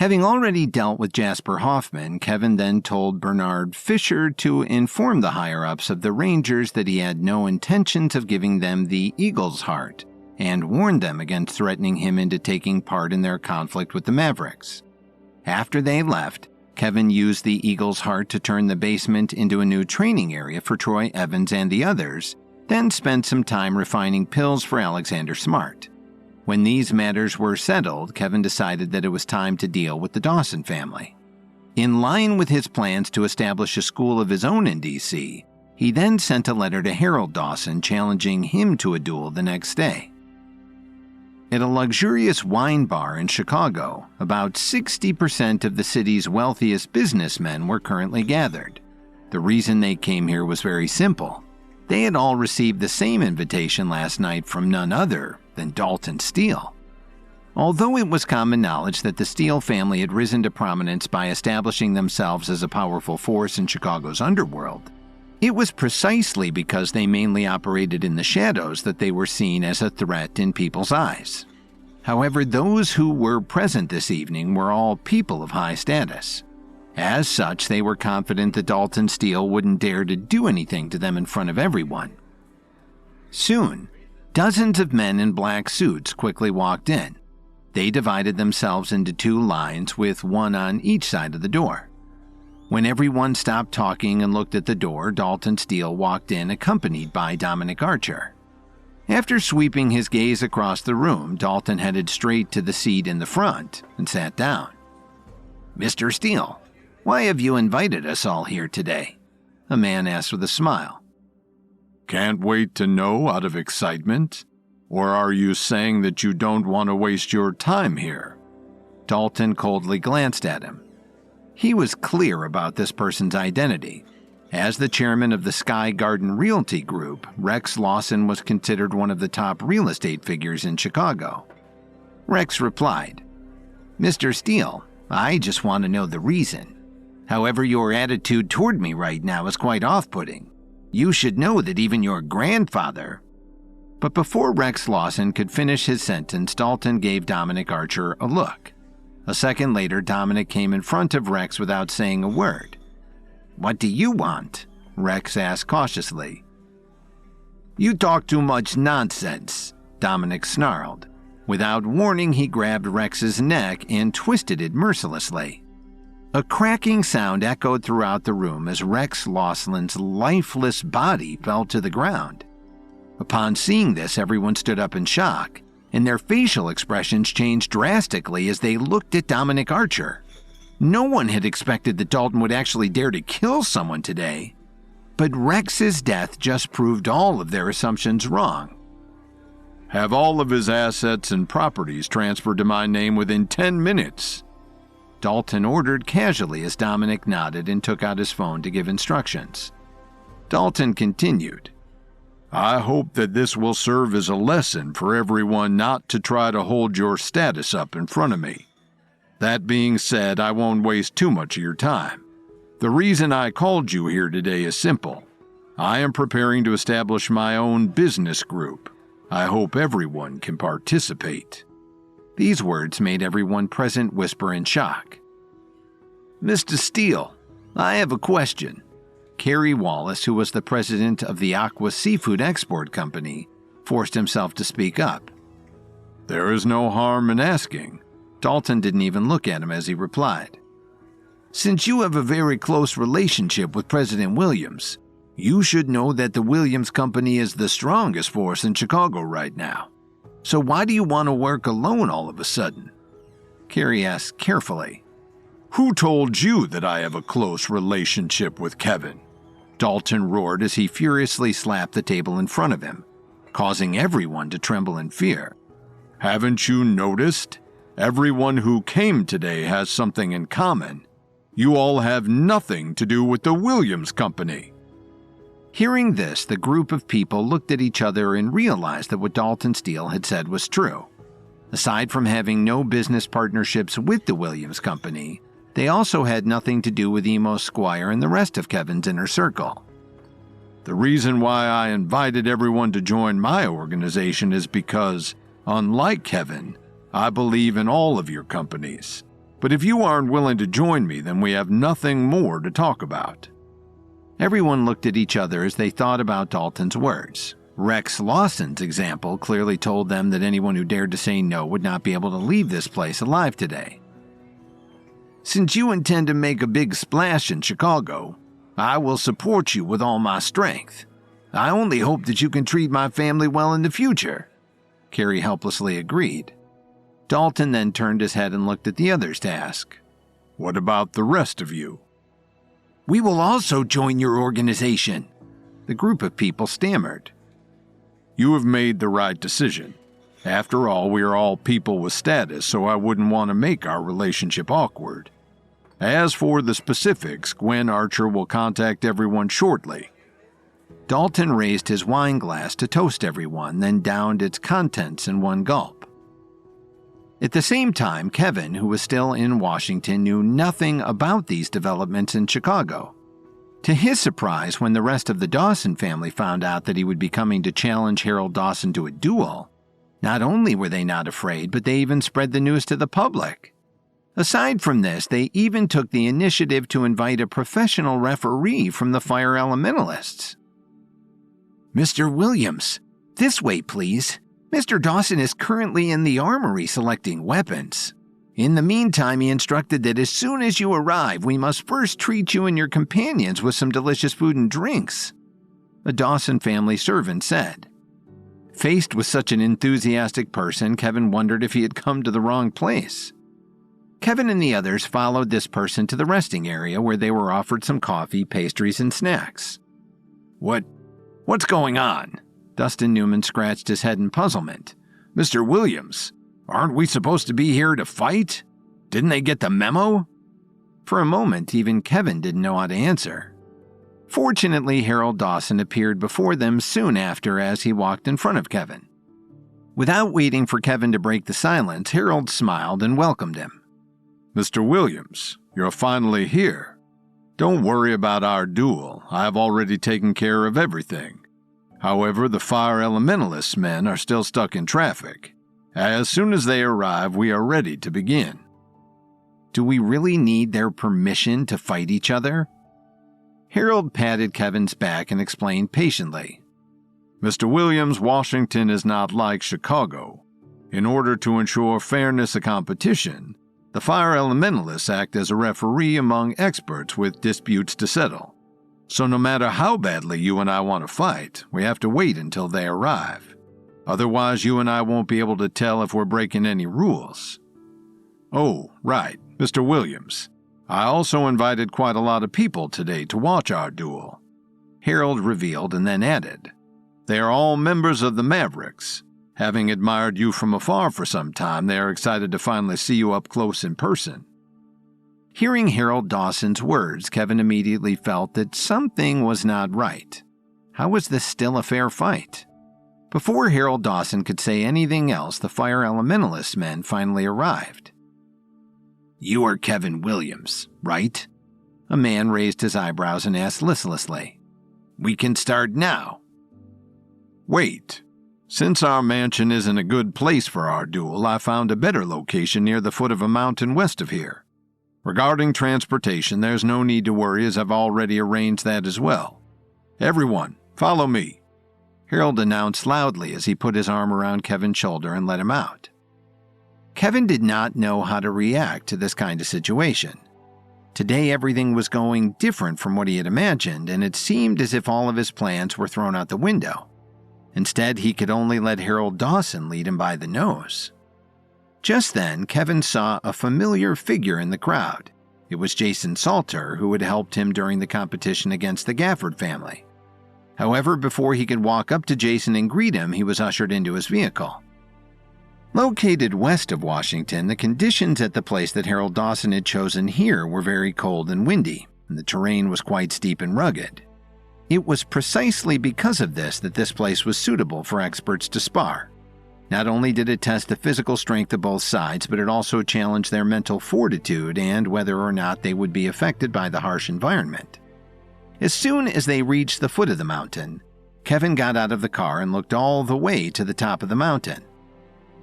Having already dealt with Jasper Hoffman, Kevin then told Bernard Fisher to inform the higher-ups of the Rangers that he had no intentions of giving them the Eagles' heart, and warned them against threatening him into taking part in their conflict with the Mavericks. After they left, Kevin used the Eagles' heart to turn the basement into a new training area for Troy Evans and the others, then spent some time refining pills for Alexander Smart. When these matters were settled, Kevin decided that it was time to deal with the Dawson family. In line with his plans to establish a school of his own in D.C., he then sent a letter to Harold Dawson challenging him to a duel the next day. At a luxurious wine bar in Chicago, about 60% of the city's wealthiest businessmen were currently gathered. The reason they came here was very simple. They had all received the same invitation last night from none other than Dalton Steele. Although it was common knowledge that the Steele family had risen to prominence by establishing themselves as a powerful force in Chicago's underworld, it was precisely because they mainly operated in the shadows that they were seen as a threat in people's eyes. However, those who were present this evening were all people of high status. As such, they were confident that Dalton Steele wouldn't dare to do anything to them in front of everyone. Soon, dozens of men in black suits quickly walked in. They divided themselves into two lines with one on each side of the door. When everyone stopped talking and looked at the door, Dalton Steele walked in accompanied by Dominic Archer. After sweeping his gaze across the room, Dalton headed straight to the seat in the front and sat down. "Mr. Steele, why have you invited us all here today?" a man asked with a smile. "Can't wait to know out of excitement? Or are you saying that you don't want to waste your time here?" Dalton coldly glanced at him. He was clear about this person's identity. As the chairman of the Sky Garden Realty Group, Rex Lawson was considered one of the top real estate figures in Chicago. Rex replied, "Mr. Steele, I just want to know the reason. However, your attitude toward me right now is quite off-putting. You should know that even your grandfather—" But before Rex Lawson could finish his sentence, Dalton gave Dominic Archer a look. A second later, Dominic came in front of Rex without saying a word. "What do you want?" Rex asked cautiously. "You talk too much nonsense," Dominic snarled. Without warning, he grabbed Rex's neck and twisted it mercilessly. A cracking sound echoed throughout the room as Rex Lawson's lifeless body fell to the ground. Upon seeing this, everyone stood up in shock, and their facial expressions changed drastically as they looked at Dominic Archer. No one had expected that Dalton would actually dare to kill someone today, but Rex's death just proved all of their assumptions wrong. "Have all of his assets and properties transferred to my name within 10 minutes. Dalton ordered casually as Dominic nodded and took out his phone to give instructions. Dalton continued, "I hope that this will serve as a lesson for everyone not to try to hold your status up in front of me. That being said, I won't waste too much of your time. The reason I called you here today is simple. I am preparing to establish my own business group. I hope everyone can participate." These words made everyone present whisper in shock. "Mr. Steele, I have a question." Kerry Wallace, who was the president of the Aqua Seafood Export Company, forced himself to speak up. "There is no harm in asking." Dalton didn't even look at him as he replied. "Since you have a very close relationship with President Williams, you should know that the Williams Company is the strongest force in Chicago right now. So why do you want to work alone all of a sudden?" Kerry asked carefully. "Who told you that I have a close relationship with Kevin?" Dalton roared as he furiously slapped the table in front of him, causing everyone to tremble in fear. "Haven't you noticed? Everyone who came today has something in common. You all have nothing to do with the Williams Company." Hearing this, the group of people looked at each other and realized that what Dalton Steele had said was true. Aside from having no business partnerships with the Williams Company, they also had nothing to do with Emos Squire and the rest of Kevin's inner circle. "The reason why I invited everyone to join my organization is because, unlike Kevin, I believe in all of your companies. But if you aren't willing to join me, then we have nothing more to talk about." Everyone looked at each other as they thought about Dalton's words. Rex Lawson's example clearly told them that anyone who dared to say no would not be able to leave this place alive today. "Since you intend to make a big splash in Chicago, I will support you with all my strength. I only hope that you can treat my family well in the future," Carrie helplessly agreed. Dalton then turned his head and looked at the others to ask, "What about the rest of you?" "We will also join your organization," the group of people stammered. "You have made the right decision. After all, we are all people with status, so I wouldn't want to make our relationship awkward. As for the specifics, Gwen Archer will contact everyone shortly." Dalton raised his wine glass to toast everyone, then downed its contents in one gulp. At the same time, Kevin, who was still in Washington, knew nothing about these developments in Chicago. To his surprise, when the rest of the Dawson family found out that he would be coming to challenge Harold Dawson to a duel, not only were they not afraid, but they even spread the news to the public. Aside from this, they even took the initiative to invite a professional referee from the Fire Elementalists. "Mr. Williams, this way, please. Mr. Dawson is currently in the armory selecting weapons. In the meantime, he instructed that as soon as you arrive, we must first treat you and your companions with some delicious food and drinks," a Dawson family servant said. Faced with such an enthusiastic person, Kevin wondered if he had come to the wrong place. Kevin and the others followed this person to the resting area where they were offered some coffee, pastries, and snacks. What's going on?" Dustin Newman scratched his head in puzzlement. "Mr. Williams, aren't we supposed to be here to fight? Didn't they get the memo?" For a moment, even Kevin didn't know how to answer. Fortunately, Harold Dawson appeared before them soon after as he walked in front of Kevin. Without waiting for Kevin to break the silence, Harold smiled and welcomed him. "Mr. Williams, you're finally here. Don't worry about our duel. I have already taken care of everything. However, the Fire Elementalists men are still stuck in traffic. As soon as they arrive, we are ready to begin." "Do we really need their permission to fight each other?" Harold patted Kevin's back and explained patiently. "Mr. Williams, Washington is not like Chicago. In order to ensure fairness of competition, the Fire Elementalists act as a referee among experts with disputes to settle. So no matter how badly you and I want to fight, we have to wait until they arrive. Otherwise, you and I won't be able to tell if we're breaking any rules. Oh, right, Mr. Williams. I also invited quite a lot of people today to watch our duel," Harold revealed and then added. "They are all members of the Mavericks. Having admired you from afar for some time, they are excited to finally see you up close in person." Hearing Harold Dawson's words, Kevin immediately felt that something was not right. How was this still a fair fight? Before Harold Dawson could say anything else, the Fire Elementalist men finally arrived. "You are Kevin Williams, right?" A man raised his eyebrows and asked listlessly. "We can start now." "Wait. Since our mansion isn't a good place for our duel, I found a better location near the foot of a mountain west of here. Regarding transportation, there's no need to worry as I've already arranged that as well. Everyone, follow me," Harold announced loudly as he put his arm around Kevin's shoulder and let him out. Kevin did not know how to react to this kind of situation. Today everything was going different from what he had imagined, and it seemed as if all of his plans were thrown out the window. Instead, he could only let Harold Dawson lead him by the nose. Just then, Kevin saw a familiar figure in the crowd. It was Jason Salter, who had helped him during the competition against the Gafford family. However, before he could walk up to Jason and greet him, he was ushered into his vehicle. Located west of Washington, the conditions at the place that Harold Dawson had chosen here were very cold and windy, and the terrain was quite steep and rugged. It was precisely because of this that this place was suitable for experts to spar. Not only did it test the physical strength of both sides, but it also challenged their mental fortitude and whether or not they would be affected by the harsh environment. As soon as they reached the foot of the mountain, Kevin got out of the car and looked all the way to the top of the mountain.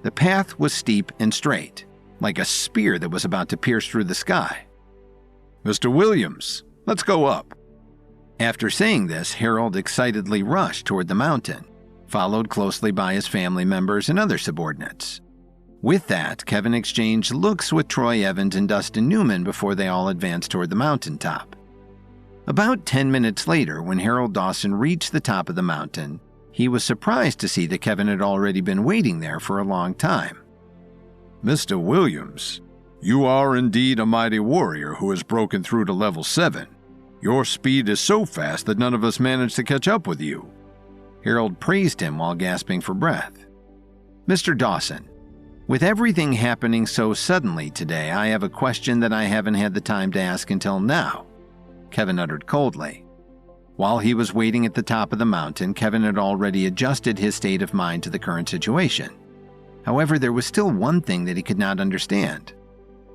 The path was steep and straight, like a spear that was about to pierce through the sky. "Mr. Williams, let's go up." After saying this, Harold excitedly rushed toward the mountain, followed closely by his family members and other subordinates. With that, Kevin exchanged looks with Troy Evans and Dustin Newman before they all advanced toward the mountaintop. About 10 minutes later, when Harold Dawson reached the top of the mountain, he was surprised to see that Kevin had already been waiting there for a long time. "Mr. Williams, you are indeed a mighty warrior who has broken through to level 7. Your speed is so fast that none of us managed to catch up with you." Harold praised him while gasping for breath. "Mr. Dawson, with everything happening so suddenly today, I have a question that I haven't had the time to ask until now," Kevin uttered coldly. While he was waiting at the top of the mountain, Kevin had already adjusted his state of mind to the current situation. However, there was still one thing that he could not understand.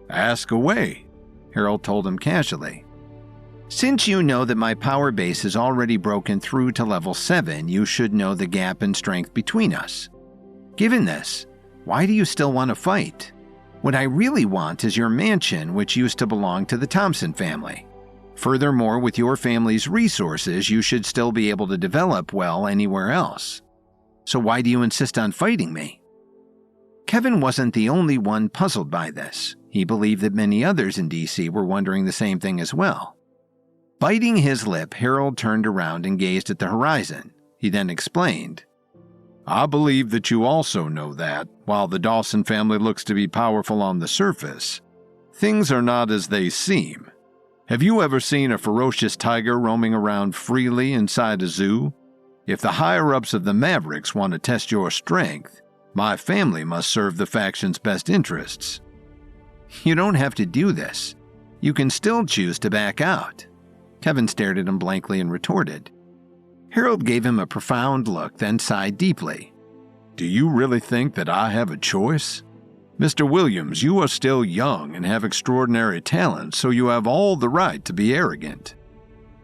"Ask away," Harold told him casually. "Since you know that my power base has already broken through to level 7, you should know the gap in strength between us. Given this, why do you still want to fight? What I really want is your mansion, which used to belong to the Thompson family. Furthermore, with your family's resources, you should still be able to develop well anywhere else. So why do you insist on fighting me?" Kevin wasn't the only one puzzled by this. He believed that many others in DC were wondering the same thing as well. Biting his lip, Harold turned around and gazed at the horizon. He then explained, "I believe that you also know that, while the Dawson family looks to be powerful on the surface, things are not as they seem. Have you ever seen a ferocious tiger roaming around freely inside a zoo? If the higher-ups of the Mavericks want to test your strength, my family must serve the faction's best interests." "You don't have to do this. You can still choose to back out." Kevin stared at him blankly and retorted. Harold gave him a profound look, then sighed deeply. "Do you really think that I have a choice? Mr. Williams, you are still young and have extraordinary talent, so you have all the right to be arrogant.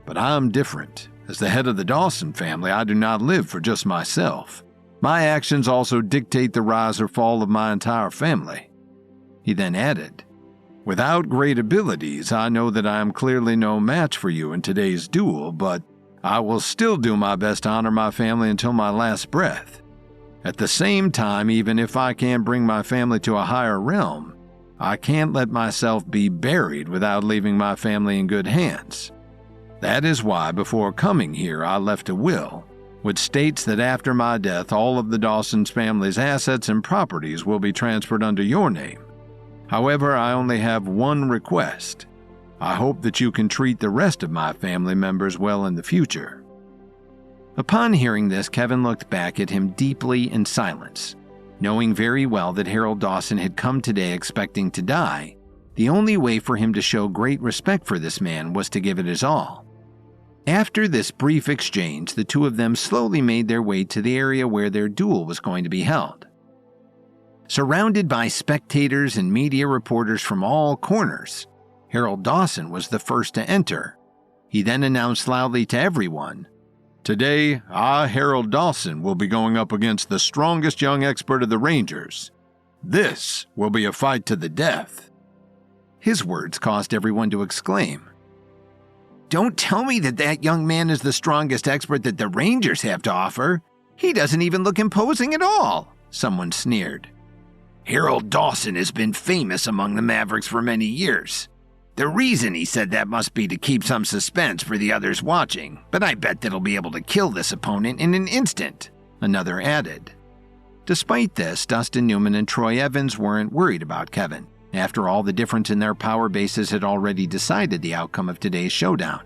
But I'm different. As the head of the Dawson family, I do not live for just myself. My actions also dictate the rise or fall of my entire family." He then added, "Without great abilities, I know that I am clearly no match for you in today's duel, but I will still do my best to honor my family until my last breath. At the same time, even if I can bring my family to a higher realm, I can't let myself be buried without leaving my family in good hands. That is why, before coming here, I left a will, which states that after my death, all of the Dawson's family's assets and properties will be transferred under your name. However, I only have one request. I hope that you can treat the rest of my family members well in the future." Upon hearing this, Kevin looked back at him deeply in silence. Knowing very well that Harold Dawson had come today expecting to die, the only way for him to show great respect for this man was to give it his all. After this brief exchange, the two of them slowly made their way to the area where their duel was going to be held. Surrounded by spectators and media reporters from all corners, Harold Dawson was the first to enter. He then announced loudly to everyone, "Today, I, Harold Dawson, will be going up against the strongest young expert of the Rangers. This will be a fight to the death." His words caused everyone to exclaim, "Don't tell me that that young man is the strongest expert that the Rangers have to offer. He doesn't even look imposing at all," someone sneered. "Harold Dawson has been famous among the Mavericks for many years. The reason he said that must be to keep some suspense for the others watching, but I bet that he'll be able to kill this opponent in an instant," another added. Despite this, Dustin Newman and Troy Evans weren't worried about Kevin. After all, the difference in their power bases had already decided the outcome of today's showdown.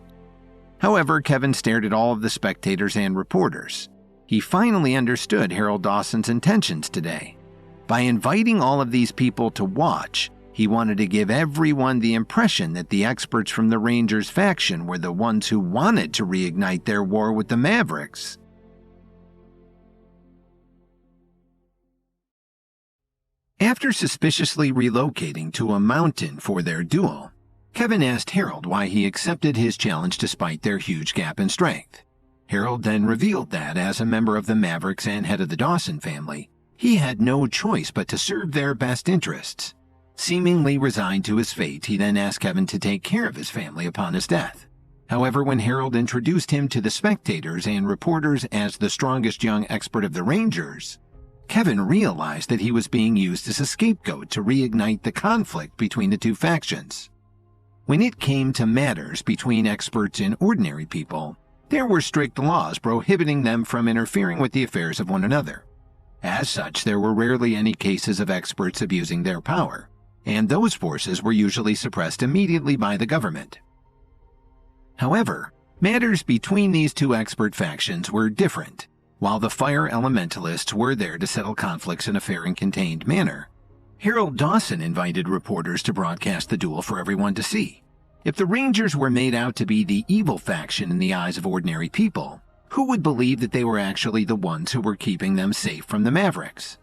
However, Kevin stared at all of the spectators and reporters. He finally understood Harold Dawson's intentions today. By inviting all of these people to watch, he wanted to give everyone the impression that the experts from the Rangers faction were the ones who wanted to reignite their war with the Mavericks. After suspiciously relocating to a mountain for their duel, Kevin asked Harold why he accepted his challenge despite their huge gap in strength. Harold then revealed that, as a member of the Mavericks and head of the Dawson family, he had no choice but to serve their best interests. Seemingly resigned to his fate, he then asked Kevin to take care of his family upon his death. However, when Harold introduced him to the spectators and reporters as the strongest young expert of the Rangers, Kevin realized that he was being used as a scapegoat to reignite the conflict between the two factions. When it came to matters between experts and ordinary people, there were strict laws prohibiting them from interfering with the affairs of one another. As such, there were rarely any cases of experts abusing their power, and those forces were usually suppressed immediately by the government. However, matters between these two expert factions were different. While the fire elementalists were there to settle conflicts in a fair and contained manner, Harold Dawson invited reporters to broadcast the duel for everyone to see. If the Rangers were made out to be the evil faction in the eyes of ordinary people, who would believe that they were actually the ones who were keeping them safe from the Mavericks?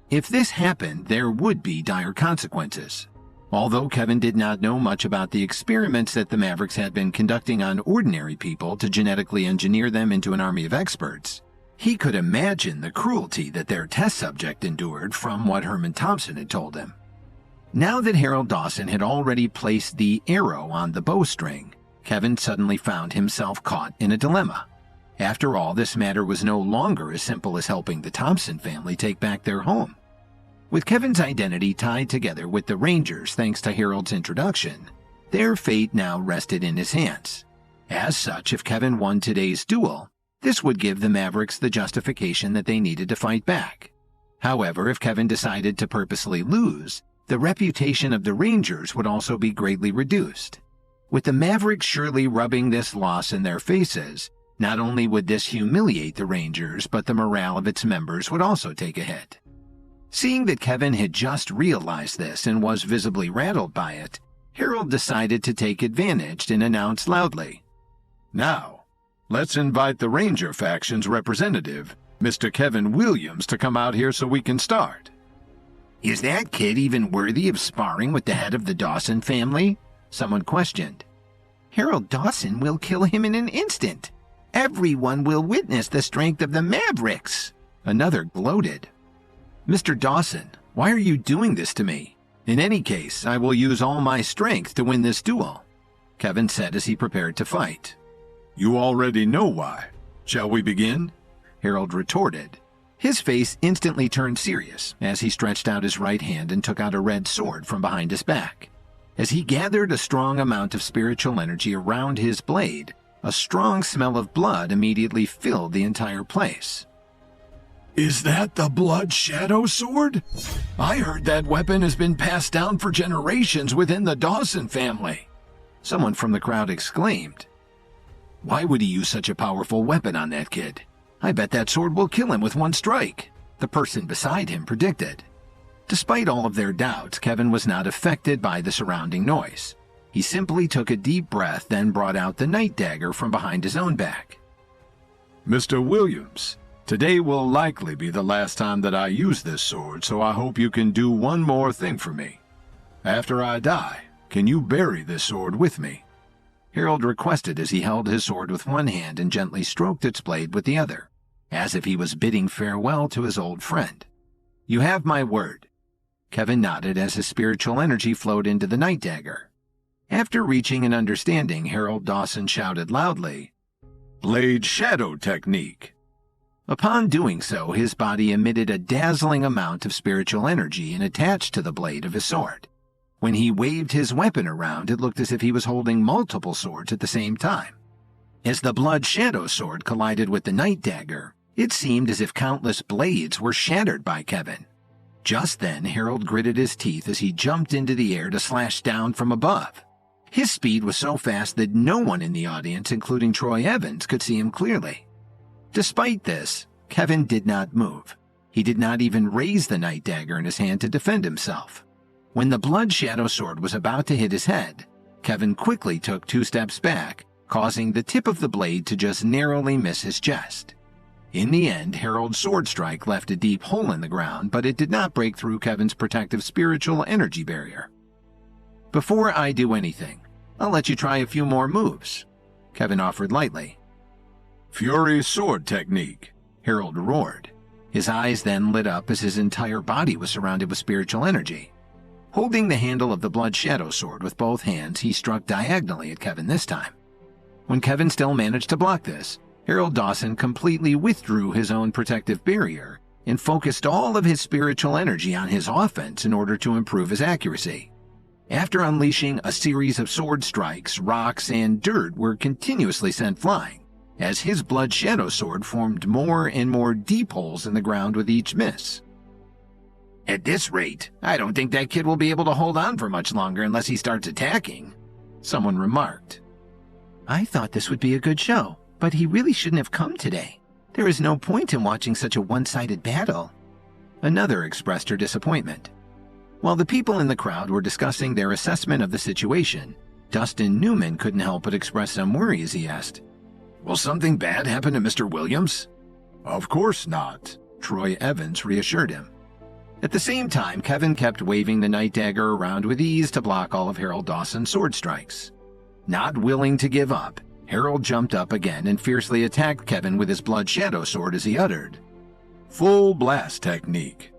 If this happened, there would be dire consequences. Although Kevin did not know much about the experiments that the Mavericks had been conducting on ordinary people to genetically engineer them into an army of experts, he could imagine the cruelty that their test subject endured from what Herman Thompson had told him. Now that Harold Dawson had already placed the arrow on the bowstring, Kevin suddenly found himself caught in a dilemma. After all, this matter was no longer as simple as helping the Thompson family take back their home. With Kevin's identity tied together with the Rangers thanks to Harold's introduction, their fate now rested in his hands. As such, if Kevin won today's duel, this would give the Mavericks the justification that they needed to fight back. However, if Kevin decided to purposely lose, the reputation of the Rangers would also be greatly reduced. With the Mavericks surely rubbing this loss in their faces, not only would this humiliate the Rangers, but the morale of its members would also take a hit. Seeing that Kevin had just realized this and was visibly rattled by it, Harold decided to take advantage and announced loudly, "Now, let's invite the Ranger faction's representative, Mr. Kevin Williams, to come out here so we can start." "Is that kid even worthy of sparring with the head of the Dawson family?" someone questioned. "Harold Dawson will kill him in an instant. Everyone will witness the strength of the Mavericks," another gloated. "Mr. Dawson, why are you doing this to me? In any case, I will use all my strength to win this duel," Kevin said as he prepared to fight. "You already know why. Shall we begin?" Harold retorted. His face instantly turned serious as he stretched out his right hand and took out a red sword from behind his back. As he gathered a strong amount of spiritual energy around his blade, a strong smell of blood immediately filled the entire place. "Is that the Blood Shadow Sword? I heard that weapon has been passed down for generations within the Dawson family," someone from the crowd exclaimed. "Why would he use such a powerful weapon on that kid? I bet that sword will kill him with one strike," the person beside him predicted. Despite all of their doubts, Kevin was not affected by the surrounding noise. He simply took a deep breath, then brought out the night dagger from behind his own back. "Mr. Williams, today will likely be the last time that I use this sword, so I hope you can do one more thing for me. After I die, can you bury this sword with me?" Harold requested as he held his sword with one hand and gently stroked its blade with the other, as if he was bidding farewell to his old friend. "You have my word." Kevin nodded as his spiritual energy flowed into the night dagger. After reaching an understanding, Harold Dawson shouted loudly, "Blade Shadow Technique." Upon doing so, his body emitted a dazzling amount of spiritual energy and attached to the blade of his sword. When he waved his weapon around, it looked as if he was holding multiple swords at the same time. As the Blood Shadow Sword collided with the night dagger, it seemed as if countless blades were shattered by Kevin. Just then, Harold gritted his teeth as he jumped into the air to slash down from above. His speed was so fast that no one in the audience, including Troy Evans, could see him clearly. Despite this, Kevin did not move. He did not even raise the night dagger in his hand to defend himself. When the Blood Shadow Sword was about to hit his head, Kevin quickly took 2 steps back, causing the tip of the blade to just narrowly miss his chest. In the end, Harold's sword strike left a deep hole in the ground, but it did not break through Kevin's protective spiritual energy barrier. "Before I do anything, I'll let you try a few more moves," Kevin offered lightly. "Fury Sword Technique," Harold roared. His eyes then lit up as his entire body was surrounded with spiritual energy. Holding the handle of the Blood Shadow Sword with both hands, he struck diagonally at Kevin this time. When Kevin still managed to block this, Harold Dawson completely withdrew his own protective barrier and focused all of his spiritual energy on his offense in order to improve his accuracy. After unleashing a series of sword strikes, rocks and dirt were continuously sent flying, as his Blood Shadow Sword formed more and more deep holes in the ground with each miss. "At this rate, I don't think that kid will be able to hold on for much longer unless he starts attacking," someone remarked. "I thought this would be a good show, but he really shouldn't have come today. There is no point in watching such a one-sided battle." Another expressed her disappointment. While the people in the crowd were discussing their assessment of the situation, Dustin Newman couldn't help but express some worry as he asked, "Will something bad happen to Mr. Williams?" "Of course not," Troy Evans reassured him. At the same time, Kevin kept waving the Night Dagger around with ease to block all of Harold Dawson's sword strikes. Not willing to give up, Harold jumped up again and fiercely attacked Kevin with his Blood Shadow Sword as he uttered, "Full blast technique."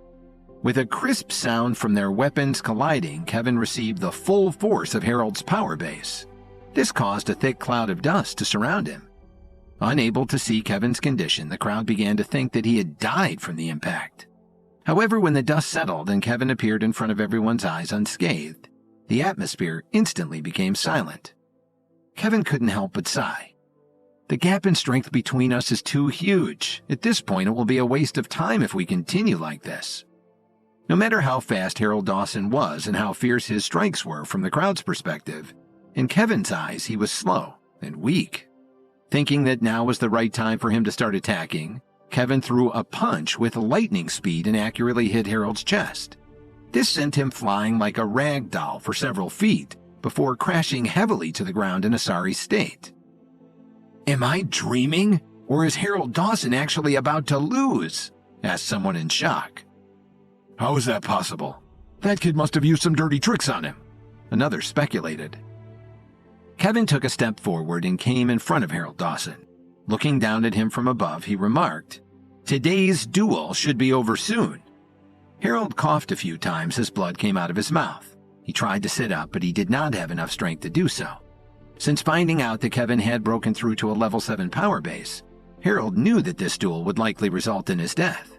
With a crisp sound from their weapons colliding, Kevin received the full force of Harold's power base. This caused a thick cloud of dust to surround him. Unable to see Kevin's condition, the crowd began to think that he had died from the impact. However, when the dust settled and Kevin appeared in front of everyone's eyes unscathed, the atmosphere instantly became silent. Kevin couldn't help but sigh. "The gap in strength between us is too huge. At this point, it will be a waste of time if we continue like this." No matter how fast Harold Dawson was and how fierce his strikes were from the crowd's perspective, in Kevin's eyes he was slow and weak. Thinking that now was the right time for him to start attacking, Kevin threw a punch with lightning speed and accurately hit Harold's chest. This sent him flying like a rag doll for several feet before crashing heavily to the ground in a sorry state. "Am I dreaming, or is Harold Dawson actually about to lose?" asked someone in shock. "How is that possible? That kid must have used some dirty tricks on him," another speculated. Kevin took a step forward and came in front of Harold Dawson. Looking down at him from above, he remarked, "Today's duel should be over soon." Harold coughed a few times as blood came out of his mouth. He tried to sit up, but he did not have enough strength to do so. Since finding out that Kevin had broken through to a level 7 power base, Harold knew that this duel would likely result in his death.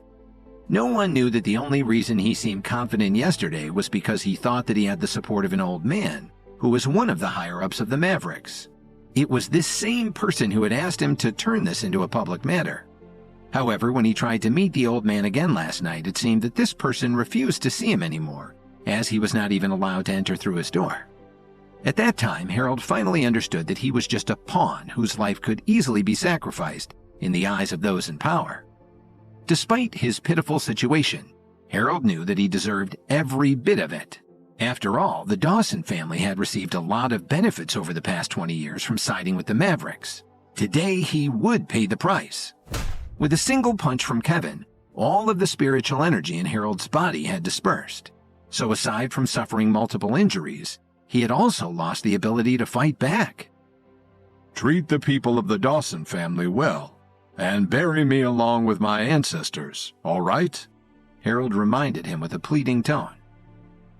No one knew that the only reason he seemed confident yesterday was because he thought that he had the support of an old man, who was one of the higher-ups of the Mavericks. It was this same person who had asked him to turn this into a public matter. However, when he tried to meet the old man again last night, it seemed that this person refused to see him anymore, as he was not even allowed to enter through his door. At that time, Harold finally understood that he was just a pawn whose life could easily be sacrificed in the eyes of those in power. Despite his pitiful situation, Harold knew that he deserved every bit of it. After all, the Dawson family had received a lot of benefits over the past 20 years from siding with the Mavericks. Today, he would pay the price. With a single punch from Kevin, all of the spiritual energy in Harold's body had dispersed. So aside from suffering multiple injuries, he had also lost the ability to fight back. "Treat the people of the Dawson family well, and bury me along with my ancestors, all right?" Harold reminded him with a pleading tone.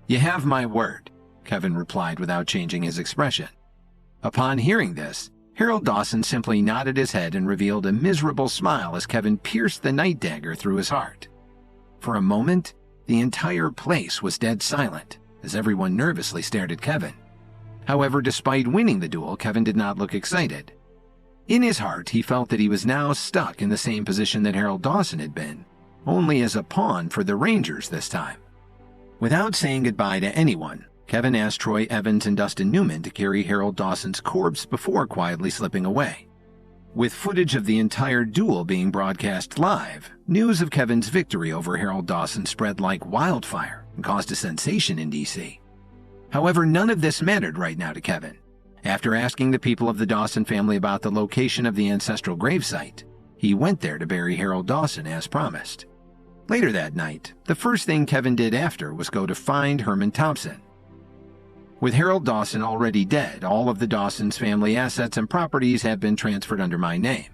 "You have my word," Kevin replied without changing his expression. Upon hearing this, Harold Dawson simply nodded his head and revealed a miserable smile as Kevin pierced the Night Dagger through his heart. For a moment, the entire place was dead silent, as everyone nervously stared at Kevin. However, despite winning the duel, Kevin did not look excited. In his heart, he felt that he was now stuck in the same position that Harold Dawson had been, only as a pawn for the Rangers this time. Without saying goodbye to anyone, Kevin asked Troy Evans and Dustin Newman to carry Harold Dawson's corpse before quietly slipping away. With footage of the entire duel being broadcast live, news of Kevin's victory over Harold Dawson spread like wildfire and caused a sensation in D.C. However, none of this mattered right now to Kevin. After asking the people of the Dawson family about the location of the ancestral gravesite, he went there to bury Harold Dawson as promised. Later that night, the first thing Kevin did after was go to find Herman Thompson. With Harold Dawson already dead, all of the Dawson's family assets and properties have been transferred under my name.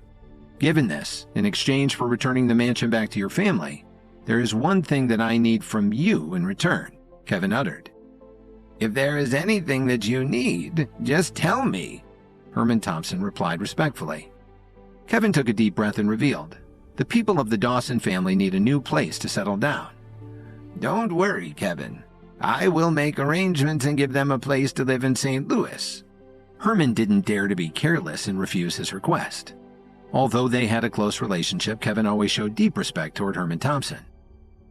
Given this, in exchange for returning the mansion back to your family, there is one thing that I need from you in return, Kevin uttered. If there is anything that you need, just tell me, Herman Thompson replied respectfully. Kevin took a deep breath and revealed, the people of the Dawson family need a new place to settle down. Don't worry, Kevin. I will make arrangements and give them a place to live in St. Louis. Herman didn't dare to be careless and refuse his request. Although they had a close relationship, Kevin always showed deep respect toward Herman Thompson.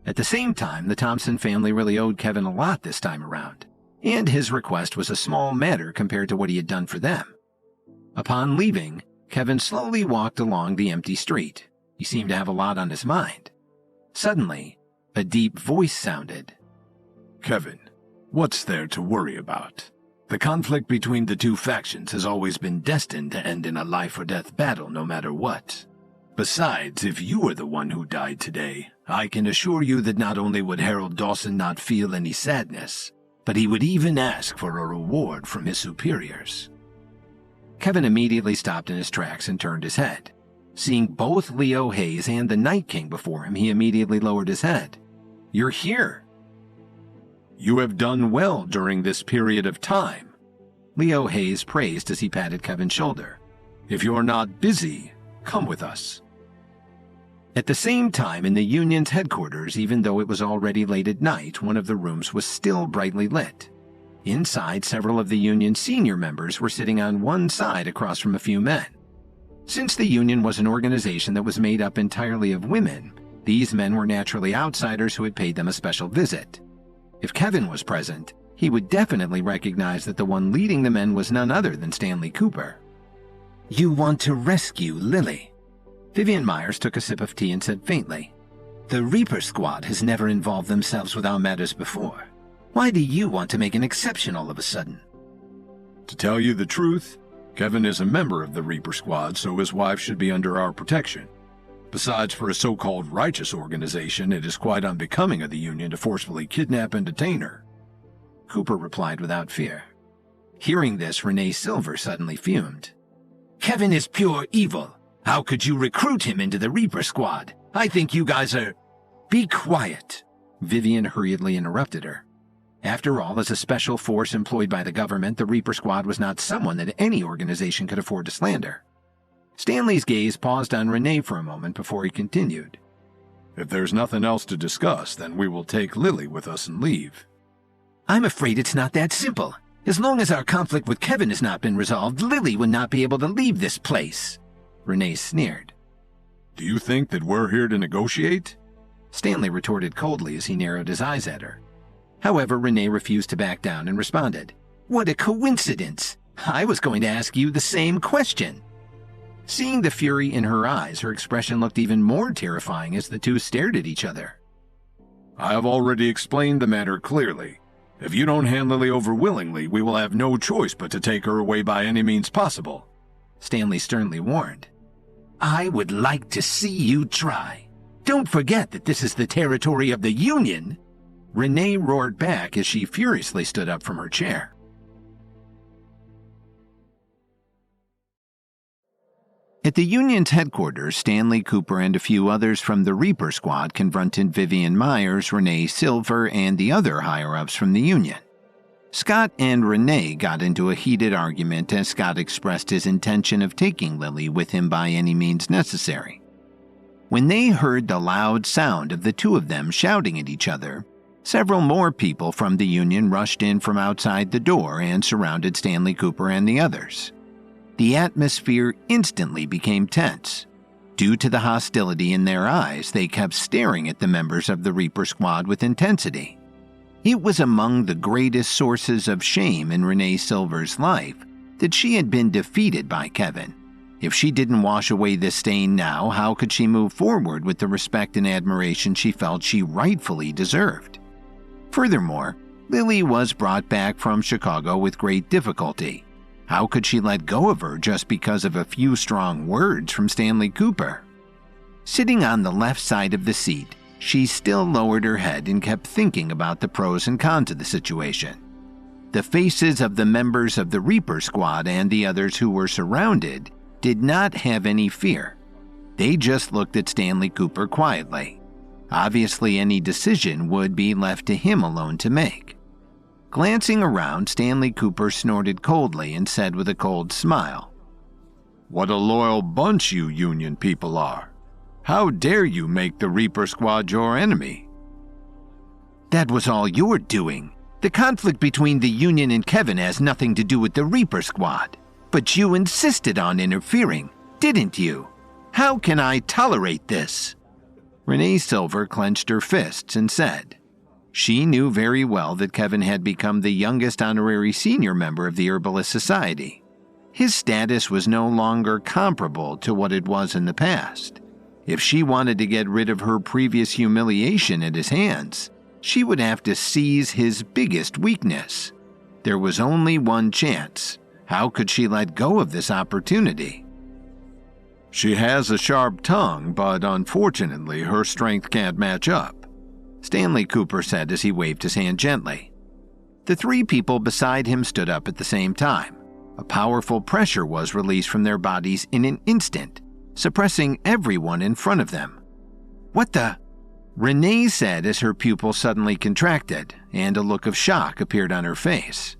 At the same time, the Thompson family really owed Kevin a lot this time around, and his request was a small matter compared to what he had done for them. Upon leaving, Kevin slowly walked along the empty street. He seemed to have a lot on his mind. Suddenly, a deep voice sounded. Kevin, what's there to worry about? The conflict between the two factions has always been destined to end in a life-or-death battle no matter what. Besides, if you were the one who died today, I can assure you that not only would Harold Dawson not feel any sadness, but he would even ask for a reward from his superiors. Kevin immediately stopped in his tracks and turned his head. Seeing both Leo Hayes and the Night King before him, he immediately lowered his head. You're here. You have done well during this period of time, Leo Hayes praised as he patted Kevin's shoulder. If you're not busy, come with us. At the same time, in the Union's headquarters, even though it was already late at night, one of the rooms was still brightly lit. Inside, several of the Union's senior members were sitting on one side across from a few men. Since the Union was an organization that was made up entirely of women, these men were naturally outsiders who had paid them a special visit. If Kevin was present, he would definitely recognize that the one leading the men was none other than Stanley Cooper. You want to rescue Lily? Vivian Myers took a sip of tea and said faintly, The Reaper Squad has never involved themselves with our matters before. Why do you want to make an exception all of a sudden? To tell you the truth, Kevin is a member of the Reaper Squad, so his wife should be under our protection. Besides, for a so-called righteous organization, it is quite unbecoming of the Union to forcefully kidnap and detain her. Cooper replied without fear. Hearing this, Renee Silver suddenly fumed. Kevin is pure evil. How could you recruit him into the Reaper Squad? I think you guys are... Be quiet, Vivian hurriedly interrupted her. After all, as a special force employed by the government, the Reaper Squad was not someone that any organization could afford to slander. Stanley's gaze paused on Renee for a moment before he continued. If there's nothing else to discuss, then we will take Lily with us and leave. I'm afraid it's not that simple. As long as our conflict with Kevin has not been resolved, Lily would not be able to leave this place. Renee sneered. Do you think that we're here to negotiate? Stanley retorted coldly as he narrowed his eyes at her. However, Renee refused to back down and responded. What a coincidence! I was going to ask you the same question. Seeing the fury in her eyes, her expression looked even more terrifying as the two stared at each other. I have already explained the matter clearly. If you don't hand Lily over willingly, we will have no choice but to take her away by any means possible, Stanley sternly warned. I would like to see you try. Don't forget that this is the territory of the Union. Renee roared back as she furiously stood up from her chair. At the Union's headquarters, Stanley Cooper and a few others from the Reaper Squad confronted Vivian Myers, Renee Silver, and the other higher-ups from the Union. Scott and Renee got into a heated argument as Scott expressed his intention of taking Lily with him by any means necessary. When they heard the loud sound of the two of them shouting at each other, several more people from the Union rushed in from outside the door and surrounded Stanley Cooper and the others. The atmosphere instantly became tense. Due to the hostility in their eyes, they kept staring at the members of the Reaper Squad with intensity. It was among the greatest sources of shame in Renee Silver's life that she had been defeated by Kevin. If she didn't wash away this stain now, how could she move forward with the respect and admiration she felt she rightfully deserved? Furthermore, Lily was brought back from Chicago with great difficulty. How could she let go of her just because of a few strong words from Stanley Cooper? Sitting on the left side of the seat, she still lowered her head and kept thinking about the pros and cons of the situation. The faces of the members of the Reaper Squad and the others who were surrounded did not have any fear. They just looked at Stanley Cooper quietly. Obviously, any decision would be left to him alone to make. Glancing around, Stanley Cooper snorted coldly and said with a cold smile, "What a loyal bunch you Union people are. How dare you make the Reaper Squad your enemy?" "That was all your doing. The conflict between the Union and Kevin has nothing to do with the Reaper Squad. But you insisted on interfering, didn't you? How can I tolerate this?" Renee Silver clenched her fists and said, she knew very well that Kevin had become the youngest honorary senior member of the Herbalist Society. His status was no longer comparable to what it was in the past. If she wanted to get rid of her previous humiliation at his hands, she would have to seize his biggest weakness. There was only one chance. How could she let go of this opportunity? "She has a sharp tongue, but unfortunately her strength can't match up," Stanley Cooper said as he waved his hand gently. The three people beside him stood up at the same time. A powerful pressure was released from their bodies in an instant, suppressing everyone in front of them. "What the?" Renee said as her pupils suddenly contracted, and a look of shock appeared on her face.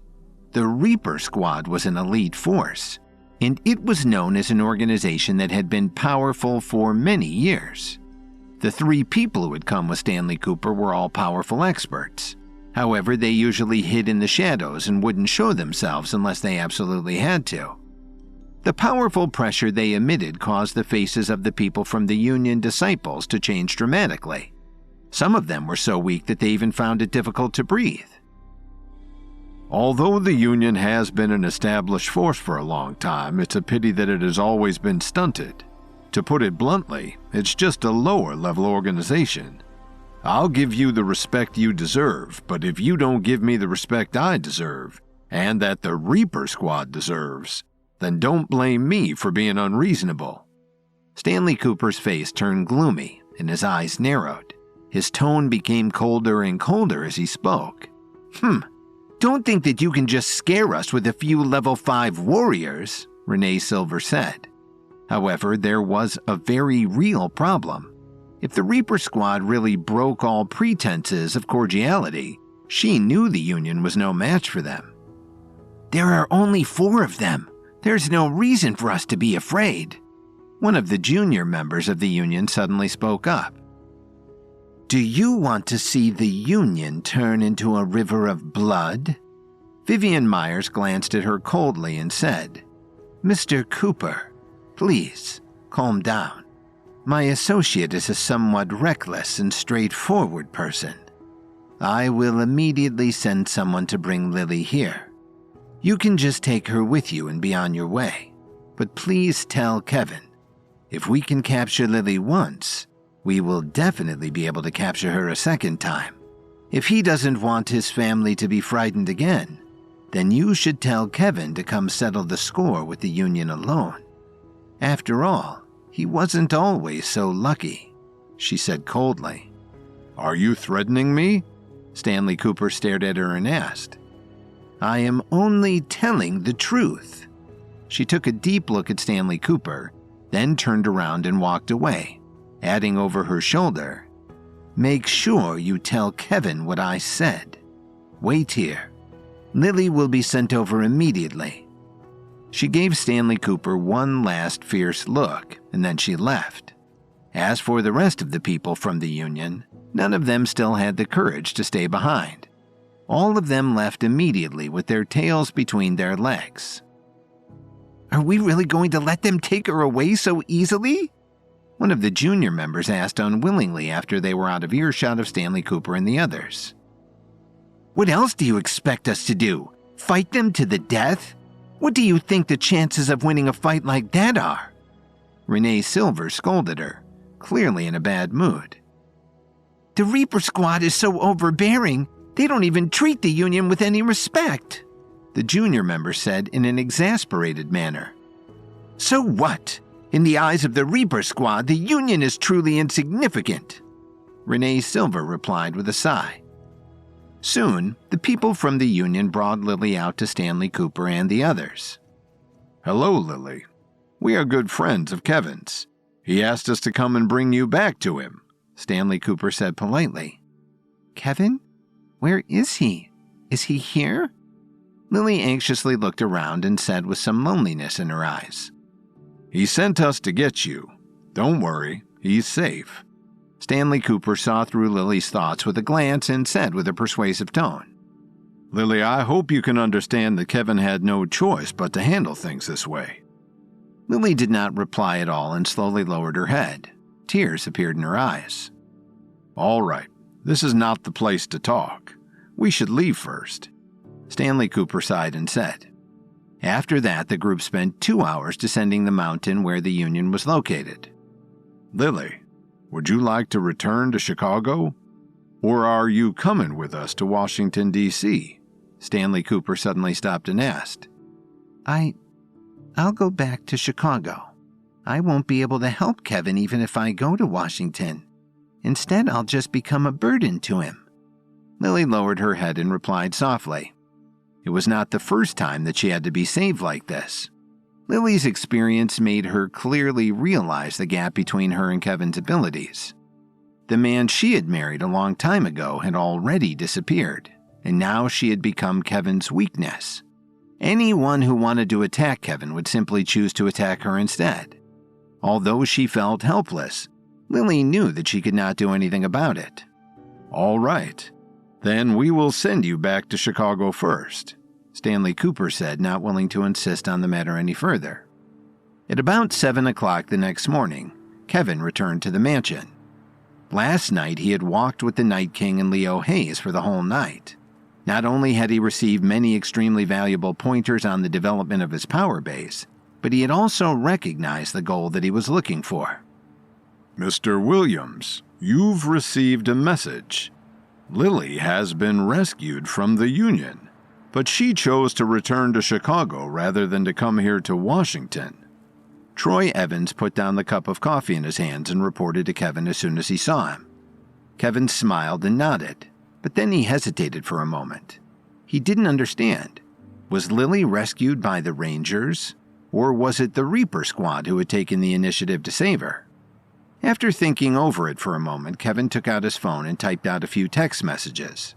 The Reaper Squad was an elite force, and it was known as an organization that had been powerful for many years. The three people who had come with Stanley Cooper were all powerful experts. However, they usually hid in the shadows and wouldn't show themselves unless they absolutely had to. The powerful pressure they emitted caused the faces of the people from the Union disciples to change dramatically. Some of them were so weak that they even found it difficult to breathe. "Although the Union has been an established force for a long time, it's a pity that it has always been stunted. To put it bluntly, it's just a lower-level organization. I'll give you the respect you deserve, but if you don't give me the respect I deserve, and that the Reaper Squad deserves, then don't blame me for being unreasonable." Stanley Cooper's face turned gloomy and his eyes narrowed. His tone became colder and colder as he spoke. Don't think that you can just scare us with a few level 5 warriors," Renee Silver said. However, there was a very real problem. If the Reaper Squad really broke all pretenses of cordiality, she knew the Union was no match for them. "There are only 4 of them. There's no reason for us to be afraid." One of the junior members of the Union suddenly spoke up. "Do you want to see the Union turn into a river of blood?" Vivian Myers glanced at her coldly and said, "Mr. Cooper, please, calm down. My associate is a somewhat reckless and straightforward person. I will immediately send someone to bring Lily here. You can just take her with you and be on your way. But please tell Kevin, if we can capture Lily once, we will definitely be able to capture her a second time. If he doesn't want his family to be frightened again, then you should tell Kevin to come settle the score with the Union alone. After all, he wasn't always so lucky," she said coldly. "Are you threatening me?" Stanley Cooper stared at her and asked. "I am only telling the truth." She took a deep look at Stanley Cooper, then turned around and walked away, adding over her shoulder, "Make sure you tell Kevin what I said. Wait here. Lily will be sent over immediately." She gave Stanley Cooper one last fierce look, and then she left. As for the rest of the people from the Union, none of them still had the courage to stay behind. All of them left immediately with their tails between their legs. "Are we really going to let them take her away so easily?" One of the junior members asked unwillingly after they were out of earshot of Stanley Cooper and the others. "What else do you expect us to do? Fight them to the death? What do you think the chances of winning a fight like that are?" Renee Silver scolded her, clearly in a bad mood. "The Reaper Squad is so overbearing, they don't even treat the Union with any respect," the junior member said in an exasperated manner. "So what? In the eyes of the Reaper Squad, the Union is truly insignificant," Renee Silver replied with a sigh. Soon, the people from the Union brought Lily out to Stanley Cooper and the others. "Hello, Lily. We are good friends of Kevin's. He asked us to come and bring you back to him," Stanley Cooper said politely. "Kevin? Where is he? Is he here?" Lily anxiously looked around and said with some loneliness in her eyes, "He sent us to get you. Don't worry, he's safe." Stanley Cooper saw through Lily's thoughts with a glance and said with a persuasive tone, "Lily, I hope you can understand that Kevin had no choice but to handle things this way." Lily did not reply at all and slowly lowered her head. Tears appeared in her eyes. "All right, this is not the place to talk. We should leave first." Stanley Cooper sighed and said. After that, the group spent 2 hours descending the mountain where the Union was located. "Lily, would you like to return to Chicago? Or are you coming with us to Washington, D.C.? Stanley Cooper suddenly stopped and asked. I'll go back to Chicago. I won't be able to help Kevin even if I go to Washington. Instead, I'll just become a burden to him." Lily lowered her head and replied softly. It was not the first time that she had to be saved like this. Lily's experience made her clearly realize the gap between her and Kevin's abilities. The man she had married a long time ago had already disappeared, and now she had become Kevin's weakness. Anyone who wanted to attack Kevin would simply choose to attack her instead. Although she felt helpless, Lily knew that she could not do anything about it. "All right, then we will send you back to Chicago first," Stanley Cooper said, not willing to insist on the matter any further. At about 7 o'clock the next morning, Kevin returned to the mansion. Last night he had walked with the Night King and Leo Hayes for the whole night. Not only had he received many extremely valuable pointers on the development of his power base, but he had also recognized the goal that he was looking for. "Mr. Williams, you've received a message. Lily has been rescued from the Union, but she chose to return to Chicago rather than to come here to Washington." Troy Evans put down the cup of coffee in his hands and reported to Kevin as soon as he saw him. Kevin smiled and nodded, but then he hesitated for a moment. He didn't understand. Was Lily rescued by the Rangers, or was it the Reaper Squad who had taken the initiative to save her? After thinking over it for a moment, Kevin took out his phone and typed out a few text messages.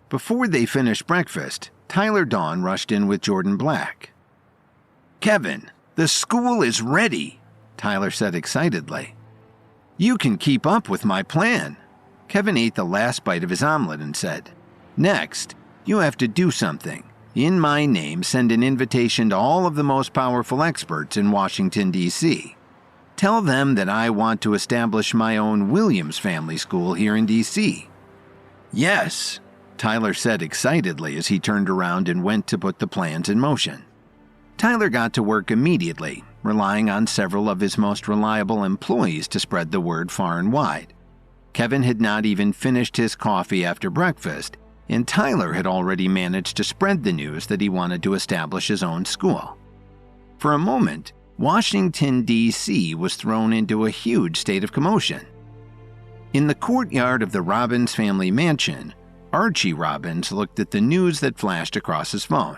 Before they finished breakfast, Tyler Dawn rushed in with Jordan Black. "Kevin, the school is ready," Tyler said excitedly. "You can keep up with my plan." Kevin ate the last bite of his omelet and said, "Next, you have to do something. In my name, send an invitation to all of the most powerful experts in Washington, D.C. Tell them that I want to establish my own Williams family school here in D.C. "Yes," Tyler said excitedly as he turned around and went to put the plans in motion. Tyler got to work immediately, relying on several of his most reliable employees to spread the word far and wide. Kevin had not even finished his coffee after breakfast, and Tyler had already managed to spread the news that he wanted to establish his own school. For a moment, Washington, D.C. was thrown into a huge state of commotion. In the courtyard of the Robbins family mansion, Archie Robbins looked at the news that flashed across his phone.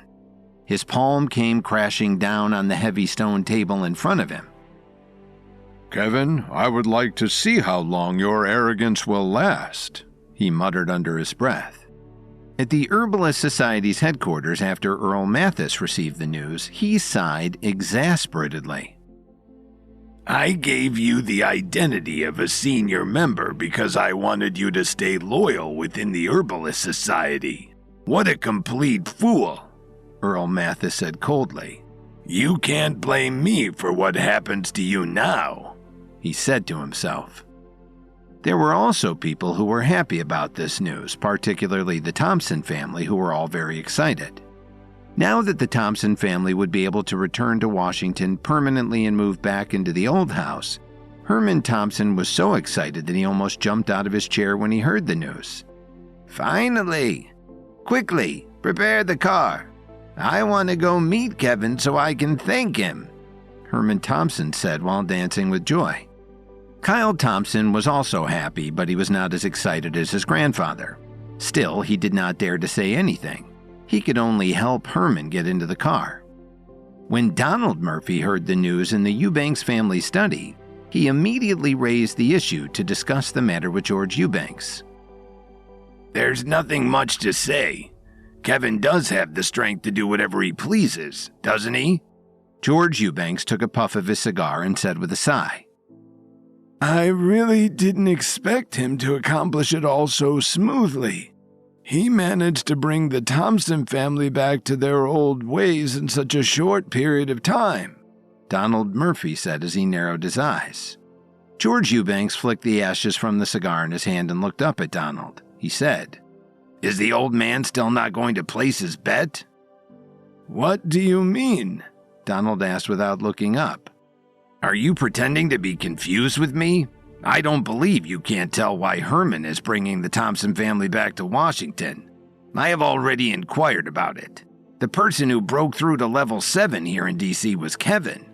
His palm came crashing down on the heavy stone table in front of him. "Kevin, I would like to see how long your arrogance will last," he muttered under his breath. At the Herbalist Society's headquarters after Earl Mathis received the news, he sighed exasperatedly. "I gave you the identity of a senior member because I wanted you to stay loyal within the Herbalist Society. What a complete fool," Earl Mathis said coldly. "You can't blame me for what happens to you now," he said to himself. There were also people who were happy about this news, particularly the Thompson family, who were all very excited. Now that the Thompson family would be able to return to Washington permanently and move back into the old house, Herman Thompson was so excited that he almost jumped out of his chair when he heard the news. "Finally! Quickly, prepare the car. I want to go meet Kevin so I can thank him," Herman Thompson said while dancing with joy. Kyle Thompson was also happy, but he was not as excited as his grandfather. Still, he did not dare to say anything. He could only help Herman get into the car. When Donald Murphy heard the news in the Eubanks family study, he immediately raised the issue to discuss the matter with George Eubanks. "There's nothing much to say. Kevin does have the strength to do whatever he pleases, doesn't he? George Eubanks took a puff of his cigar and said with a sigh, I really didn't expect him to accomplish it all so smoothly. He managed to bring the Thompson family back to their old ways in such a short period of time, Donald Murphy said as he narrowed his eyes. George Eubanks flicked the ashes from the cigar in his hand and looked up at Donald. He said, Is the old man still not going to place his bet? What do you mean? Donald asked without looking up. Are you pretending to be confused with me? I don't believe you can't tell why Herman is bringing the Thompson family back to Washington. I have already inquired about it. The person who broke through to level 7 here in D.C. was Kevin.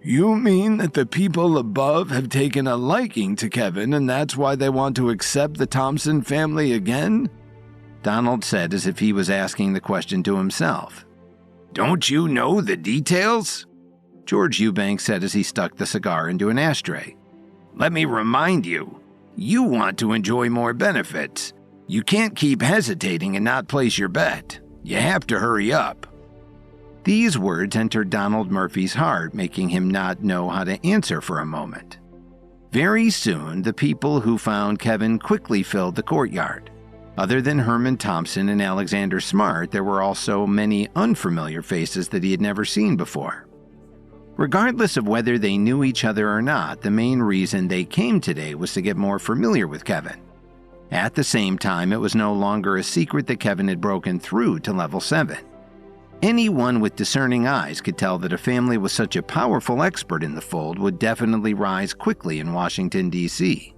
You mean that the people above have taken a liking to Kevin and that's why they want to accept the Thompson family again? Donald said as if he was asking the question to himself. Don't you know the details? George Eubanks said as he stuck the cigar into an ashtray. Let me remind you, you want to enjoy more benefits. You can't keep hesitating and not place your bet. You have to hurry up. These words entered Donald Murphy's heart, making him not know how to answer for a moment. Very soon, the people who found Kevin quickly filled the courtyard. Other than Herman Thompson and Alexander Smart, there were also many unfamiliar faces that he had never seen before. Regardless of whether they knew each other or not, the main reason they came today was to get more familiar with Kevin. At the same time, it was no longer a secret that Kevin had broken through to level 7. Anyone with discerning eyes could tell that a family with such a powerful expert in the fold would definitely rise quickly in Washington, D.C.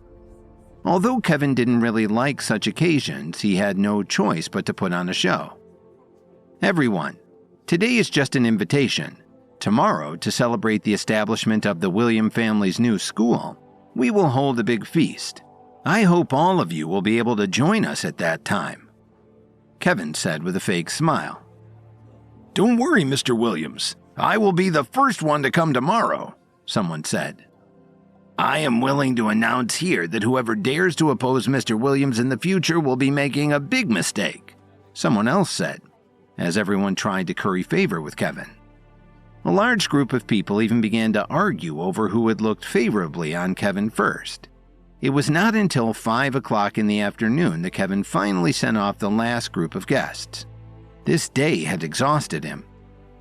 Although Kevin didn't really like such occasions, he had no choice but to put on a show. Everyone, today is just an invitation. Tomorrow, to celebrate the establishment of the William family's new school, we will hold a big feast. I hope all of you will be able to join us at that time, Kevin said with a fake smile. Don't worry, Mr. Williams. I will be the first one to come tomorrow, someone said. I am willing to announce here that whoever dares to oppose Mr. Williams in the future will be making a big mistake, someone else said, as everyone tried to curry favor with Kevin. A large group of people even began to argue over who had looked favorably on Kevin first. It was not until 5 o'clock in the afternoon that Kevin finally sent off the last group of guests. This day had exhausted him.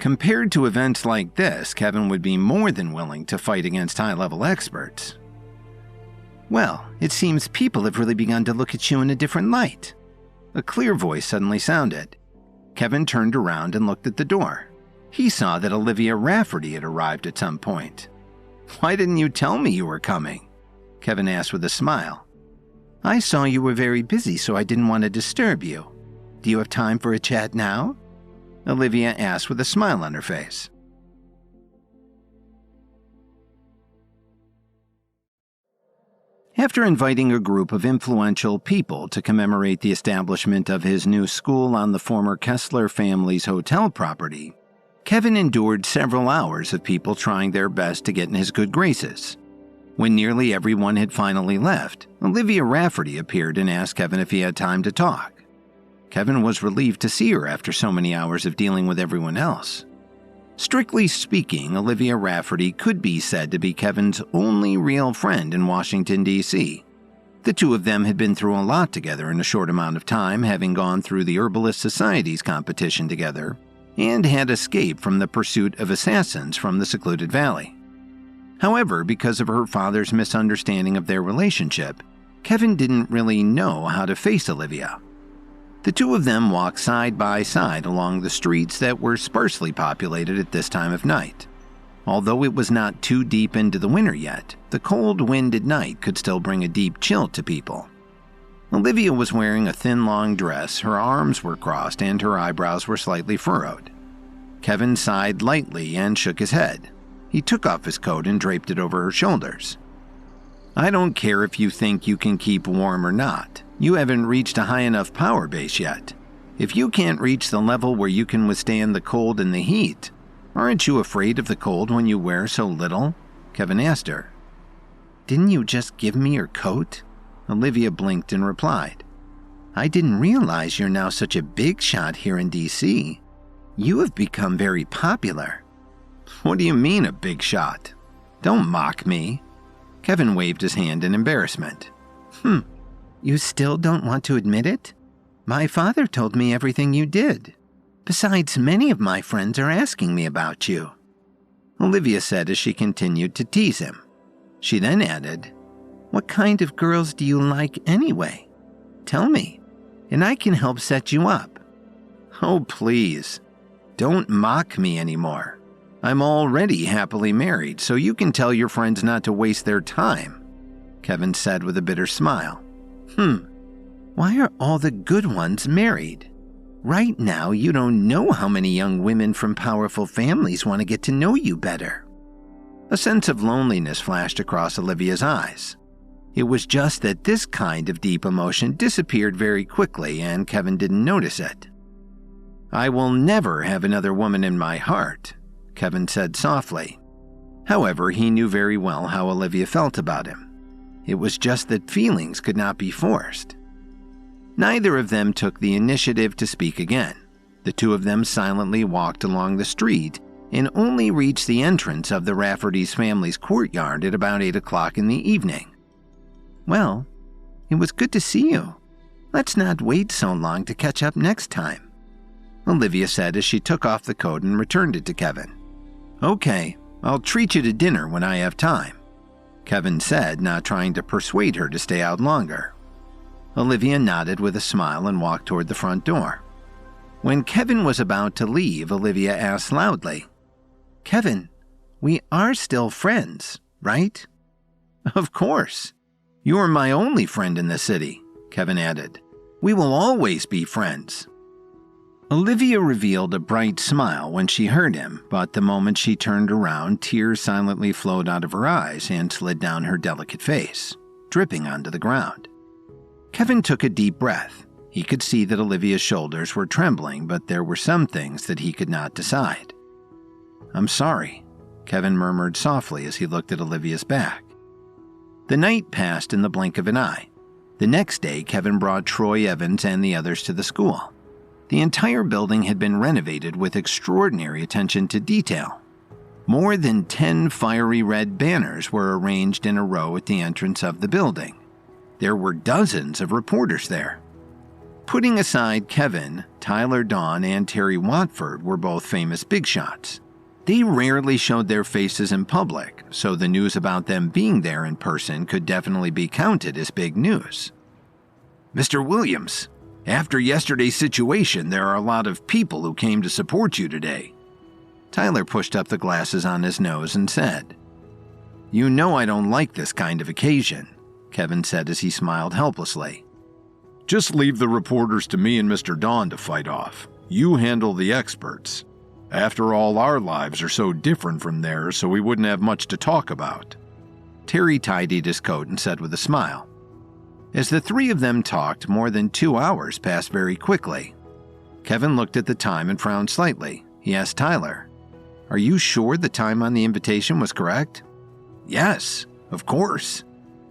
Compared to events like this, Kevin would be more than willing to fight against high-level experts. Well, it seems people have really begun to look at you in a different light. A clear voice suddenly sounded. Kevin turned around and looked at the door. He saw that Olivia Rafferty had arrived at some point. Why didn't you tell me you were coming? Kevin asked with a smile. I saw you were very busy, so I didn't want to disturb you. Do you have time for a chat now? Olivia asked with a smile on her face. After inviting a group of influential people to commemorate the establishment of his new school on the former Kessler family's hotel property, Kevin endured several hours of people trying their best to get in his good graces. When nearly everyone had finally left, Olivia Rafferty appeared and asked Kevin if he had time to talk. Kevin was relieved to see her after so many hours of dealing with everyone else. Strictly speaking, Olivia Rafferty could be said to be Kevin's only real friend in Washington, D.C. The two of them had been through a lot together in a short amount of time, having gone through the Herbalist Society's competition together, and had escaped from the pursuit of assassins from the secluded valley. However, because of her father's misunderstanding of their relationship, Kevin didn't really know how to face Olivia. The two of them walked side by side along the streets that were sparsely populated at this time of night. Although it was not too deep into the winter yet, the cold wind at night could still bring a deep chill to people. Olivia was wearing a thin long dress, her arms were crossed, and her eyebrows were slightly furrowed. Kevin sighed lightly and shook his head. He took off his coat and draped it over her shoulders. I don't care if you think you can keep warm or not. You haven't reached a high enough power base yet. If you can't reach the level where you can withstand the cold and the heat, aren't you afraid of the cold when you wear so little? Kevin asked her. Didn't you just give me your coat? Olivia blinked and replied. I didn't realize you're now such a big shot here in DC. You have become very popular." "What do you mean, a big shot? Don't mock me." Kevin waved his hand in embarrassment. You still don't want to admit it? My father told me everything you did. Besides, many of my friends are asking me about you," Olivia said as she continued to tease him. She then added, "What kind of girls do you like anyway? Tell me, and I can help set you up." "Oh, please, don't mock me anymore. I'm already happily married, so you can tell your friends not to waste their time," Kevin said with a bitter smile. Why are all the good ones married? Right now, you don't know how many young women from powerful families want to get to know you better." A sense of loneliness flashed across Olivia's eyes. It was just that this kind of deep emotion disappeared very quickly, and Kevin didn't notice it. "I will never have another woman in my heart," Kevin said softly. However, he knew very well how Olivia felt about him. It was just that feelings could not be forced. Neither of them took the initiative to speak again. The two of them silently walked along the street and only reached the entrance of the Rafferty's family's courtyard at about 8 o'clock in the evening. "Well, it was good to see you. Let's not wait so long to catch up next time," Olivia said as she took off the coat and returned it to Kevin. "Okay, I'll treat you to dinner when I have time," Kevin said, not trying to persuade her to stay out longer. Olivia nodded with a smile and walked toward the front door. When Kevin was about to leave, Olivia asked loudly, "Kevin, we are still friends, right?" "Of course. You are my only friend in the city," Kevin added. "We will always be friends." Olivia revealed a bright smile when she heard him, but the moment she turned around, tears silently flowed out of her eyes and slid down her delicate face, dripping onto the ground. Kevin took a deep breath. He could see that Olivia's shoulders were trembling, but there were some things that he could not decide. "I'm sorry," Kevin murmured softly as he looked at Olivia's back. The night passed in the blink of an eye. The next day, Kevin brought Troy Evans and the others to the school. The entire building had been renovated with extraordinary attention to detail. More than 10 fiery red banners were arranged in a row at the entrance of the building. There were dozens of reporters there. Putting aside Kevin, Tyler Dawn and Terry Watford were both famous big shots. They rarely showed their faces in public, so the news about them being there in person could definitely be counted as big news. "Mr. Williams, after yesterday's situation, there are a lot of people who came to support you today." Tyler pushed up the glasses on his nose and said, "You know I don't like this kind of occasion," Kevin said as he smiled helplessly. "Just leave the reporters to me and Mr. Dawn to fight off. You handle the experts. After all, our lives are so different from theirs, so we wouldn't have much to talk about." Terry tidied his coat and said with a smile. As the three of them talked, more than 2 hours passed very quickly. Kevin looked at the time and frowned slightly. He asked Tyler, "Are you sure the time on the invitation was correct?" "Yes, of course.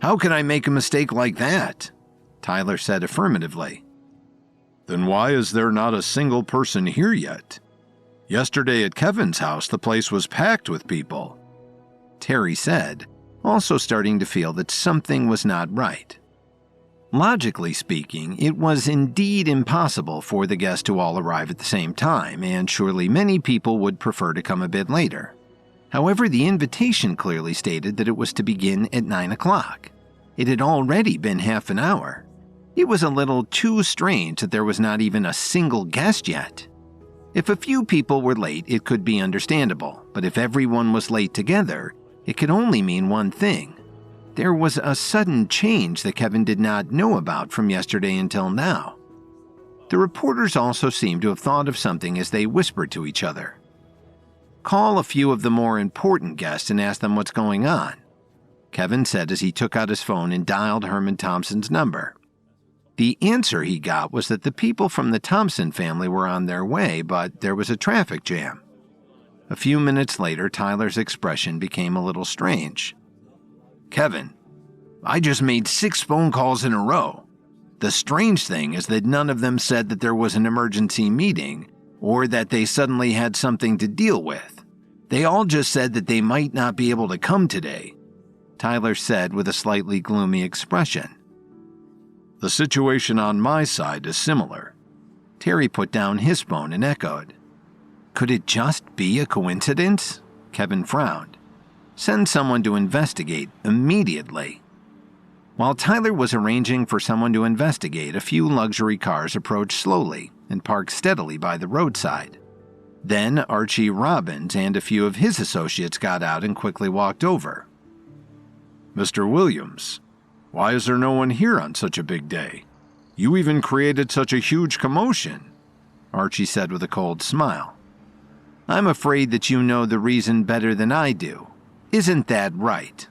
How could I make a mistake like that?" Tyler said affirmatively. "Then why is there not a single person here yet? Yesterday at Kevin's house, the place was packed with people," Terry said, also starting to feel that something was not right. Logically speaking, it was indeed impossible for the guests to all arrive at the same time, and surely many people would prefer to come a bit later. However, the invitation clearly stated that it was to begin at 9 o'clock. It had already been half an hour. It was a little too strange that there was not even a single guest yet. If a few people were late, it could be understandable, but if everyone was late together, it could only mean one thing. There was a sudden change that Kevin did not know about from yesterday until now. The reporters also seemed to have thought of something as they whispered to each other. "Call a few of the more important guests and ask them what's going on," Kevin said as he took out his phone and dialed Herman Thompson's number. The answer he got was that the people from the Thompson family were on their way, but there was a traffic jam. A few minutes later, Tyler's expression became a little strange. "Kevin, I just made 6 phone calls in a row. The strange thing is that none of them said that there was an emergency meeting or that they suddenly had something to deal with. They all just said that they might not be able to come today, Tyler said with a slightly gloomy expression. The situation on my side is similar. Terry put down his phone and echoed. Could it just be a coincidence? Kevin frowned. Send someone to investigate immediately. While Tyler was arranging for someone to investigate, a few luxury cars approached slowly and parked steadily by the roadside. Then Archie Robbins and a few of his associates got out and quickly walked over. Mr. Williams, why is there no one here on such a big day? You even created such a huge commotion, Archie said with a cold smile. I'm afraid that you know the reason better than I do. Isn't that right?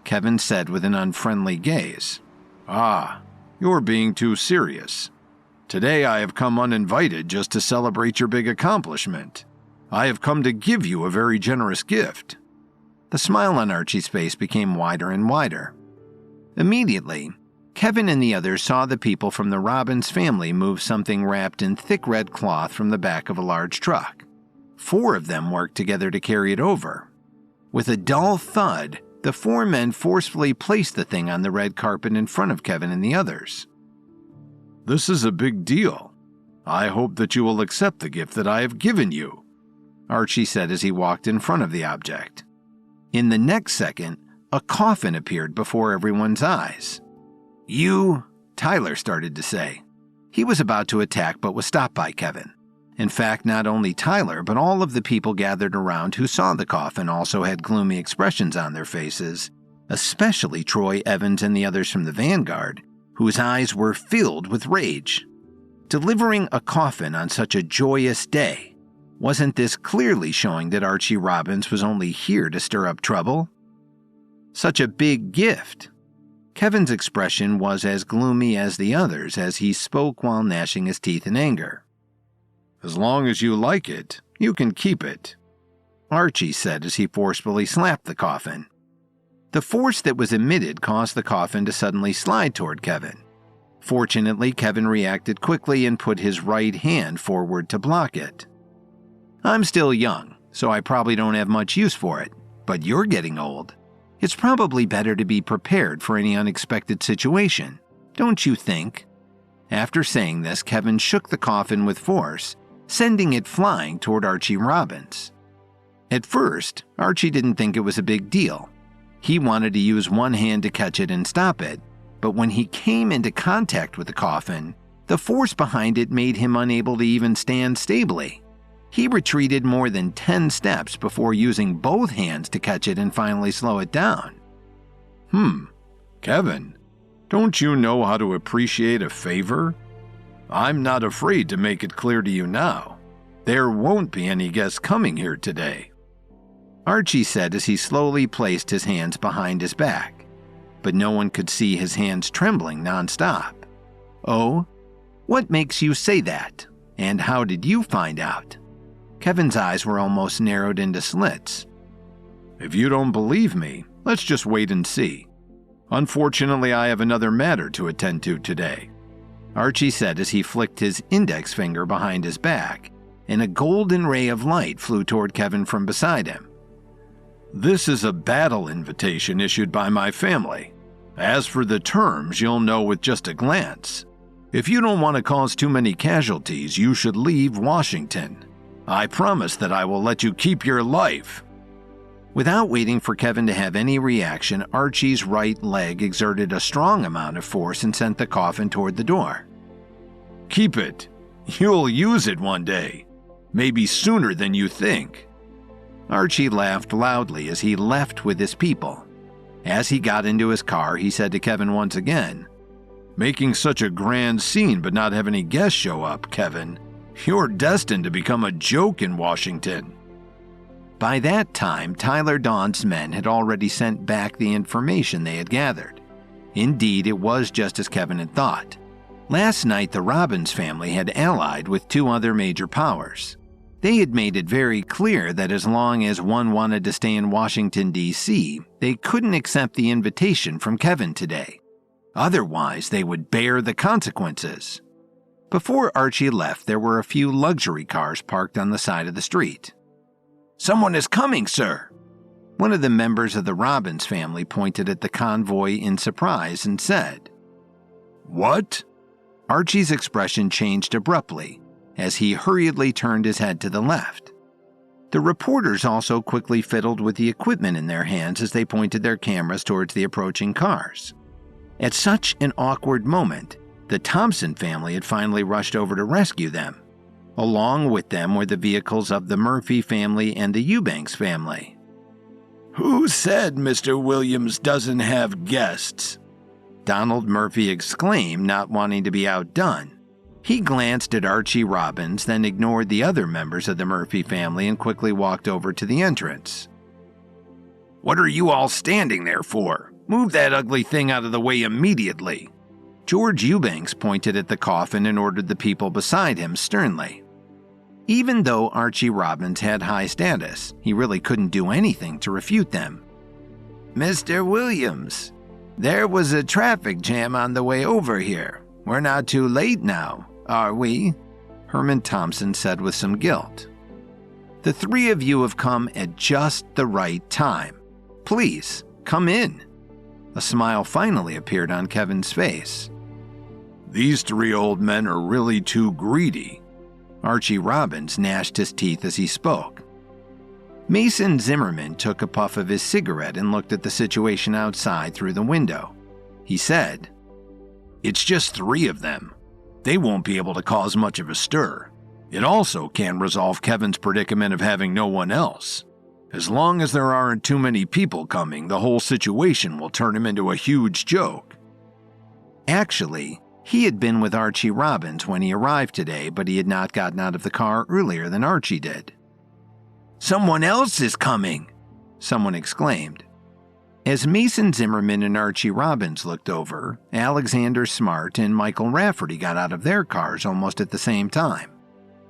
Kevin said with an unfriendly gaze. Ah, you're being too serious. Today I have come uninvited just to celebrate your big accomplishment. I have come to give you a very generous gift. The smile on Archie's face became wider and wider. Immediately, Kevin and the others saw the people from the Robbins family move something wrapped in thick red cloth from the back of a large truck. 4 of them worked together to carry it over. With a dull thud, the 4 men forcefully placed the thing on the red carpet in front of Kevin and the others. This is a big deal. I hope that you will accept the gift that I have given you, Archie said as he walked in front of the object. In the next second, a coffin appeared before everyone's eyes. You, Tyler started to say. He was about to attack but was stopped by Kevin. In fact, not only Tyler, but all of the people gathered around who saw the coffin also had gloomy expressions on their faces, especially Troy Evans and the others from the Vanguard, whose eyes were filled with rage. Delivering a coffin on such a joyous day, wasn't this clearly showing that Archie Robbins was only here to stir up trouble? Such a big gift. Kevin's expression was as gloomy as the others as he spoke while gnashing his teeth in anger. As long as you like it, you can keep it, Archie said as he forcefully slapped the coffin. The force that was emitted caused the coffin to suddenly slide toward Kevin. Fortunately, Kevin reacted quickly and put his right hand forward to block it. I'm still young, so I probably don't have much use for it, but you're getting old. It's probably better to be prepared for any unexpected situation, don't you think? After saying this, Kevin shook the coffin with force, sending it flying toward Archie Robbins. At first, Archie didn't think it was a big deal. He wanted to use one hand to catch it and stop it, but when he came into contact with the coffin, the force behind it made him unable to even stand stably. He retreated more than 10 steps before using both hands to catch it and finally slow it down. Kevin, don't you know how to appreciate a favor? I'm not afraid to make it clear to you now. There won't be any guests coming here today, Archie said as he slowly placed his hands behind his back, but no one could see his hands trembling nonstop. Oh? What makes you say that? And how did you find out? Kevin's eyes were almost narrowed into slits. If you don't believe me, let's just wait and see. Unfortunately, I have another matter to attend to today, Archie said as he flicked his index finger behind his back, and a golden ray of light flew toward Kevin from beside him. This is a battle invitation issued by my family. As for the terms, you'll know with just a glance. If you don't want to cause too many casualties, you should leave Washington. I promise that I will let you keep your life. Without waiting for Kevin to have any reaction, Archie's right leg exerted a strong amount of force and sent the coffin toward the door. Keep it. You'll use it one day. Maybe sooner than you think. Archie laughed loudly as he left with his people. As he got into his car, he said to Kevin once again, Making such a grand scene but not have any guests show up, Kevin. You're destined to become a joke in Washington. By that time, Tyler Dawn's men had already sent back the information they had gathered. Indeed, it was just as Kevin had thought. Last night, the Robbins family had allied with 2 other major powers. They had made it very clear that as long as one wanted to stay in Washington, D.C., they couldn't accept the invitation from Kevin today. Otherwise, they would bear the consequences. Before Archie left, there were a few luxury cars parked on the side of the street. "Someone is coming, sir." One of the members of the Robbins family pointed at the convoy in surprise and said, "What?" Archie's expression changed abruptly as he hurriedly turned his head to the left. The reporters also quickly fiddled with the equipment in their hands as they pointed their cameras towards the approaching cars. At such an awkward moment, the Thompson family had finally rushed over to rescue them. Along with them were the vehicles of the Murphy family and the Eubanks family. "Who said Mr. Williams doesn't have guests?" Donald Murphy exclaimed, not wanting to be outdone. He glanced at Archie Robbins, then ignored the other members of the Murphy family and quickly walked over to the entrance. "What are you all standing there for? Move that ugly thing out of the way immediately." George Eubanks pointed at the coffin and ordered the people beside him sternly. Even though Archie Robbins had high status, he really couldn't do anything to refute them. "Mr. Williams, there was a traffic jam on the way over here. We're not too late now, are we?" Herman Thompson said with some guilt. "The three of you have come at just the right time. Please, come in." A smile finally appeared on Kevin's face. "These three old men are really too greedy." Archie Robbins gnashed his teeth as he spoke. Mason Zimmerman took a puff of his cigarette and looked at the situation outside through the window. He said, "It's just three of them. They won't be able to cause much of a stir. It also can resolve Kevin's predicament of having no one else. As long as there aren't too many people coming, the whole situation will turn him into a huge joke." Actually, he had been with Archie Robbins when he arrived today, but he had not gotten out of the car earlier than Archie did. "Someone else is coming!" someone exclaimed. As Mason Zimmerman and Archie Robbins looked over, Alexander Smart and Michael Rafferty got out of their cars almost at the same time.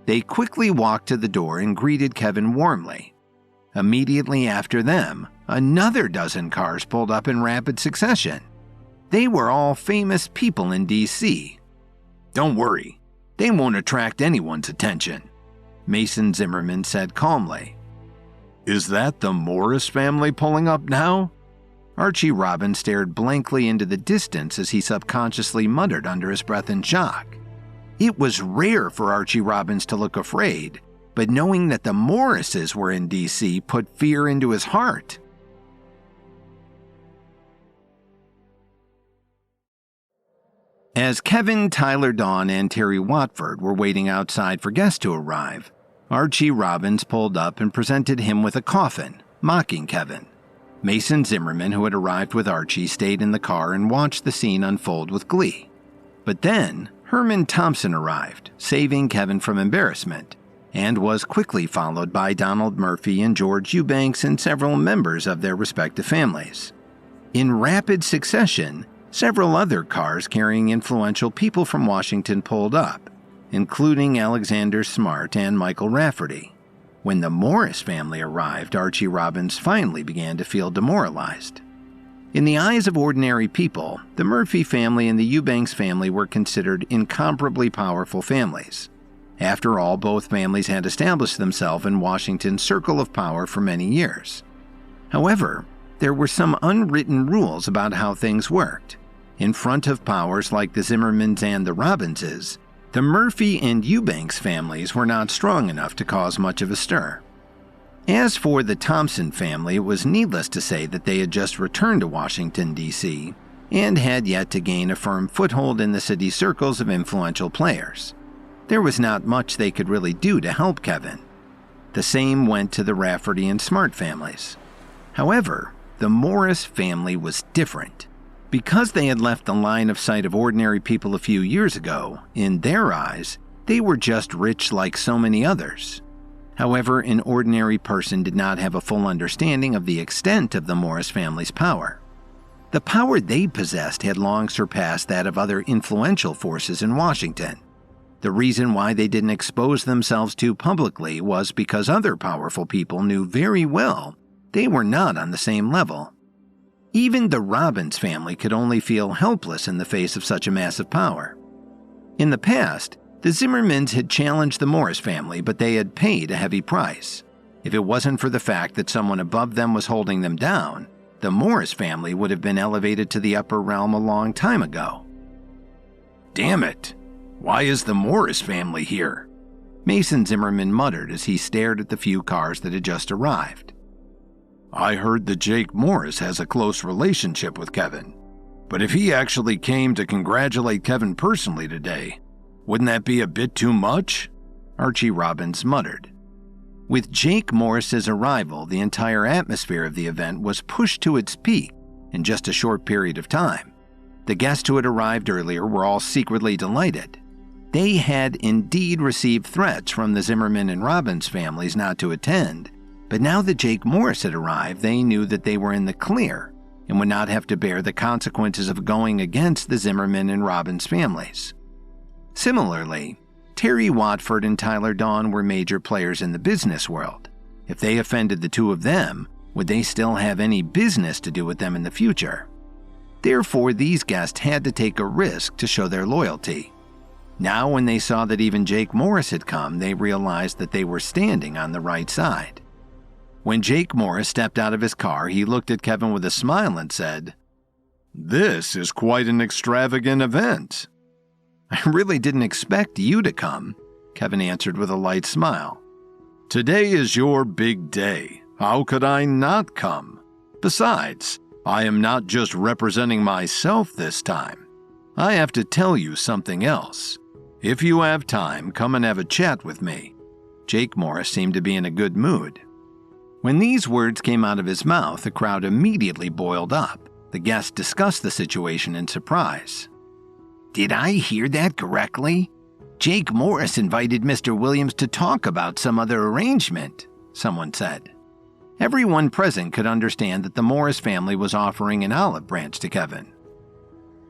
They quickly walked to the door and greeted Kevin warmly. Immediately after them, another dozen cars pulled up in rapid succession. They were all famous people in D.C. "Don't worry, they won't attract anyone's attention," Mason Zimmerman said calmly. "Is that the Morris family pulling up now?" Archie Robbins stared blankly into the distance as he subconsciously muttered under his breath in shock. It was rare for Archie Robbins to look afraid, but knowing that the Morrises were in D.C. put fear into his heart. As Kevin, Tyler Dawn, and Terry Watford were waiting outside for guests to arrive, Archie Robbins pulled up and presented him with a coffin, mocking Kevin. Mason Zimmerman, who had arrived with Archie, stayed in the car and watched the scene unfold with glee. But then, Herman Thompson arrived, saving Kevin from embarrassment, and was quickly followed by Donald Murphy and George Eubanks and several members of their respective families. In rapid succession, several other cars carrying influential people from Washington pulled up, including Alexander Smart and Michael Rafferty. When the Morris family arrived, Archie Robbins finally began to feel demoralized. In the eyes of ordinary people, the Murphy family and the Eubanks family were considered incomparably powerful families. After all, both families had established themselves in Washington's circle of power for many years. However, there were some unwritten rules about how things worked. In front of powers like the Zimmermans and the Robbinses, the Murphy and Eubanks families were not strong enough to cause much of a stir. As for the Thompson family, it was needless to say that they had just returned to Washington, D.C., and had yet to gain a firm foothold in the city circles of influential players. There was not much they could really do to help Kevin. The same went to the Rafferty and Smart families. However, the Morris family was different. Because they had left the line of sight of ordinary people a few years ago, in their eyes, they were just rich like so many others. However, an ordinary person did not have a full understanding of the extent of the Morris family's power. The power they possessed had long surpassed that of other influential forces in Washington. The reason why they didn't expose themselves too publicly was because other powerful people knew very well they were not on the same level. Even the Robbins family could only feel helpless in the face of such a massive power. In the past, the Zimmermans had challenged the Morris family, but they had paid a heavy price. If it wasn't for the fact that someone above them was holding them down, the Morris family would have been elevated to the upper realm a long time ago. Damn it! Why is the Morris family here? Mason Zimmerman muttered as he stared at the few cars that had just arrived. I heard that Jake Morris has a close relationship with Kevin. But if he actually came to congratulate Kevin personally today, wouldn't that be a bit too much? Archie Robbins muttered. With Jake Morris's arrival, the entire atmosphere of the event was pushed to its peak in just a short period of time. The guests who had arrived earlier were all secretly delighted. They had indeed received threats from the Zimmerman and Robbins families not to attend, but now that Jake Morris had arrived, they knew that they were in the clear and would not have to bear the consequences of going against the Zimmerman and Robbins families. Similarly, Terry Watford and Tyler Dawn were major players in the business world. If they offended the two of them, would they still have any business to do with them in the future? Therefore, these guests had to take a risk to show their loyalty. Now, when they saw that even Jake Morris had come, they realized that they were standing on the right side. When Jake Morris stepped out of his car, he looked at Kevin with a smile and said, "This is quite an extravagant event." "I really didn't expect you to come," Kevin answered with a light smile. "Today is your big day. How could I not come? Besides, I am not just representing myself this time. I have to tell you something else. If you have time, come and have a chat with me." Jake Morris seemed to be in a good mood. When these words came out of his mouth, the crowd immediately boiled up. The guests discussed the situation in surprise. "Did I hear that correctly? Jake Morris invited Mr. Williams to talk about some other arrangement," someone said. Everyone present could understand that the Morris family was offering an olive branch to Kevin.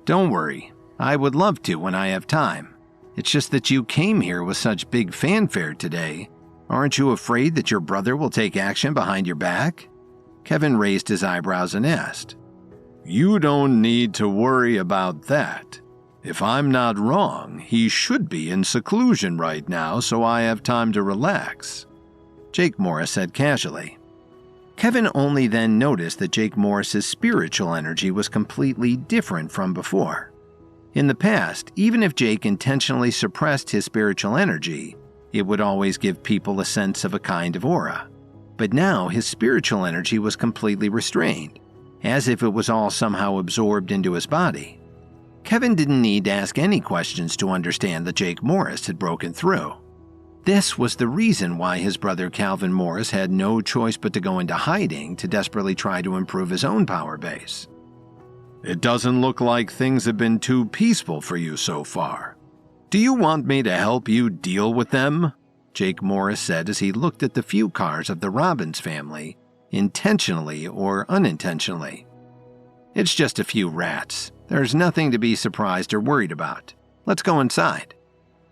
"Don't worry, I would love to when I have time. It's just that you came here with such big fanfare today. Aren't you afraid that your brother will take action behind your back?" Kevin raised his eyebrows and asked. "You don't need to worry about that. If I'm not wrong, he should be in seclusion right now, so I have time to relax," Jake Morris said casually. Kevin only then noticed that Jake Morris's spiritual energy was completely different from before. In the past, even if Jake intentionally suppressed his spiritual energy, it would always give people a sense of a kind of aura. But now his spiritual energy was completely restrained, as if it was all somehow absorbed into his body. Kevin didn't need to ask any questions to understand that Jake Morris had broken through. This was the reason why his brother Calvin Morris had no choice but to go into hiding to desperately try to improve his own power base. "It doesn't look like things have been too peaceful for you so far. Do you want me to help you deal with them?" Jake Morris said as he looked at the few cars of the Robbins family, intentionally or unintentionally. "It's just a few rats. There's nothing to be surprised or worried about. Let's go inside."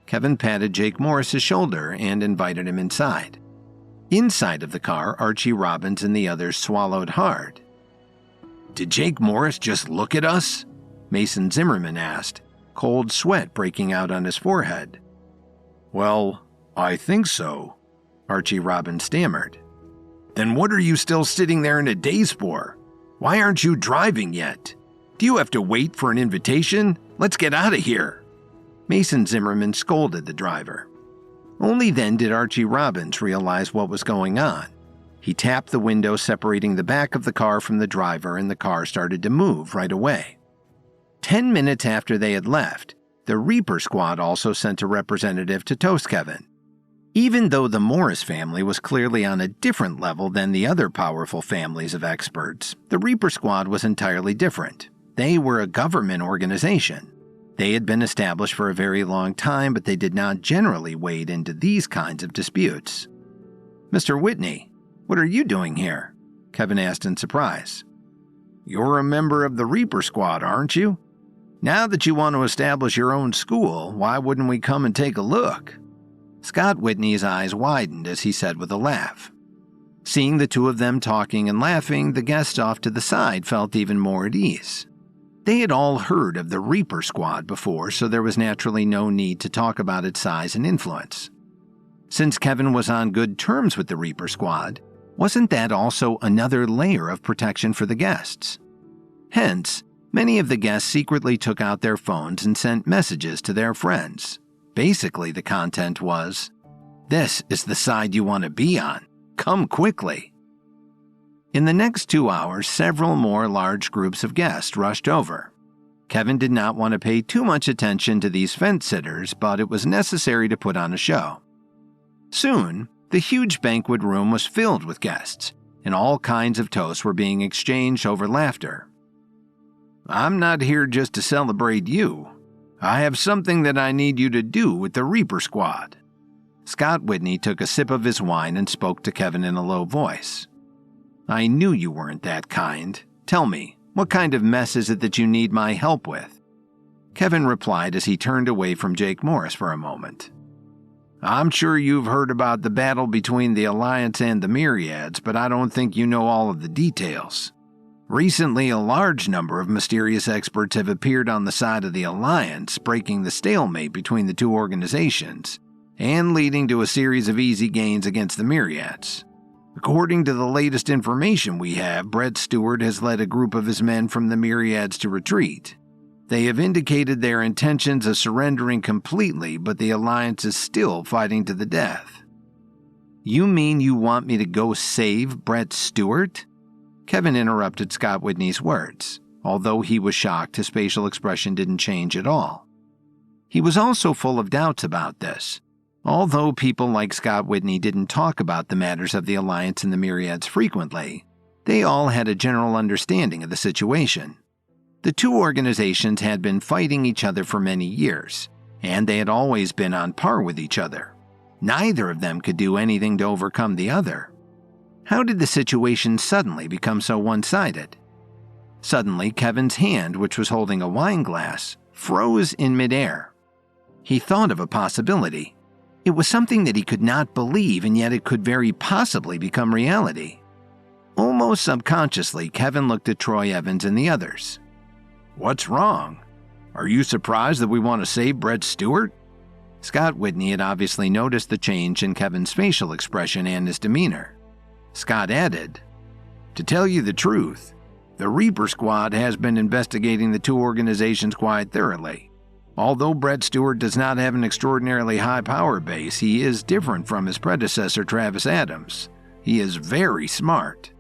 Kevin patted Jake Morris's shoulder and invited him inside. Inside of the car, Archie Robbins and the others swallowed hard. "Did Jake Morris just look at us?" Mason Zimmerman asked, cold sweat breaking out on his forehead. "Well, I think so," Archie Robbins stammered. "Then what are you still sitting there in a daze for? Why aren't you driving yet? Do you have to wait for an invitation? Let's get out of here." Mason Zimmerman scolded the driver. Only then did Archie Robbins realize what was going on. He tapped the window separating the back of the car from the driver, and the car started to move right away. 10 minutes after they had left, the Reaper Squad also sent a representative to toast Kevin. Even though the Morris family was clearly on a different level than the other powerful families of experts, the Reaper Squad was entirely different. They were a government organization. They had been established for a very long time, but they did not generally wade into these kinds of disputes. "Mr. Whitney, what are you doing here?" Kevin asked in surprise. "You're a member of the Reaper Squad, aren't you? Now that you want to establish your own school, why wouldn't we come and take a look?" Scott Whitney's eyes widened as he said with a laugh. Seeing the two of them talking and laughing, the guests off to the side felt even more at ease. They had all heard of the Reaper Squad before, so there was naturally no need to talk about its size and influence. Since Kevin was on good terms with the Reaper Squad, wasn't that also another layer of protection for the guests? Hence, many of the guests secretly took out their phones and sent messages to their friends. Basically, the content was, "This is the side you want to be on. Come quickly." In the next 2 hours, several more large groups of guests rushed over. Kevin did not want to pay too much attention to these fence-sitters, but it was necessary to put on a show. Soon, the huge banquet room was filled with guests, and all kinds of toasts were being exchanged over laughter. "I'm not here just to celebrate you. I have something that I need you to do with the Reaper Squad." Scott Whitney took a sip of his wine and spoke to Kevin in a low voice. "I knew you weren't that kind. Tell me, what kind of mess is it that you need my help with?" Kevin replied as he turned away from Jake Morris for a moment. "I'm sure you've heard about the battle between the Alliance and the Myriads, but I don't think you know all of the details. Recently, a large number of mysterious experts have appeared on the side of the Alliance, breaking the stalemate between the two organizations, and leading to a series of easy gains against the Myriads. According to the latest information we have, Brett Stewart has led a group of his men from the Myriads to retreat. They have indicated their intentions of surrendering completely, but the Alliance is still fighting to the death." "You mean you want me to go save Brett Stewart?" Kevin interrupted Scott Whitney's words. Although he was shocked, his facial expression didn't change at all. He was also full of doubts about this. Although people like Scott Whitney didn't talk about the matters of the Alliance and the Myriads frequently, they all had a general understanding of the situation. The two organizations had been fighting each other for many years, and they had always been on par with each other. Neither of them could do anything to overcome the other. How did the situation suddenly become so one-sided? Suddenly, Kevin's hand, which was holding a wine glass, froze in midair. He thought of a possibility. It was something that he could not believe, and yet it could very possibly become reality. Almost subconsciously, Kevin looked at Troy Evans and the others. "What's wrong? Are you surprised that we want to save Brett Stewart?" Scott Whitney had obviously noticed the change in Kevin's facial expression and his demeanor. Scott added, "To tell you the truth, the Reaper Squad has been investigating the two organizations quite thoroughly. Although Brett Stewart does not have an extraordinarily high power base, he is different from his predecessor Travis Adams. He is very smart.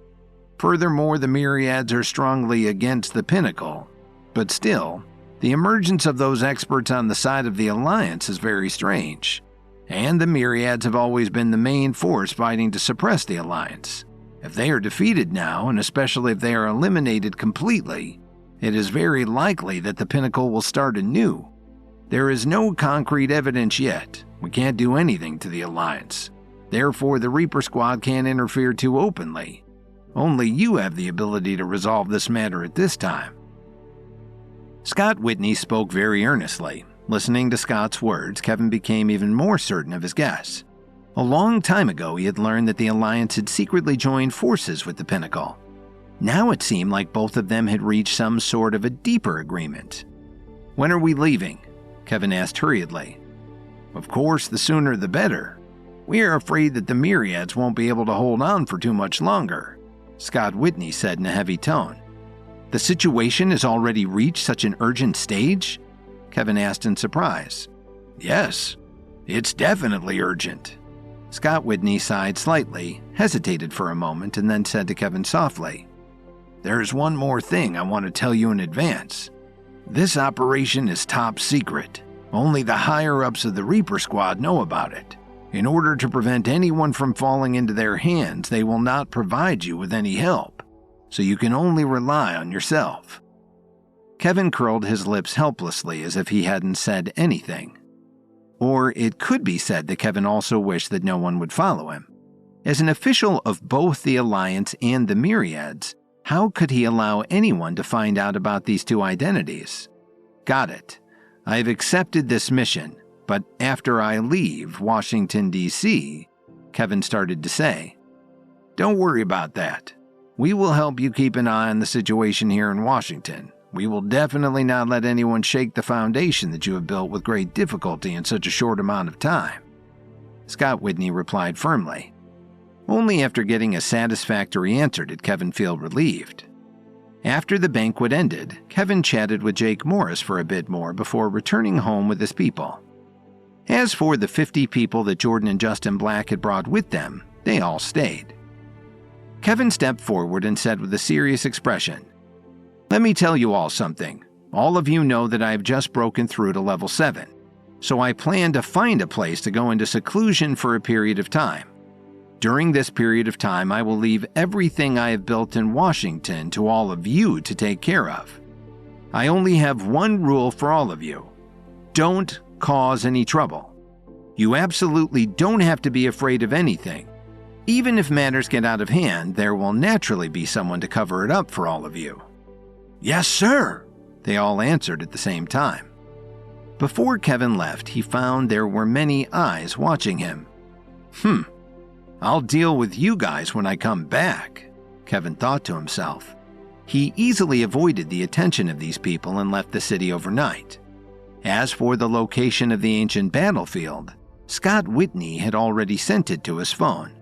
Furthermore, the Myriads are strongly against the Pinnacle. But still, the emergence of those experts on the side of the Alliance is very strange. And the Myriads have always been the main force fighting to suppress the Alliance. If they are defeated now, and especially if they are eliminated completely, it is very likely that the Pinnacle will start anew. There is no concrete evidence yet. We can't do anything to the Alliance. Therefore, the Reaper Squad can't interfere too openly. Only you have the ability to resolve this matter at this time." Scott Whitney spoke very earnestly. Listening to Scott's words, Kevin became even more certain of his guess. A long time ago, he had learned that the Alliance had secretly joined forces with the Pinnacle. Now it seemed like both of them had reached some sort of a deeper agreement. "When are we leaving?" Kevin asked hurriedly. "Of course, the sooner the better. We are afraid that the Myriads won't be able to hold on for too much longer," Scott Whitney said in a heavy tone. "The situation has already reached such an urgent stage?" Kevin asked in surprise. "Yes, it's definitely urgent." Scott Whitney sighed slightly, hesitated for a moment, and then said to Kevin softly, "There's one more thing I want to tell you in advance. This operation is top secret. Only the higher-ups of the Reaper Squad know about it. In order to prevent anyone from falling into their hands, they will not provide you with any help, so you can only rely on yourself." Kevin curled his lips helplessly as if he hadn't said anything. Or it could be said that Kevin also wished that no one would follow him. As an official of both the Alliance and the Myriads, how could he allow anyone to find out about these two identities? "Got it. I've accepted this mission, but after I leave Washington, D.C., Kevin started to say. Don't worry about that. We will help you keep an eye on the situation here in Washington. We will definitely not let anyone shake the foundation that you have built with great difficulty in such a short amount of time." Scott Whitney replied firmly. Only after getting a satisfactory answer did Kevin feel relieved. After the banquet ended, Kevin chatted with Jake Morris for a bit more before returning home with his people. As for the 50 people that Jordan and Justin Black had brought with them, they all stayed. Kevin stepped forward and said with a serious expression, "Let me tell you all something. All of you know that I have just broken through to level 7, so I plan to find a place to go into seclusion for a period of time. During this period of time, I will leave everything I have built in Washington to all of you to take care of. I only have one rule for all of you. Don't cause any trouble. You absolutely don't have to be afraid of anything. Even if matters get out of hand, there will naturally be someone to cover it up for all of you." "Yes, sir," they all answered at the same time. Before Kevin left, he found there were many eyes watching him. I'll deal with you guys when I come back," Kevin thought to himself. He easily avoided the attention of these people and left the city overnight. As for the location of the ancient battlefield, Scott Whitney had already sent it to his phone.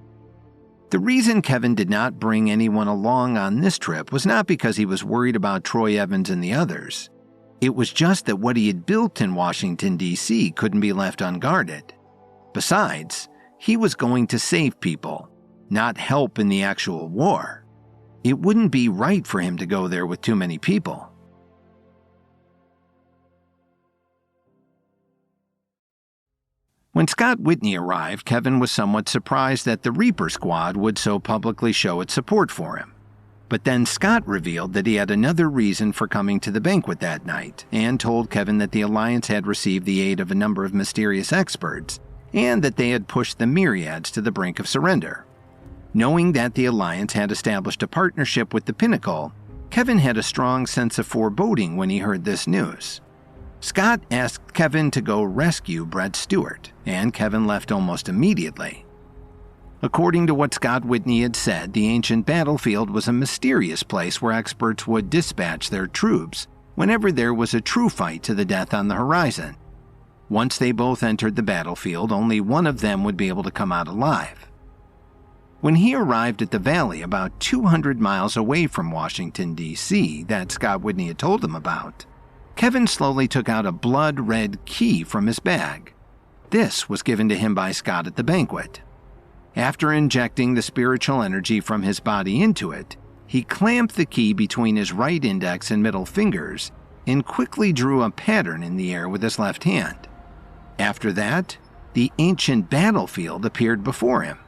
The reason Kevin did not bring anyone along on this trip was not because he was worried about Troy Evans and the others. It was just that what he had built in Washington, D.C. couldn't be left unguarded. Besides, he was going to save people, not help in the actual war. It wouldn't be right for him to go there with too many people. When Scott Whitney arrived, Kevin was somewhat surprised that the Reaper Squad would so publicly show its support for him. But then Scott revealed that he had another reason for coming to the banquet that night, and told Kevin that the Alliance had received the aid of a number of mysterious experts, and that they had pushed the Myriads to the brink of surrender. Knowing that the Alliance had established a partnership with the Pinnacle, Kevin had a strong sense of foreboding when he heard this news. Scott asked Kevin to go rescue Brett Stewart, and Kevin left almost immediately. According to what Scott Whitney had said, the ancient battlefield was a mysterious place where experts would dispatch their troops whenever there was a true fight to the death on the horizon. Once they both entered the battlefield, only one of them would be able to come out alive. When he arrived at the valley about 200 miles away from Washington, D.C., that Scott Whitney had told him about, Kevin slowly took out a blood-red key from his bag. This was given to him by Scott at the banquet. After injecting the spiritual energy from his body into it, he clamped the key between his right index and middle fingers and quickly drew a pattern in the air with his left hand. After that, the ancient battlefield appeared before him.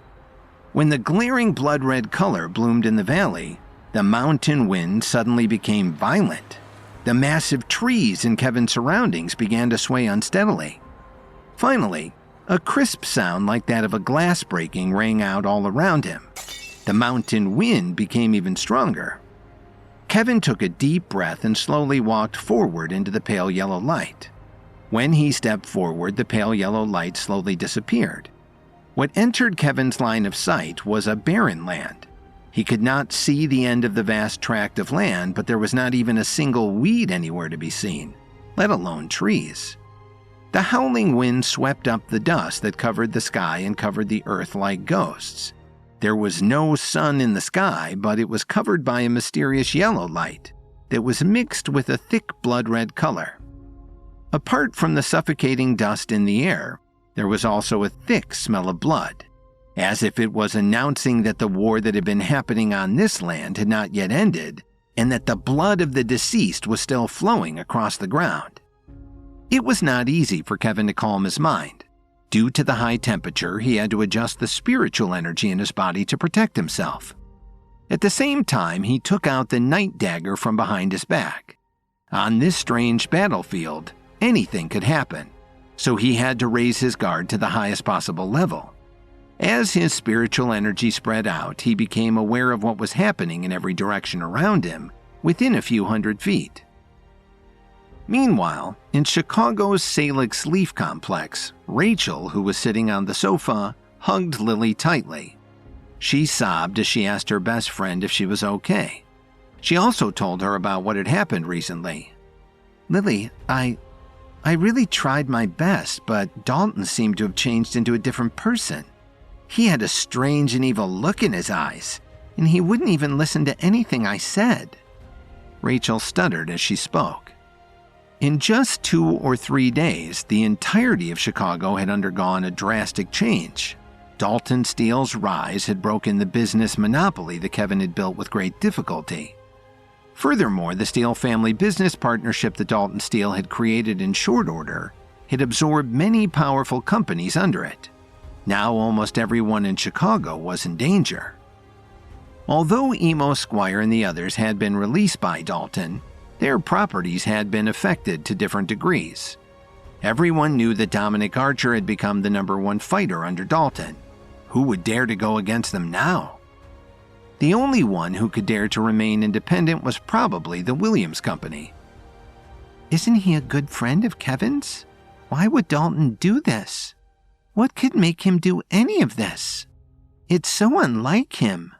When the glaring blood-red color bloomed in the valley, the mountain wind suddenly became violent. The massive trees in Kevin's surroundings began to sway unsteadily. Finally, a crisp sound like that of a glass breaking rang out all around him. The mountain wind became even stronger. Kevin took a deep breath and slowly walked forward into the pale yellow light. When he stepped forward, the pale yellow light slowly disappeared. What entered Kevin's line of sight was a barren land. He could not see the end of the vast tract of land, but there was not even a single weed anywhere to be seen, let alone trees. The howling wind swept up the dust that covered the sky and covered the earth like ghosts. There was no sun in the sky, but it was covered by a mysterious yellow light that was mixed with a thick blood-red color. Apart from the suffocating dust in the air, there was also a thick smell of blood, as if it was announcing that the war that had been happening on this land had not yet ended, and that the blood of the deceased was still flowing across the ground. It was not easy for Kevin to calm his mind. Due to the high temperature, he had to adjust the spiritual energy in his body to protect himself. At the same time, he took out the night dagger from behind his back. On this strange battlefield, anything could happen, so he had to raise his guard to the highest possible level. As his spiritual energy spread out, he became aware of what was happening in every direction around him, within a few hundred feet. Meanwhile, in Chicago's Salix Leaf Complex, Rachel, who was sitting on the sofa, hugged Lily tightly. She sobbed as she asked her best friend if she was okay. She also told her about what had happened recently. "Lily, I really tried my best, but Dalton seemed to have changed into a different person. He had a strange and evil look in his eyes, and he wouldn't even listen to anything I said." Rachel stuttered as she spoke. In just 2 or 3 days, the entirety of Chicago had undergone a drastic change. Dalton Steele's rise had broken the business monopoly that Kevin had built with great difficulty. Furthermore, the Steele family business partnership that Dalton Steele had created in short order had absorbed many powerful companies under it. Now almost everyone in Chicago was in danger. Although Emo Squire and the others had been released by Dalton, their properties had been affected to different degrees. Everyone knew that Dominic Archer had become the #1 fighter under Dalton. Who would dare to go against them now? The only one who could dare to remain independent was probably the Williams Company. "Isn't he a good friend of Kevin's? Why would Dalton do this? What could make him do any of this? It's so unlike him.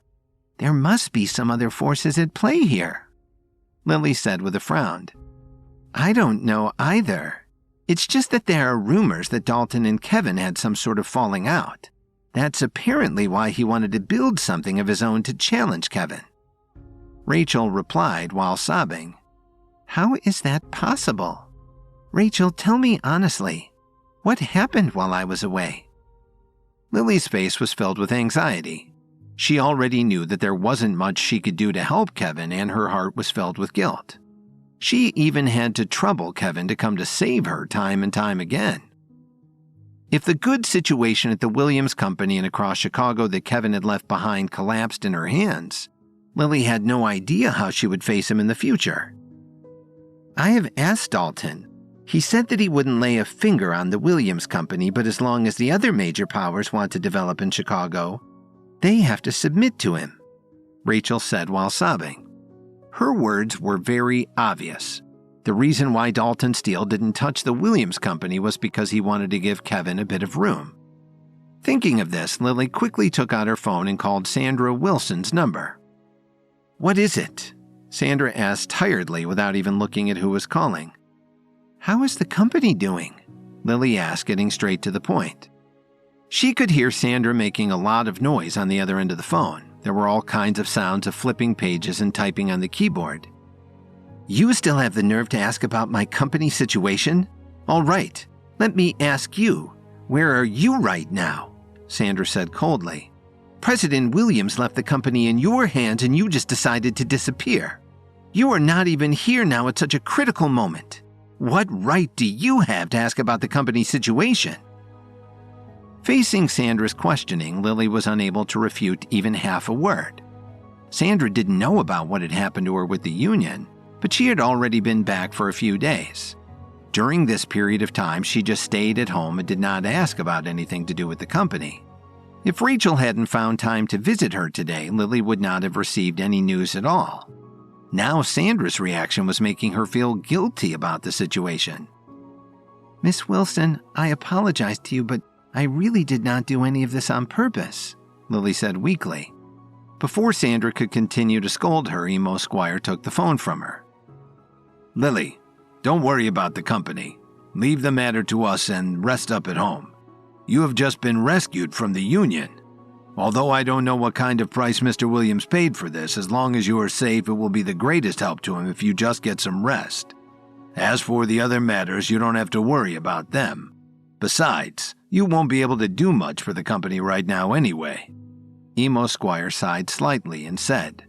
There must be some other forces at play here," Lily said with a frown. "I don't know either. It's just that there are rumors that Dalton and Kevin had some sort of falling out. That's apparently why he wanted to build something of his own to challenge Kevin." Rachel replied while sobbing, "How is that possible? Rachel, tell me honestly, what happened while I was away?" Lily's face was filled with anxiety. She already knew that there wasn't much she could do to help Kevin, and her heart was filled with guilt. She even had to trouble Kevin to come to save her time and time again. If the good situation at the Williams Company and across Chicago that Kevin had left behind collapsed in her hands, Lily had no idea how she would face him in the future. "I have asked Dalton. He said that he wouldn't lay a finger on the Williams Company, but as long as the other major powers want to develop in Chicago, they have to submit to him," Rachel said while sobbing. Her words were very obvious. The reason why Dalton Steele didn't touch the Williams Company was because he wanted to give Kevin a bit of room. Thinking of this, Lily quickly took out her phone and called Sandra Wilson's number. "What is it?" Sandra asked tiredly without even looking at who was calling. "How is the company doing?" Lily asked, getting straight to the point. She could hear Sandra making a lot of noise on the other end of the phone. There were all kinds of sounds of flipping pages and typing on the keyboard. "You still have the nerve to ask about my company situation? All right, let me ask you, where are you right now?" Sandra said coldly. "President Williams left the company in your hands and you just decided to disappear. You are not even here now at such a critical moment. What right do you have to ask about the company's situation?" Facing Sandra's questioning, Lily was unable to refute even half a word. Sandra didn't know about what had happened to her with the union, but she had already been back for a few days. During this period of time, she just stayed at home and did not ask about anything to do with the company. If Rachel hadn't found time to visit her today, Lily would not have received any news at all. Now Sandra's reaction was making her feel guilty about the situation. "Miss Wilson, I apologize to you, but I really did not do any of this on purpose," Lily said weakly. Before Sandra could continue to scold her, Emo Squire took the phone from her. "Lily, don't worry about the company. Leave the matter to us and rest up at home. You have just been rescued from the union. Although I don't know what kind of price Mr. Williams paid for this, as long as you are safe, it will be the greatest help to him if you just get some rest. As for the other matters, you don't have to worry about them. Besides, you won't be able to do much for the company right now anyway." Emo Squire sighed slightly and said,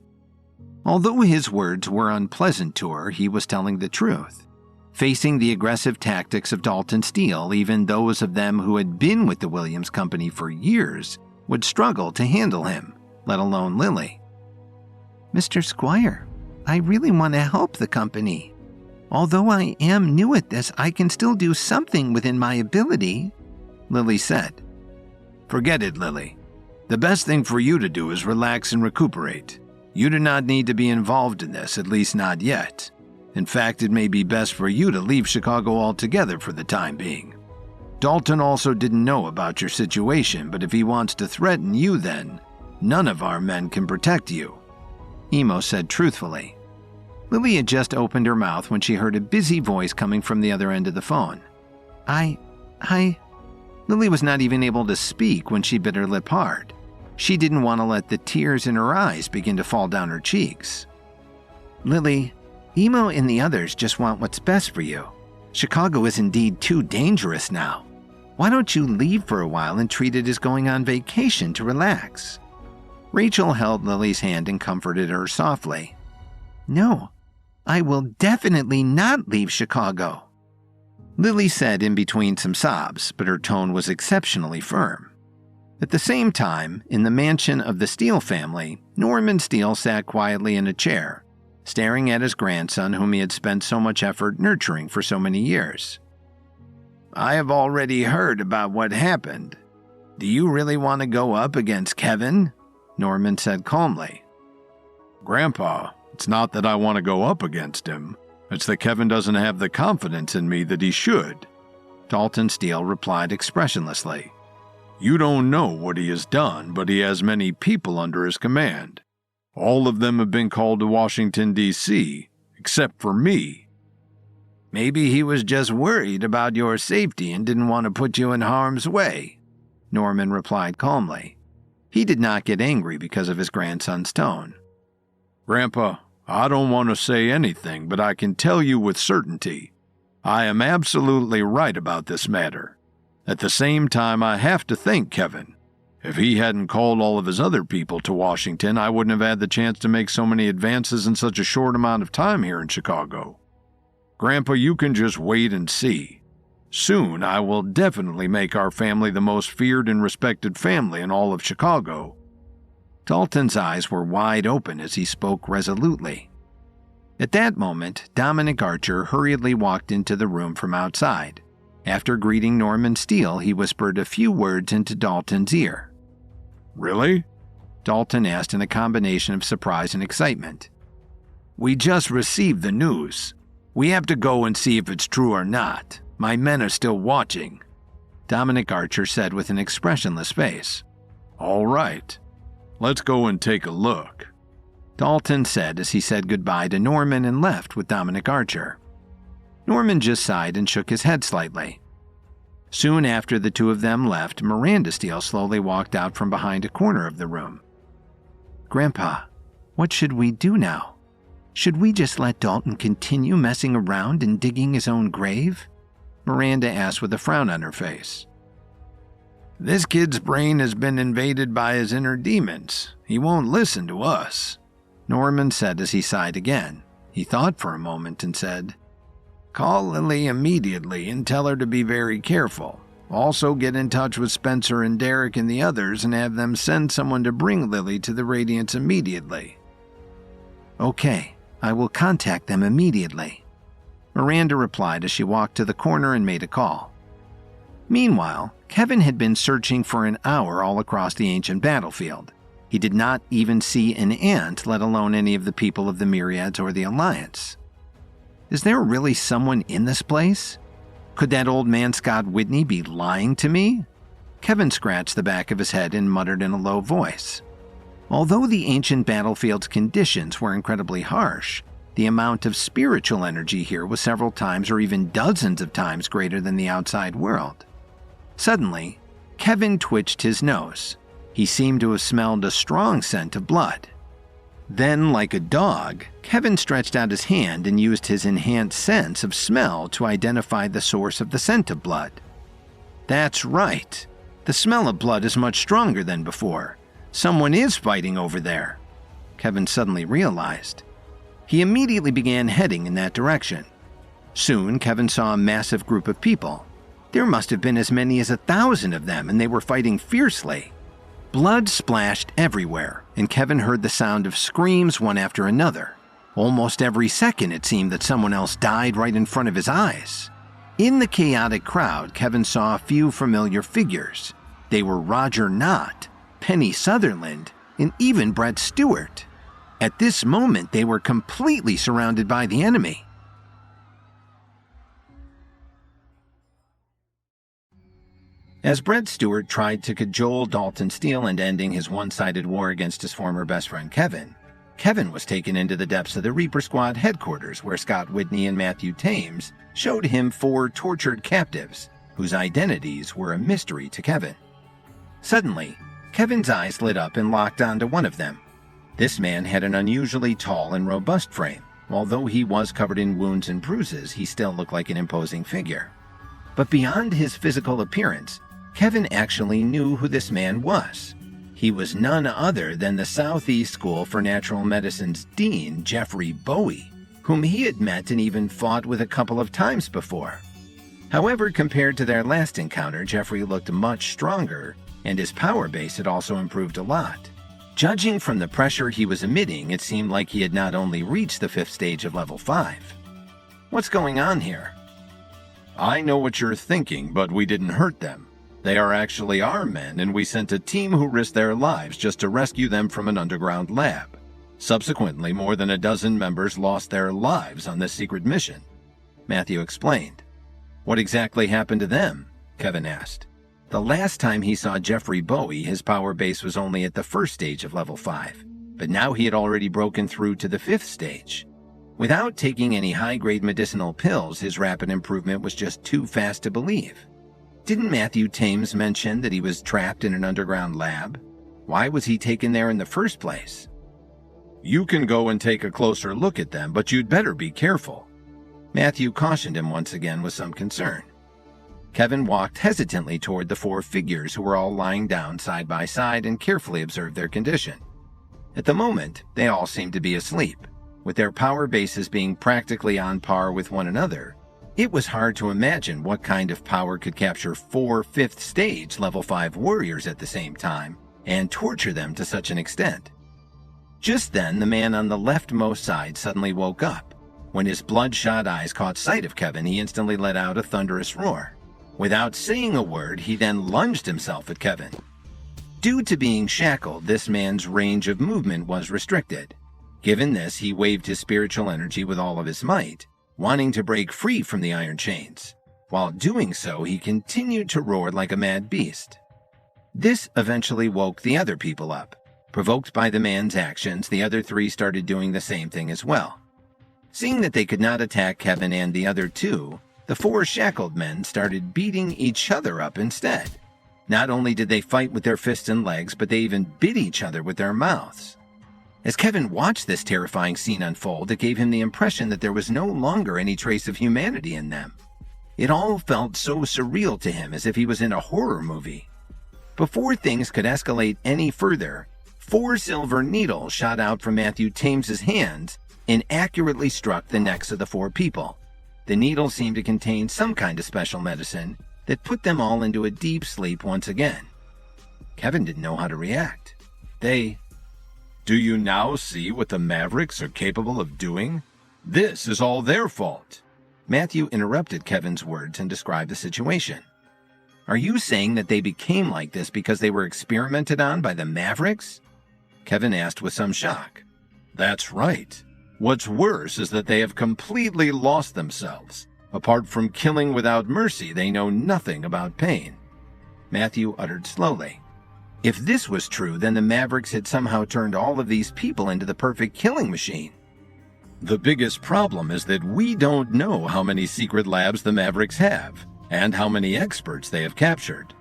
although his words were unpleasant to her, he was telling the truth. Facing the aggressive tactics of Dalton Steele, even those of them who had been with the Williams Company for years would struggle to handle him, let alone Lily. "Mr. Squire, I really want to help the company. Although I am new at this, I can still do something within my ability," Lily said. "Forget it, Lily. The best thing for you to do is relax and recuperate. You do not need to be involved in this, at least not yet. In fact, it may be best for you to leave Chicago altogether for the time being. Dalton also didn't know about your situation, but if he wants to threaten you then, None of our men can protect you," Emo said truthfully. Lily had just opened her mouth when she heard a busy voice coming from the other end of the phone. I... Lily was not even able to speak when she bit her lip hard. She didn't want to let the tears in her eyes begin to fall down her cheeks. "Lily, Emo and the others just want what's best for you. Chicago is indeed too dangerous now. Why don't you leave for a while and treat it as going on vacation to relax?" Rachel held Lily's hand and comforted her softly. "No, I will definitely not leave Chicago," Lily said in between some sobs, but her tone was exceptionally firm. At the same time, in the mansion of the Steele family, Norman Steele sat quietly in a chair, staring at his grandson whom he had spent so much effort nurturing for so many years. "I have already heard about what happened. Do you really want to go up against Kevin?" Norman said calmly. "Grandpa, it's not that I want to go up against him. It's that Kevin doesn't have the confidence in me that he should," Dalton Steele replied expressionlessly. "You don't know what he has done, but he has many people under his command. All of them have been called to Washington, D.C., except for me." "Maybe he was just worried about your safety and didn't want to put you in harm's way," Norman replied calmly. He did not get angry because of his grandson's tone. "Grandpa, I don't want to say anything, but I can tell you with certainty, I am absolutely right about this matter. At the same time, I have to thank Kevin. If he hadn't called all of his other people to Washington, I wouldn't have had the chance to make so many advances in such a short amount of time here in Chicago. Grandpa, you can just wait and see. Soon, I will definitely make our family the most feared and respected family in all of Chicago." Dalton's eyes were wide open as he spoke resolutely. At that moment, Dominic Archer hurriedly walked into the room from outside. After greeting Norman Steele, he whispered a few words into Dalton's ear. "Really?" Dalton asked in a combination of surprise and excitement. "We just received the news. We have to go and see if it's true or not. My men are still watching," Dominic Archer said with an expressionless face. "All right. Let's go and take a look," Dalton said as he said goodbye to Norman and left with Dominic Archer. Norman just sighed and shook his head slightly. Soon after the two of them left, Miranda Steele slowly walked out from behind a corner of the room. "Grandpa, what should we do now? Should we just let Dalton continue messing around and digging his own grave?" Miranda asked with a frown on her face. "This kid's brain has been invaded by his inner demons. He won't listen to us," Norman said as he sighed again. He thought for a moment and said, "Call Lily immediately and tell her to be very careful. Also get in touch with Spencer and Derek and the others and have them send someone to bring Lily to the Radiance immediately." "Okay, I will contact them immediately," Miranda replied as she walked to the corner and made a call. Meanwhile, Kevin had been searching for an hour all across the ancient battlefield. He did not even see an ant, let alone any of the people of the Myriads or the Alliance. Is there really someone in this place? Could that old man Scott Whitney be lying to me? Kevin scratched the back of his head and muttered in a low voice. Although the ancient battlefield's conditions were incredibly harsh, the amount of spiritual energy here was several times or even dozens of times greater than the outside world. Suddenly, Kevin twitched his nose. He seemed to have smelled a strong scent of blood. Then, like a dog, Kevin stretched out his hand and used his enhanced sense of smell to identify the source of the scent of blood. That's right. The smell of blood is much stronger than before. Someone is fighting over there, Kevin suddenly realized. He immediately began heading in that direction. Soon, Kevin saw a massive group of people. There must have been as many as 1,000 of them, and they were fighting fiercely. Blood splashed everywhere, and Kevin heard the sound of screams one after another. Almost every second, it seemed that someone else died right in front of his eyes. In the chaotic crowd, Kevin saw a few familiar figures. They were Roger Knott, Penny Sutherland, and even Brett Stewart. At this moment, they were completely surrounded by the enemy. As Brett Stewart tried to cajole Dalton Steele into ending his one-sided war against his former best friend Kevin, Kevin was taken into the depths of the Reaper Squad headquarters where Scott Whitney and Matthew Thames showed him 4 tortured captives whose identities were a mystery to Kevin. Suddenly, Kevin's eyes lit up and locked onto one of them. This man had an unusually tall and robust frame. Although he was covered in wounds and bruises, he still looked like an imposing figure. But beyond his physical appearance, Kevin actually knew who this man was. He was none other than the Southeast School for Natural Medicine's dean, Jeffrey Bowie, whom he had met and even fought with a couple of times before. However, compared to their last encounter, Jeffrey looked much stronger, and his power base had also improved a lot. Judging from the pressure he was emitting, it seemed like he had not only reached the 5th stage of level 5. What's going on here? I know what you're thinking, but we didn't hurt them. They are actually our men, and we sent a team who risked their lives just to rescue them from an underground lab. Subsequently, more than a dozen members lost their lives on this secret mission, Matthew explained. What exactly happened to them? Kevin asked. The last time he saw Jeffrey Bowie, his power base was only at the 1st stage of level 5, but now he had already broken through to the 5th stage. Without taking any high-grade medicinal pills, his rapid improvement was just too fast to believe. Didn't Matthew Thames mention that he was trapped in an underground lab? Why was he taken there in the first place? You can go and take a closer look at them, but you'd better be careful. Matthew cautioned him once again with some concern. Kevin walked hesitantly toward the 4 figures who were all lying down side by side and carefully observed their condition. At the moment, they all seemed to be asleep. With their power bases being practically on par with one another, it was hard to imagine what kind of power could capture 4 5th stage level 5 warriors at the same time and torture them to such an extent. Just then, the man on the leftmost side suddenly woke up. When his bloodshot eyes caught sight of Kevin, he instantly let out a thunderous roar. Without saying a word, he then lunged himself at Kevin. Due to being shackled, this man's range of movement was restricted. Given this, he waved his spiritual energy with all of his might, wanting to break free from the iron chains. While doing so, he continued to roar like a mad beast. This eventually woke the other people up. Provoked by the man's actions, the other 3 started doing the same thing as well. Seeing that they could not attack Kevin and the other 2, the 4 shackled men started beating each other up instead. Not only did they fight with their fists and legs, but they even bit each other with their mouths. As Kevin watched this terrifying scene unfold, it gave him the impression that there was no longer any trace of humanity in them. It all felt so surreal to him, as if he was in a horror movie. Before things could escalate any further, 4 silver needles shot out from Matthew Thames's hands and accurately struck the necks of the 4 people. The needles seemed to contain some kind of special medicine that put them all into a deep sleep once again. Kevin didn't know how to react. Do you now see what the Mavericks are capable of doing? This is all their fault. Matthew interrupted Kevin's words and described the situation. Are you saying that they became like this because they were experimented on by the Mavericks? Kevin asked with some shock. That's right. What's worse is that they have completely lost themselves. Apart from killing without mercy, they know nothing about pain. Matthew uttered slowly. If this was true, then the Mavericks had somehow turned all of these people into the perfect killing machine. The biggest problem is that we don't know how many secret labs the Mavericks have, and how many experts they have captured.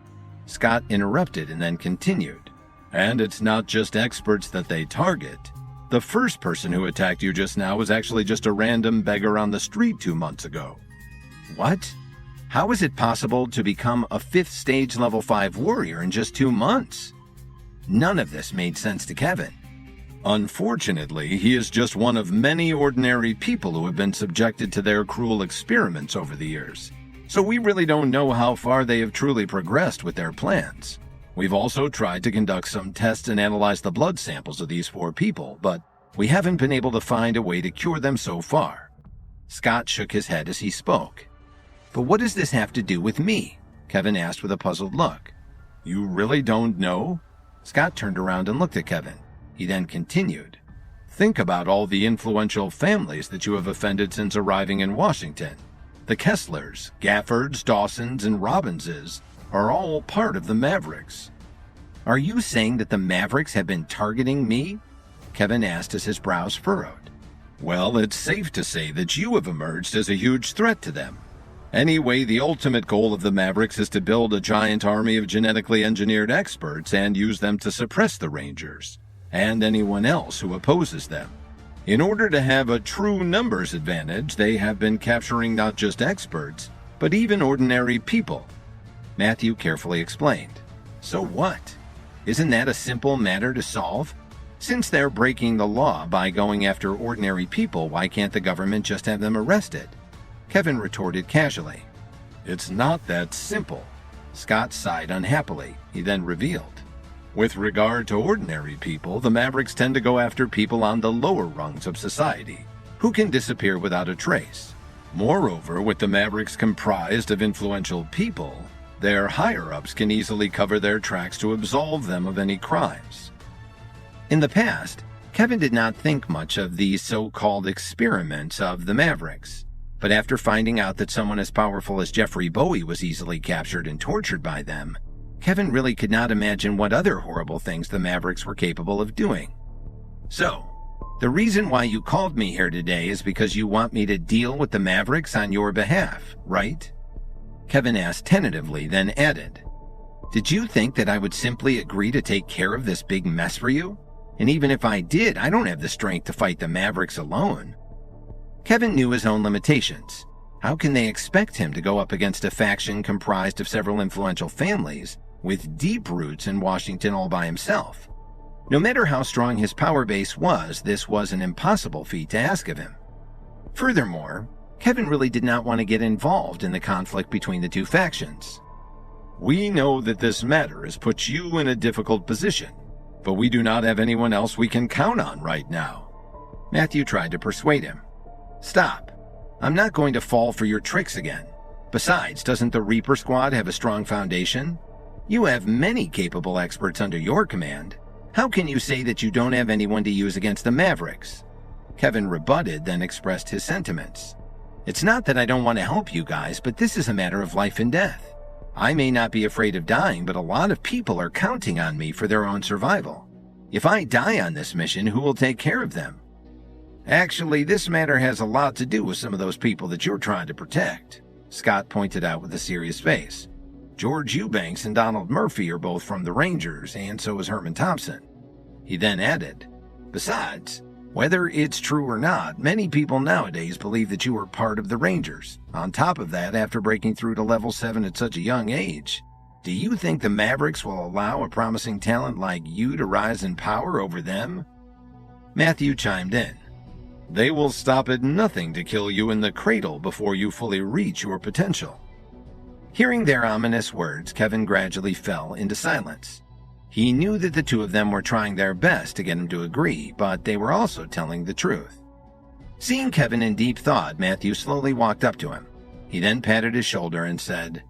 Scott interrupted and then continued. And it's not just experts that they target. The first person who attacked you just now was actually just a random beggar on the street 2 months ago. What? How is it possible to become a 5th stage level 5 warrior in just 2 months? None of this made sense to Kevin. Unfortunately, he is just one of many ordinary people who have been subjected to their cruel experiments over the years. So we really don't know how far they have truly progressed with their plans. We've also tried to conduct some tests and analyze the blood samples of these 4 people, but we haven't been able to find a way to cure them so far. Scott shook his head as he spoke. But what does this have to do with me? Kevin asked with a puzzled look. You really don't know? Scott turned around and looked at Kevin. He then continued. Think about all the influential families that you have offended since arriving in Washington. The Kesslers, Gaffords, Dawsons, and Robbinses, are all part of the Mavericks. Are you saying that the Mavericks have been targeting me? Kevin asked as his brows furrowed. Well, it's safe to say that you have emerged as a huge threat to them. Anyway, the ultimate goal of the Mavericks is to build a giant army of genetically engineered experts and use them to suppress the Rangers and anyone else who opposes them. In order to have a true numbers advantage, they have been capturing not just experts, but even ordinary people. Matthew carefully explained. So what? Isn't that a simple matter to solve? Since they're breaking the law by going after ordinary people, why can't the government just have them arrested? Kevin retorted casually. It's not that simple. Scott sighed unhappily. He then revealed. With regard to ordinary people, the Mavericks tend to go after people on the lower rungs of society, who can disappear without a trace. Moreover, with the Mavericks comprised of influential people, their higher-ups can easily cover their tracks to absolve them of any crimes. In the past, Kevin did not think much of these so-called experiments of the Mavericks. But after finding out that someone as powerful as Jeffrey Bowie was easily captured and tortured by them, Kevin really could not imagine what other horrible things the Mavericks were capable of doing. So, the reason why you called me here today is because you want me to deal with the Mavericks on your behalf, right? Kevin asked tentatively, then added, Did you think that I would simply agree to take care of this big mess for you? And even if I did, I don't have the strength to fight the Mavericks alone. Kevin knew his own limitations. How can they expect him to go up against a faction comprised of several influential families with deep roots in Washington all by himself? No matter how strong his power base was, this was an impossible feat to ask of him. Furthermore, Kevin really did not want to get involved in the conflict between the two factions. We know that this matter has put you in a difficult position, but we do not have anyone else we can count on right now. Matthew tried to persuade him. Stop. I'm not going to fall for your tricks again. Besides, doesn't the Reaper Squad have a strong foundation? You have many capable experts under your command. How can you say that you don't have anyone to use against the Mavericks? Kevin rebutted, then expressed his sentiments. It's not that I don't want to help you guys, but this is a matter of life and death. I may not be afraid of dying, but a lot of people are counting on me for their own survival. If I die on this mission, who will take care of them? Actually, this matter has a lot to do with some of those people that you're trying to protect, Scott pointed out with a serious face. George Eubanks and Donald Murphy are both from the Rangers, and so is Herman Thompson. He then added, Besides, whether it's true or not, many people nowadays believe that you are part of the Rangers. On top of that, after breaking through to level 7 at such a young age, do you think the Mavericks will allow a promising talent like you to rise in power over them? Matthew chimed in. They will stop at nothing to kill you in the cradle before you fully reach your potential. Hearing their ominous words, Kevin gradually fell into silence. He knew that the two of them were trying their best to get him to agree, but they were also telling the truth. Seeing Kevin in deep thought, Matthew slowly walked up to him. He then patted his shoulder and said,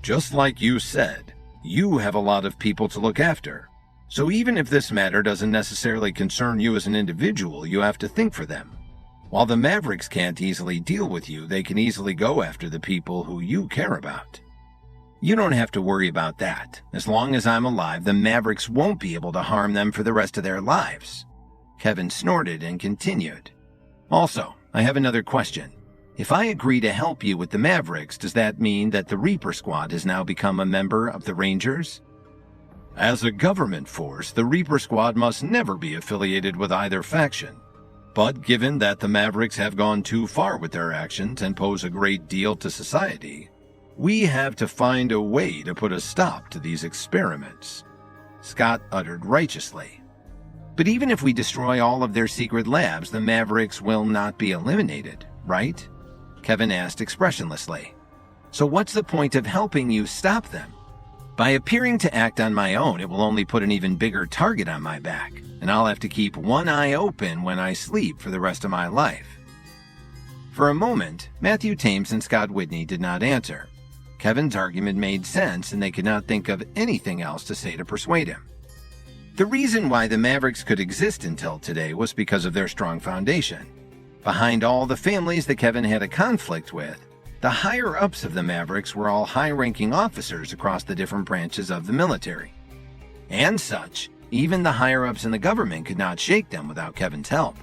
Just like you said, you have a lot of people to look after. So even if this matter doesn't necessarily concern you as an individual, you have to think for them. While the Mavericks can't easily deal with you, they can easily go after the people who you care about. You don't have to worry about that. As long as I'm alive, the Mavericks won't be able to harm them for the rest of their lives. Kevin snorted and continued. Also, I have another question. If I agree to help you with the Mavericks, does that mean that the Reaper Squad has now become a member of the Rangers? As a government force, the Reaper Squad must never be affiliated with either faction. But given that the Mavericks have gone too far with their actions and pose a great deal to society, we have to find a way to put a stop to these experiments, Scott uttered righteously. But even if we destroy all of their secret labs, the Mavericks will not be eliminated, right? Kevin asked expressionlessly. So what's the point of helping you stop them? By appearing to act on my own, it will only put an even bigger target on my back, and I'll have to keep one eye open when I sleep for the rest of my life. For a moment, Matthew Thames and Scott Whitney did not answer. Kevin's argument made sense, and they could not think of anything else to say to persuade him. The reason why the Mavericks could exist until today was because of their strong foundation. Behind all the families that Kevin had a conflict with, The higher-ups of the Mavericks were all high-ranking officers across the different branches of the military. And such, even the higher-ups in the government could not shake them without Kevin's help.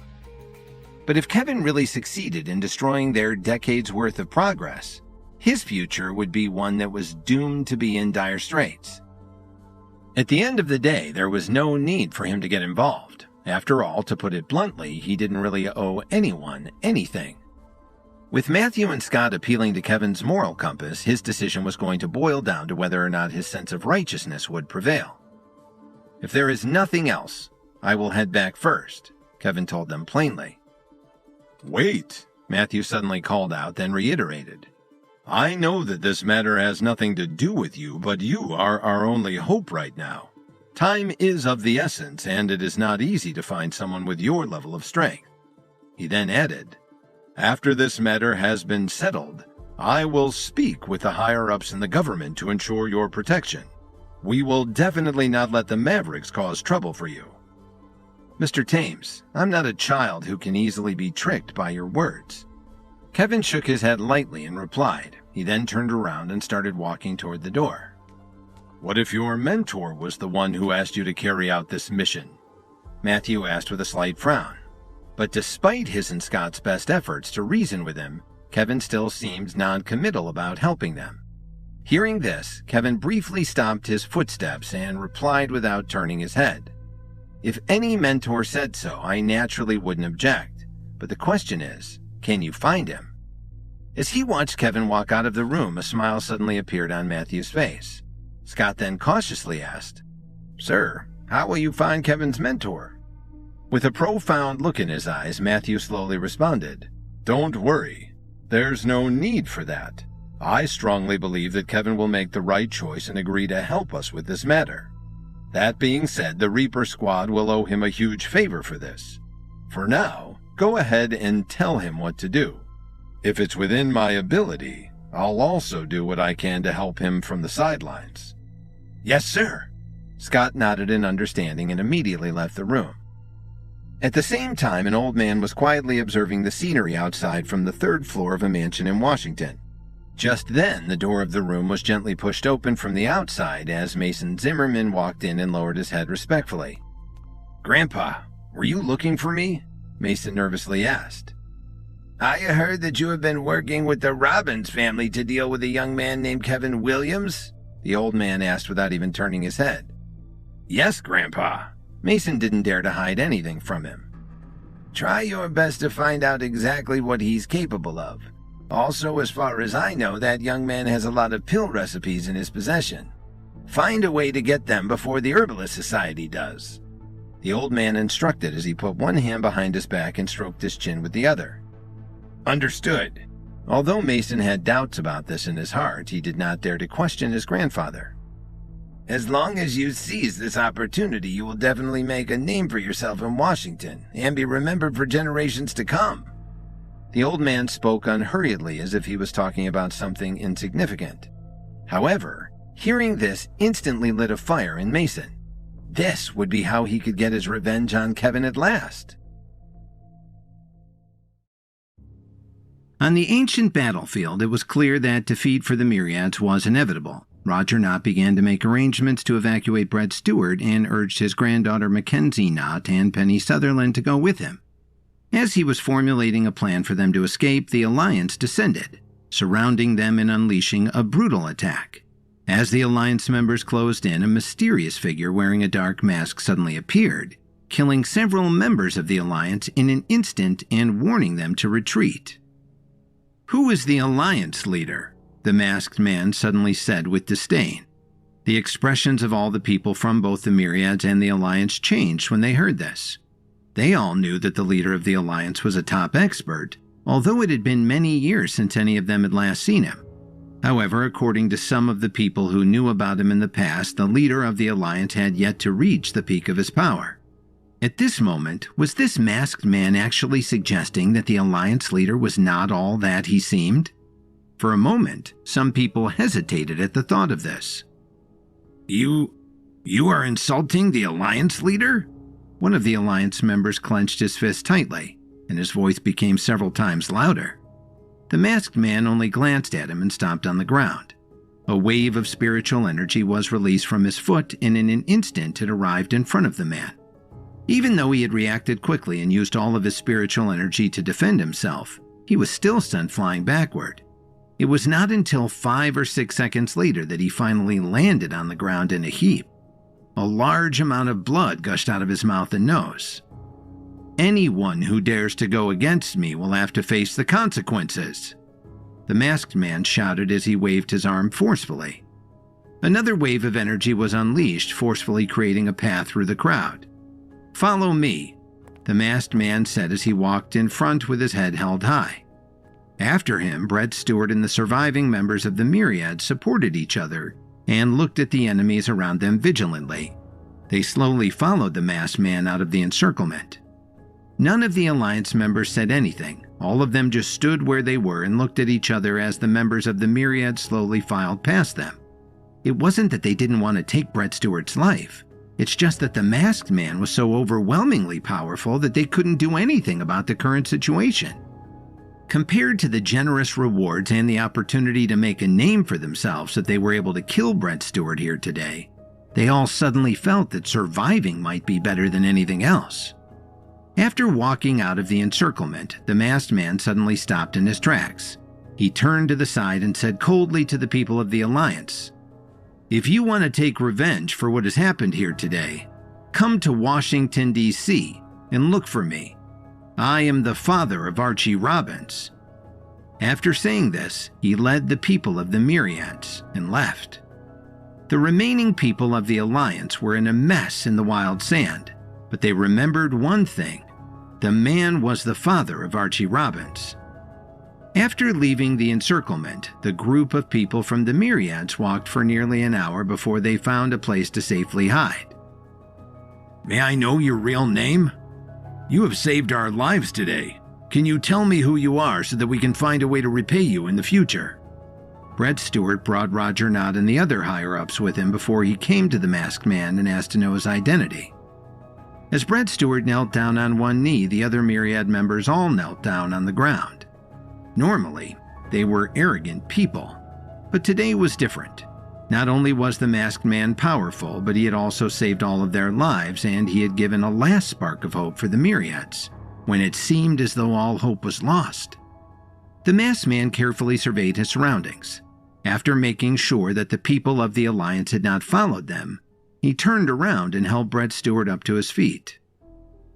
But if Kevin really succeeded in destroying their decades' worth of progress, his future would be one that was doomed to be in dire straits. At the end of the day, there was no need for him to get involved. After all, to put it bluntly, he didn't really owe anyone anything. With Matthew and Scott appealing to Kevin's moral compass, his decision was going to boil down to whether or not his sense of righteousness would prevail. "If there is nothing else, I will head back first," Kevin told them plainly. "Wait," Matthew suddenly called out, then reiterated. "I know that this matter has nothing to do with you, but you are our only hope right now. Time is of the essence, and it is not easy to find someone with your level of strength." He then added, "After this matter has been settled, I will speak with the higher-ups in the government to ensure your protection. We will definitely not let the Mavericks cause trouble for you." "Mr. Thames, I'm not a child who can easily be tricked by your words." Kevin shook his head lightly and replied. He then turned around and started walking toward the door. "What if your mentor was the one who asked you to carry out this mission?" Matthew asked with a slight frown. But despite his and Scott's best efforts to reason with him, Kevin still seemed non-committal about helping them. Hearing this, Kevin briefly stopped his footsteps and replied without turning his head. "If any mentor said so, I naturally wouldn't object. But the question is, can you find him?" As he watched Kevin walk out of the room, a smile suddenly appeared on Matthew's face. Scott then cautiously asked, "Sir, how will you find Kevin's mentor?" With a profound look in his eyes, Matthew slowly responded, "Don't worry. There's no need for that. I strongly believe that Kevin will make the right choice and agree to help us with this matter. That being said, the Reaper Squad will owe him a huge favor for this. For now, go ahead and tell him what to do. If it's within my ability, I'll also do what I can to help him from the sidelines." "Yes, sir." Scott nodded in understanding and immediately left the room. At the same time, an old man was quietly observing the scenery outside from the third floor of a mansion in Washington. Just then, the door of the room was gently pushed open from the outside as Mason Zimmerman walked in and lowered his head respectfully. "Grandpa, were you looking for me?" Mason nervously asked. "I heard that you have been working with the Robbins family to deal with a young man named Kevin Williams?" the old man asked without even turning his head. "Yes, Grandpa." Mason didn't dare to hide anything from him. "Try your best to find out exactly what he's capable of. Also, as far as I know, that young man has a lot of pill recipes in his possession. Find a way to get them before the Herbalist Society does." The old man instructed as he put one hand behind his back and stroked his chin with the other. "Understood." Although Mason had doubts about this in his heart, he did not dare to question his grandfather. "As long as you seize this opportunity, you will definitely make a name for yourself in Washington and be remembered for generations to come." The old man spoke unhurriedly as if he was talking about something insignificant. However, hearing this instantly lit a fire in Mason. This would be how he could get his revenge on Kevin at last. On the ancient battlefield, it was clear that defeat for the Myriads was inevitable. Roger Knott began to make arrangements to evacuate Brett Stewart and urged his granddaughter Mackenzie Knott and Penny Sutherland to go with him. As he was formulating a plan for them to escape, the Alliance descended, surrounding them and unleashing a brutal attack. As the Alliance members closed in, a mysterious figure wearing a dark mask suddenly appeared, killing several members of the Alliance in an instant and warning them to retreat. "Who is the Alliance leader?" the masked man suddenly said with disdain. The expressions of all the people from both the Myriads and the Alliance changed when they heard this. They all knew that the leader of the Alliance was a top expert, although it had been many years since any of them had last seen him. However, according to some of the people who knew about him in the past, the leader of the Alliance had yet to reach the peak of his power. At this moment, was this masked man actually suggesting that the Alliance leader was not all that he seemed? For a moment, some people hesitated at the thought of this. You are insulting the Alliance leader?" One of the Alliance members clenched his fist tightly, and his voice became several times louder. The masked man only glanced at him and stomped on the ground. A wave of spiritual energy was released from his foot, and in an instant it arrived in front of the man. Even though he had reacted quickly and used all of his spiritual energy to defend himself, he was still sent flying backward. It was not until 5 or 6 seconds later that he finally landed on the ground in a heap. A large amount of blood gushed out of his mouth and nose. "Anyone who dares to go against me will have to face the consequences," the masked man shouted as he waved his arm forcefully. Another wave of energy was unleashed, forcefully creating a path through the crowd. "Follow me," the masked man said as he walked in front with his head held high. After him, Brett Stewart and the surviving members of the Myriad supported each other and looked at the enemies around them vigilantly. They slowly followed the masked man out of the encirclement. None of the Alliance members said anything. All of them just stood where they were and looked at each other as the members of the Myriad slowly filed past them. It wasn't that they didn't want to take Brett Stewart's life. It's just that the masked man was so overwhelmingly powerful that they couldn't do anything about the current situation. Compared to the generous rewards and the opportunity to make a name for themselves that they were able to kill Brett Stewart here today, they all suddenly felt that surviving might be better than anything else. After walking out of the encirclement, the masked man suddenly stopped in his tracks. He turned to the side and said coldly to the people of the Alliance, "If you want to take revenge for what has happened here today, come to Washington, D.C. and look for me. I am the father of Archie Robbins." After saying this, he led the people of the Myriads and left. The remaining people of the Alliance were in a mess in the wild sand, but they remembered one thing: the man was the father of Archie Robbins. After leaving the encirclement, the group of people from the Myriads walked for nearly an hour before they found a place to safely hide. "May I know your real name? You have saved our lives today. Can you tell me who you are so that we can find a way to repay you in the future?" Brett Stewart brought Roger Knott and the other higher-ups with him before he came to the masked man and asked to know his identity. As Brett Stewart knelt down on one knee, the other Myriad members all knelt down on the ground. Normally, they were arrogant people, but today was different. Not only was the masked man powerful, but he had also saved all of their lives, and he had given a last spark of hope for the Myriads, when it seemed as though all hope was lost. The masked man carefully surveyed his surroundings. After making sure that the people of the Alliance had not followed them, he turned around and helped Brett Stewart up to his feet.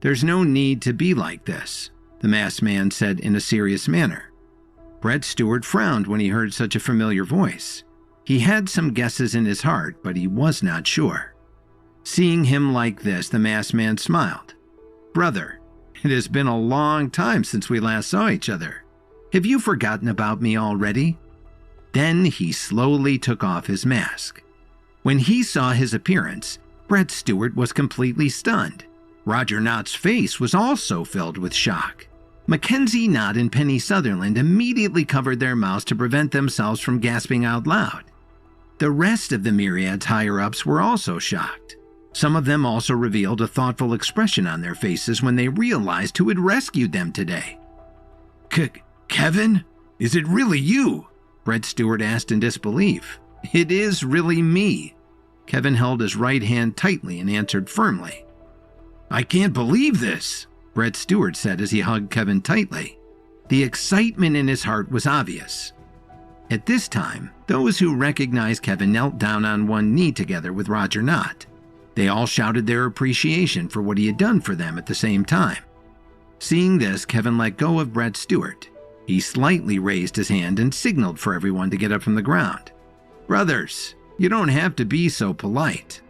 "There's no need to be like this," the masked man said in a serious manner. Brett Stewart frowned when he heard such a familiar voice. He had some guesses in his heart, but he was not sure. Seeing him like this, the masked man smiled. "Brother, it has been a long time since we last saw each other. Have you forgotten about me already?" Then he slowly took off his mask. When he saw his appearance, Brett Stewart was completely stunned. Roger Knott's face was also filled with shock. Mackenzie Knott and Penny Sutherland immediately covered their mouths to prevent themselves from gasping out loud. The rest of the Myriad's higher-ups were also shocked. Some of them also revealed a thoughtful expression on their faces when they realized who had rescued them today. Kevin? Is it really you?" Brett Stewart asked in disbelief. "It is really me." Kevin held his right hand tightly and answered firmly. "I can't believe this," Brett Stewart said as he hugged Kevin tightly. The excitement in his heart was obvious. At this time, those who recognized Kevin knelt down on one knee together with Roger Knott. They all shouted their appreciation for what he had done for them at the same time. Seeing this, Kevin let go of Brett Stewart. He slightly raised his hand and signaled for everyone to get up from the ground. "Brothers, you don't have to be so polite."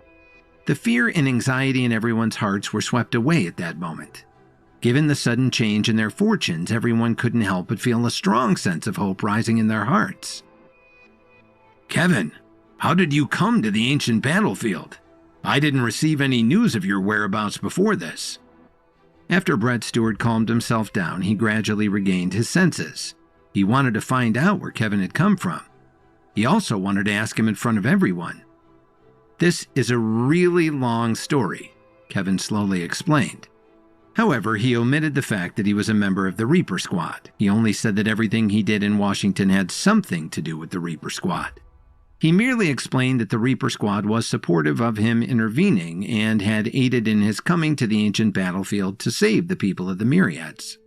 The fear and anxiety in everyone's hearts were swept away at that moment. Given the sudden change in their fortunes, everyone couldn't help but feel a strong sense of hope rising in their hearts. "Kevin, how did you come to the ancient battlefield? I didn't receive any news of your whereabouts before this." After Brett Stewart calmed himself down, he gradually regained his senses. He wanted to find out where Kevin had come from. He also wanted to ask him in front of everyone. "This is a really long story," Kevin slowly explained. However, he omitted the fact that he was a member of the Reaper Squad. He only said that everything he did in Washington had something to do with the Reaper Squad. He merely explained that the Reaper Squad was supportive of him intervening and had aided in his coming to the ancient battlefield to save the people of the Myriads.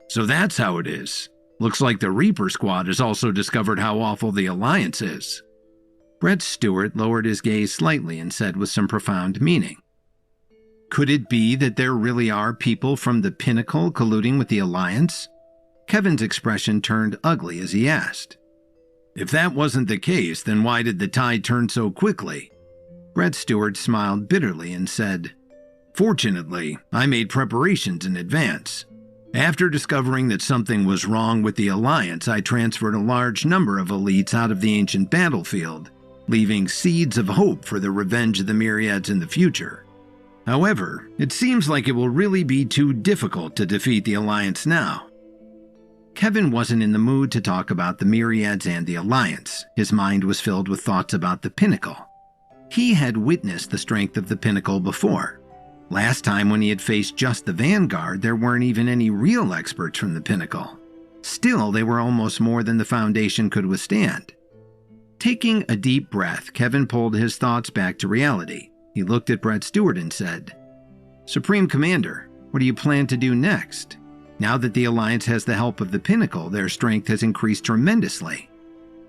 So that's how it is. Looks like the Reaper Squad has also discovered how awful the Alliance is. Brett Stewart lowered his gaze slightly and said with some profound meaning, "Could it be that there really are people from the Pinnacle colluding with the Alliance?" Kevin's expression turned ugly as he asked, "If that wasn't the case, then why did the tide turn so quickly?" Brett Stewart smiled bitterly and said, "Fortunately, I made preparations in advance. After discovering that something was wrong with the Alliance, I transferred a large number of elites out of the ancient battlefield, leaving seeds of hope for the revenge of the Myriads in the future. However, it seems like it will really be too difficult to defeat the Alliance now." Kevin wasn't in the mood to talk about the Myriads and the Alliance. His mind was filled with thoughts about the Pinnacle. He had witnessed the strength of the Pinnacle before. Last time when he had faced just the Vanguard, there weren't even any real experts from the Pinnacle. Still, they were almost more than the Foundation could withstand. Taking a deep breath, Kevin pulled his thoughts back to reality. He looked at Brett Stewart and said, "Supreme Commander, what do you plan to do next? Now that the Alliance has the help of the Pinnacle, their strength has increased tremendously.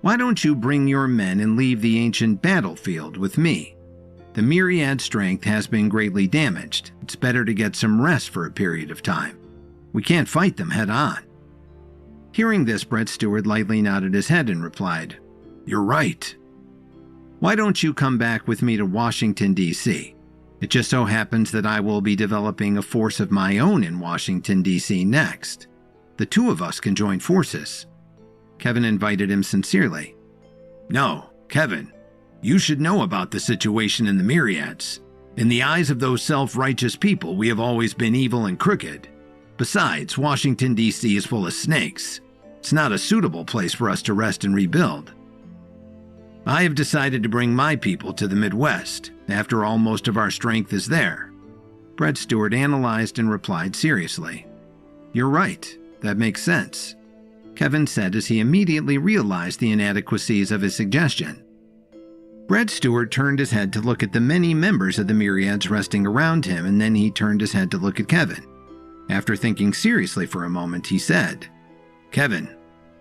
Why don't you bring your men and leave the ancient battlefield with me? The Myriad strength has been greatly damaged. It's better to get some rest for a period of time. We can't fight them head on." Hearing this, Brett Stewart lightly nodded his head and replied, "You're right." "Why don't you come back with me to Washington, D.C.? It just so happens that I will be developing a force of my own in Washington, D.C. next. The two of us can join forces." Kevin invited him sincerely. "No, Kevin, you should know about the situation in the Myriads. In the eyes of those self-righteous people, we have always been evil and crooked. Besides, Washington, D.C. is full of snakes. It's not a suitable place for us to rest and rebuild. I have decided to bring my people to the Midwest. After all, most of our strength is there." Brett Stewart analyzed and replied seriously, "You're right. That makes sense," Kevin said as he immediately realized the inadequacies of his suggestion. Brett Stewart turned his head to look at the many members of the Myriads resting around him, and then he turned his head to look at Kevin. After thinking seriously for a moment, he said, "Kevin,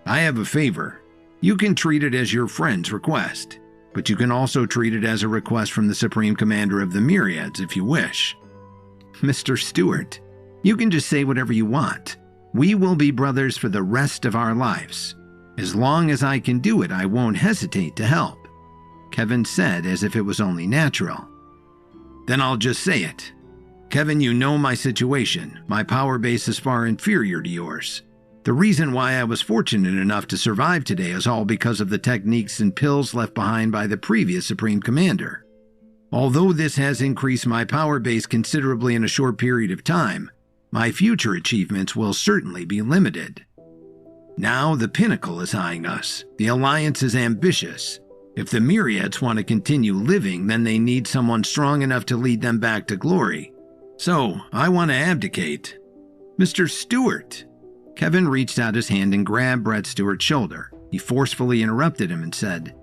I have a favor. You can treat it as your friend's request, but you can also treat it as a request from the Supreme Commander of the Myriads if you wish." "Mr. Stewart, you can just say whatever you want. We will be brothers for the rest of our lives. As long as I can do it, I won't hesitate to help," Kevin said as if it was only natural. "Then I'll just say it. Kevin, you know my situation. My power base is far inferior to yours. The reason why I was fortunate enough to survive today is all because of the techniques and pills left behind by the previous Supreme Commander. Although this has increased my power base considerably in a short period of time, my future achievements will certainly be limited. Now the Pinnacle is eyeing us. The Alliance is ambitious. If the Myriads want to continue living, then they need someone strong enough to lead them back to glory. So, I want to abdicate." "Mr. Stewart!" Kevin reached out his hand and grabbed Brett Stewart's shoulder. He forcefully interrupted him and said,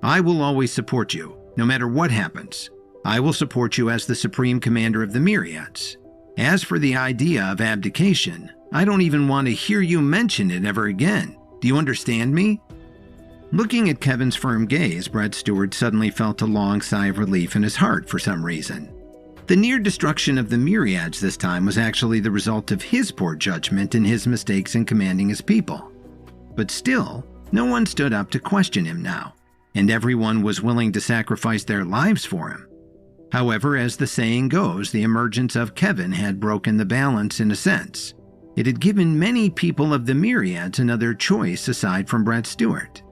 "I will always support you, no matter what happens. I will support you as the Supreme Commander of the Myriads. As for the idea of abdication, I don't even want to hear you mention it ever again. Do you understand me?" Looking at Kevin's firm gaze, Brett Stewart suddenly felt a long sigh of relief in his heart for some reason. The near destruction of the Myriads this time was actually the result of his poor judgment and his mistakes in commanding his people. But still, no one stood up to question him now, and everyone was willing to sacrifice their lives for him. However, as the saying goes, the emergence of Kevin had broken the balance in a sense. It had given many people of the Myriads another choice aside from Brett Stewart.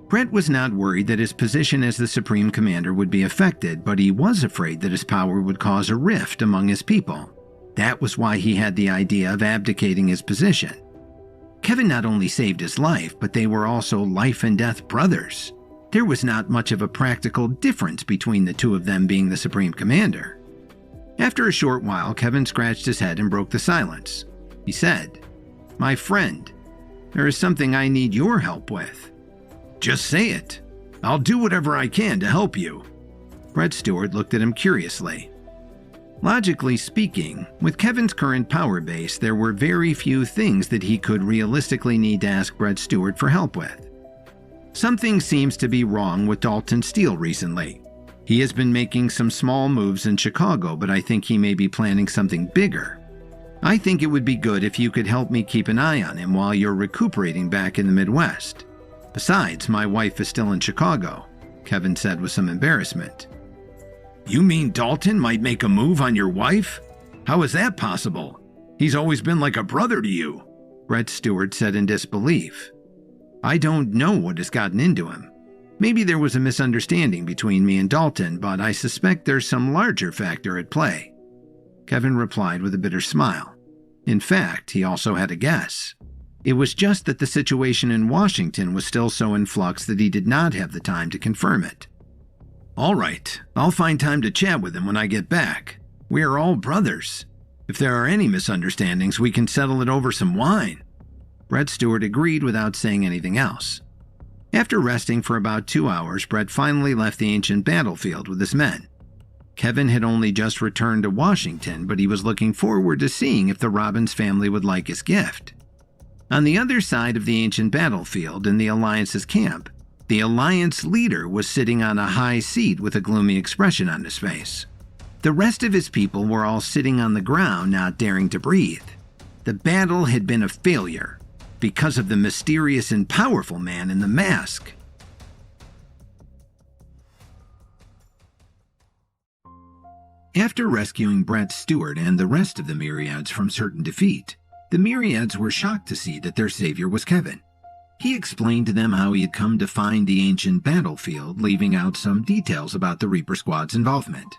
Brett was not worried that his position as the Supreme Commander would be affected, but he was afraid that his power would cause a rift among his people. That was why he had the idea of abdicating his position. Kevin not only saved his life, but they were also life and death brothers. There was not much of a practical difference between the two of them being the Supreme Commander. After a short while, Kevin scratched his head and broke the silence. He said, "My friend, there is something I need your help with." "Just say it. I'll do whatever I can to help you." Brett Stewart looked at him curiously. Logically speaking, with Kevin's current power base, there were very few things that he could realistically need to ask Brett Stewart for help with. Something seems to be wrong with Dalton Steele recently. He has been making some small moves in Chicago, but I think he may be planning something bigger. I think it would be good if you could help me keep an eye on him while you're recuperating back in the Midwest. Besides, my wife is still in Chicago, Kevin said with some embarrassment. "You mean Dalton might make a move on your wife? How is that possible? He's always been like a brother to you," Brett Stewart said in disbelief. "I don't know what has gotten into him. Maybe there was a misunderstanding between me and Dalton, but I suspect there's some larger factor at play." Kevin replied with a bitter smile. In fact, he also had a guess. It was just that the situation in Washington was still so in flux that he did not have the time to confirm it. "All right, I'll find time to chat with him when I get back. We are all brothers. If there are any misunderstandings, we can settle it over some wine." Brett Stewart agreed without saying anything else. After resting for about 2 hours, Brett finally left the ancient battlefield with his men. Kevin had only just returned to Washington, but he was looking forward to seeing if the Robbins family would like his gift. On the other side of the ancient battlefield, in the Alliance's camp, the Alliance leader was sitting on a high seat with a gloomy expression on his face. The rest of his people were all sitting on the ground, not daring to breathe. The battle had been a failure because of the mysterious and powerful man in the mask. After rescuing Brett Stewart and the rest of the Myriads from certain defeat, the Myriads were shocked to see that their savior was Kevin. He explained to them how he had come to find the ancient battlefield, leaving out some details about the Reaper Squad's involvement.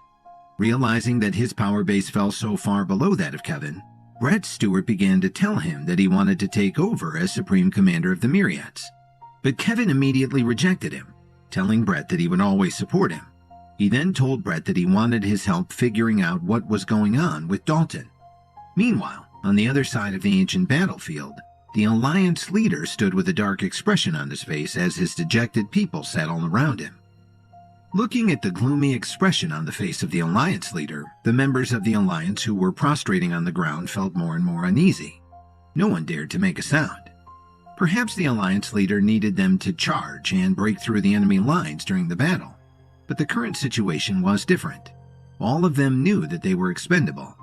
Realizing that his power base fell so far below that of Kevin, Brett Stewart began to tell him that he wanted to take over as Supreme Commander of the Myriads. But Kevin immediately rejected him, telling Brett that he would always support him. He then told Brett that he wanted his help figuring out what was going on with Dalton. Meanwhile, on the other side of the ancient battlefield, the Alliance leader stood with a dark expression on his face as his dejected people sat all around him. Looking at the gloomy expression on the face of the Alliance leader, the members of the Alliance who were prostrating on the ground felt more and more uneasy. No one dared to make a sound. Perhaps the Alliance leader needed them to charge and break through the enemy lines during the battle. But the current situation was different. All of them knew that they were expendable.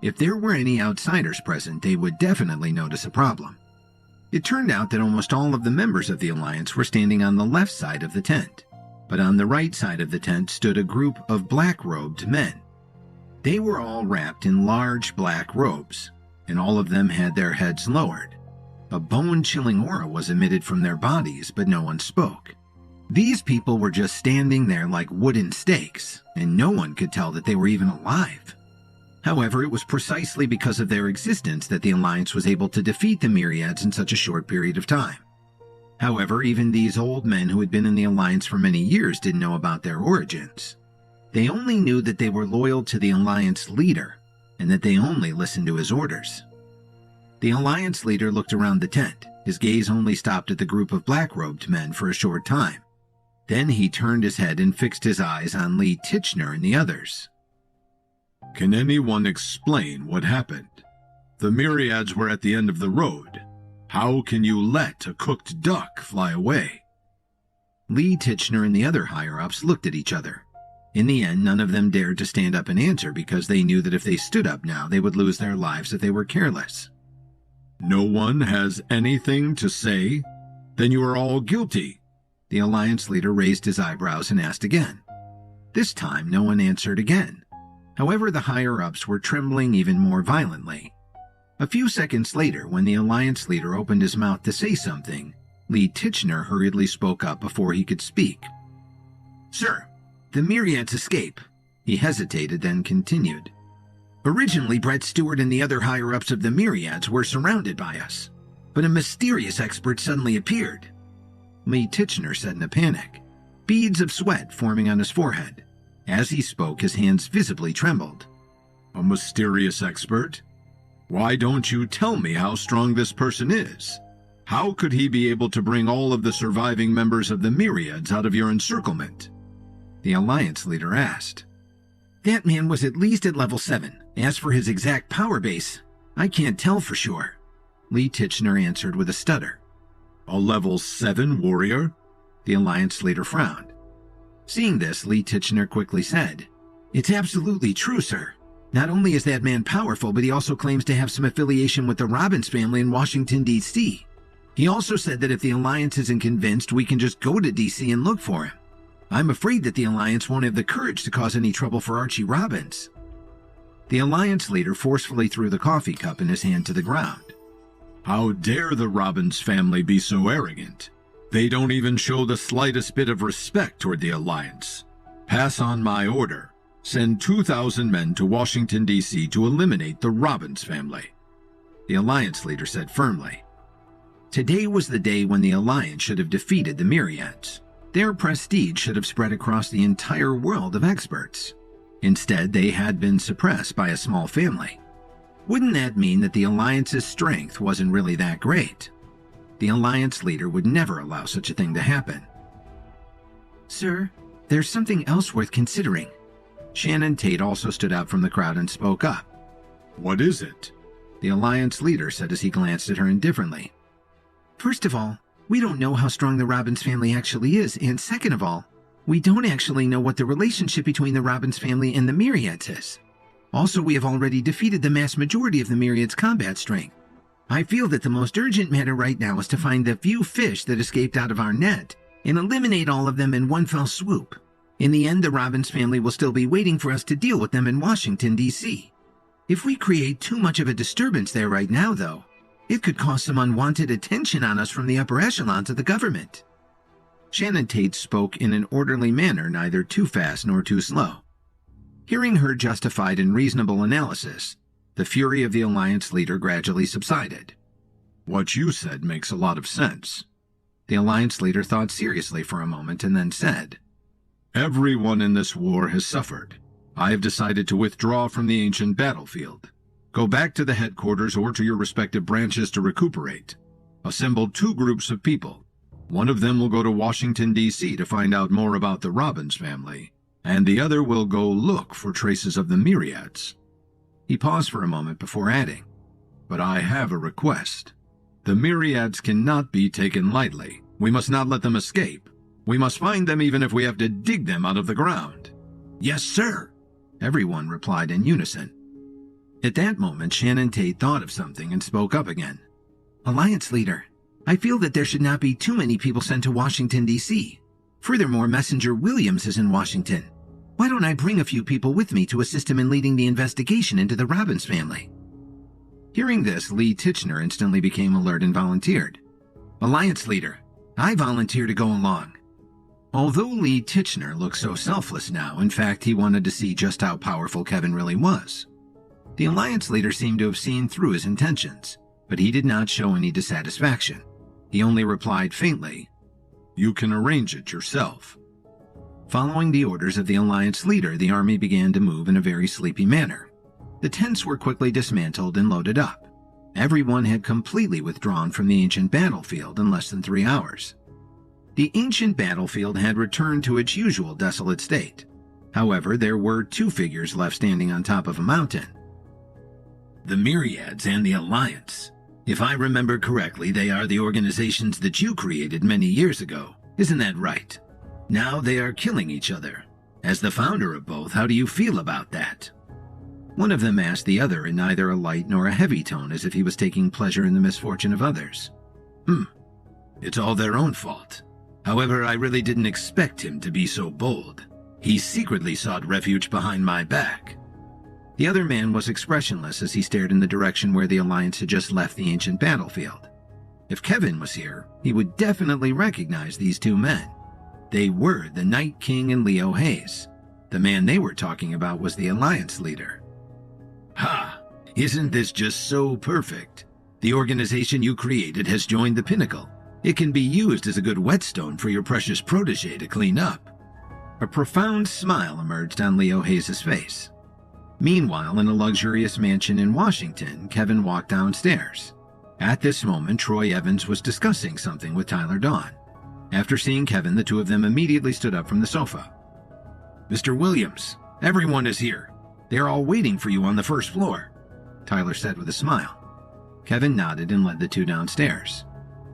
If there were any outsiders present, they would definitely notice a problem. It turned out that almost all of the members of the Alliance were standing on the left side of the tent, but on the right side of the tent stood a group of black-robed men. They were all wrapped in large black robes, and all of them had their heads lowered. A bone-chilling aura was emitted from their bodies, but no one spoke. These people were just standing there like wooden stakes, and no one could tell that they were even alive. However, it was precisely because of their existence that the Alliance was able to defeat the Myriads in such a short period of time. However, even these old men who had been in the Alliance for many years didn't know about their origins. They only knew that they were loyal to the Alliance leader, and that they only listened to his orders. The Alliance leader looked around the tent. His gaze only stopped at the group of black-robed men for a short time. Then he turned his head and fixed his eyes on Lee Tichenor and the others. "Can anyone explain what happened? The Myriads were at the end of the road. How can you let a cooked duck fly away?" Lee Tichenor and the other higher-ups looked at each other. In the end, none of them dared to stand up and answer because they knew that if they stood up now, they would lose their lives if they were careless. "No one has anything to say? Then you are all guilty." The Alliance leader raised his eyebrows and asked again. This time, no one answered again. However, the higher-ups were trembling even more violently. A few seconds later, when the Alliance leader opened his mouth to say something, Lee Tichenor hurriedly spoke up before he could speak. "Sir, the Myriads escape." He hesitated, then continued. "Originally, Brett Stewart and the other higher-ups of the Myriads were surrounded by us, but a mysterious expert suddenly appeared." Lee Tichenor said in a panic, beads of sweat forming on his forehead. As he spoke, his hands visibly trembled. A mysterious expert? Why don't you tell me how strong this person is? How could he be able to bring all of the surviving members of the Myriads out of your encirclement? The Alliance leader asked. That man was at least at level 7. As for his exact power base, I can't tell for sure. Lee Tichenor answered with a stutter. A level 7 warrior? The Alliance leader frowned. Seeing this, Lee Tichenor quickly said, It's absolutely true, sir. Not only is that man powerful, but he also claims to have some affiliation with the Robbins family in Washington, D.C. He also said that if the Alliance isn't convinced, we can just go to D.C. and look for him. I'm afraid that the Alliance won't have the courage to cause any trouble for Archie Robbins. The Alliance leader forcefully threw the coffee cup in his hand to the ground. How dare the Robbins family be so arrogant? They don't even show the slightest bit of respect toward the Alliance. Pass on my order. Send 2,000 men to Washington, D.C. to eliminate the Robbins family. The Alliance leader said firmly. Today was the day when the Alliance should have defeated the Myriads. Their prestige should have spread across the entire world of experts. Instead, they had been suppressed by a small family. Wouldn't that mean that the Alliance's strength wasn't really that great? The Alliance leader would never allow such a thing to happen. Sir, there's something else worth considering. Shannon Tate also stood out from the crowd and spoke up. What is it? The Alliance leader said as he glanced at her indifferently. First of all, we don't know how strong the Robbins family actually is, and second of all, we don't actually know what the relationship between the Robbins family and the Myriads is. Also, we have already defeated the mass majority of the Myriads' combat strength. I feel that the most urgent matter right now is to find the few fish that escaped out of our net and eliminate all of them in one fell swoop. In the end, the Robbins family will still be waiting for us to deal with them in Washington, D.C. If we create too much of a disturbance there right now, though, it could cause some unwanted attention on us from the upper echelons of the government. Shannon Tate spoke in an orderly manner, neither too fast nor too slow. Hearing her justified and reasonable analysis, the fury of the Alliance leader gradually subsided. What you said makes a lot of sense. The Alliance leader thought seriously for a moment and then said, Everyone in this war has suffered. I have decided to withdraw from the ancient battlefield. Go back to the headquarters or to your respective branches to recuperate. Assemble 2 groups of people. One of them will go to Washington, D.C. to find out more about the Robbins family, and the other will go look for traces of the Myriads. He paused for a moment before adding, But I have a request. The Myriads cannot be taken lightly. We must not let them escape. We must find them even if we have to dig them out of the ground. Yes, sir, everyone replied in unison. At that moment, Shannon Tate thought of something and spoke up again. Alliance leader, I feel that there should not be too many people sent to Washington, D.C. Furthermore, Messenger Williams is in Washington. Why don't I bring a few people with me to assist him in leading the investigation into the Robbins family? Hearing this, Lee Tichenor instantly became alert and volunteered. Alliance leader, I volunteer to go along. Although Lee Tichenor looked so selfless now, in fact, he wanted to see just how powerful Kevin really was. The Alliance leader seemed to have seen through his intentions, but he did not show any dissatisfaction. He only replied faintly, You can arrange it yourself. Following the orders of the Alliance leader, the army began to move in a very sleepy manner. The tents were quickly dismantled and loaded up. Everyone had completely withdrawn from the ancient battlefield in less than 3 hours. The ancient battlefield had returned to its usual desolate state. However, there were 2 figures left standing on top of a mountain. The Myriads and the Alliance. If I remember correctly, they are the organizations that you created many years ago. Isn't that right? Now they are killing each other. As the founder of both, how do you feel about that? One of them asked the other in neither a light nor a heavy tone, as if he was taking pleasure in the misfortune of others. It's all their own fault. However, I really didn't expect him to be so bold. He secretly sought refuge behind my back. The other man was expressionless as he stared in the direction where the Alliance had just left the ancient battlefield. If Kevin was here, he would definitely recognize these 2 men. They were the Night King and Leo Hayes. The man they were talking about was the Alliance leader. Ha! Isn't this just so perfect? The organization you created has joined the Pinnacle. It can be used as a good whetstone for your precious protege to clean up. A profound smile emerged on Leo Hayes' face. Meanwhile, in a luxurious mansion in Washington, Kevin walked downstairs. At this moment, Troy Evans was discussing something with Tyler Dawn. After seeing Kevin, the two of them immediately stood up from the sofa. "Mr. Williams, everyone is here. They are all waiting for you on the first floor," Tyler said with a smile. Kevin nodded and led the two downstairs.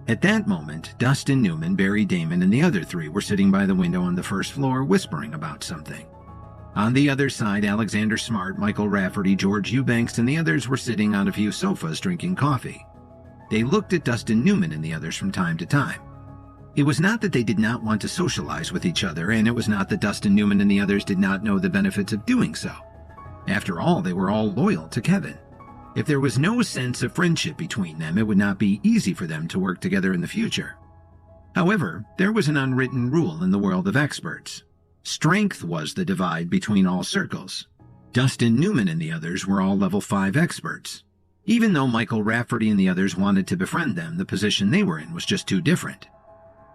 At that moment, Dustin Newman, Barry Damon, and the other three were sitting by the window on the first floor whispering about something. On the other side, Alexander Smart, Michael Rafferty, George Eubanks, and the others were sitting on a few sofas drinking coffee. They looked at Dustin Newman and the others from time to time. It was not that they did not want to socialize with each other, and it was not that Dustin Newman and the others did not know the benefits of doing so. After all, they were all loyal to Kevin. If there was no sense of friendship between them, it would not be easy for them to work together in the future. However, there was an unwritten rule in the world of experts. Strength was the divide between all circles. Dustin Newman and the others were all level 5 experts. Even though Michael Rafferty and the others wanted to befriend them, the position they were in was just too different.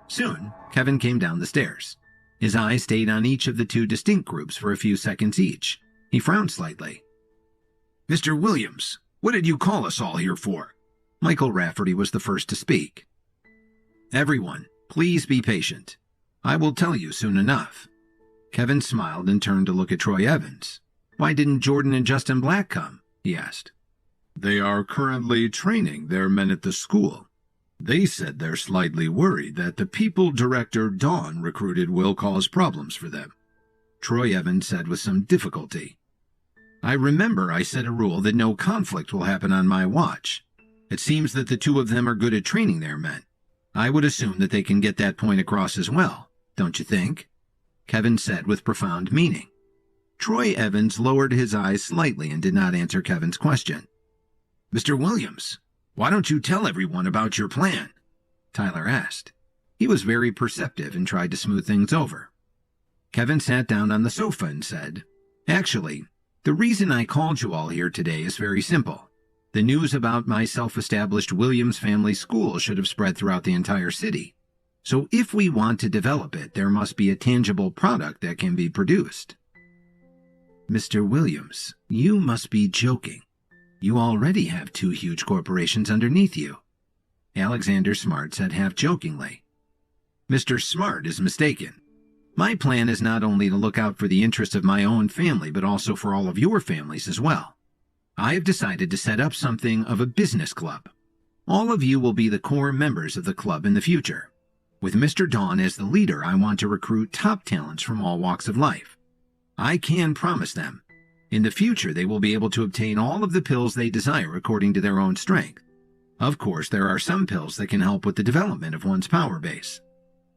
Soon, Kevin came down the stairs. His eyes stayed on each of the two distinct groups for a few seconds each. He frowned slightly. "Mr. Williams, what did you call us all here for?" Michael Rafferty was the first to speak. "Everyone, please be patient. I will tell you soon enough." Kevin smiled and turned to look at Troy Evans. "Why didn't Jordan and Justin Black come?" he asked. They are currently training their men at the school. They said they're slightly worried that the people Director Dawn recruited will cause problems for them," Troy Evans said with some difficulty. "I remember I set a rule that no conflict will happen on my watch. It seems that the two of them are good at training their men. I would assume that they can get that point across as well, don't you think?" Kevin said with profound meaning. Troy Evans lowered his eyes slightly and did not answer Kevin's question. "Mr. Williams, why don't you tell everyone about your plan?" Tyler asked. He was very perceptive and tried to smooth things over. Kevin sat down on the sofa and said, "Actually, the reason I called you all here today is very simple. The news about my self-established Williams Family School should have spread throughout the entire city. So if we want to develop it, there must be a tangible product that can be produced." "Mr. Williams, you must be joking. You already have 2 huge corporations underneath you," Alexander Smart said half-jokingly. "Mr. Smart is mistaken. My plan is not only to look out for the interests of my own family, but also for all of your families as well. I have decided to set up something of a business club. All of you will be the core members of the club in the future. With Mr. Dawn as the leader, I want to recruit top talents from all walks of life. I can promise them, in the future they will be able to obtain all of the pills they desire according to their own strength. Of course, there are some pills that can help with the development of one's power base.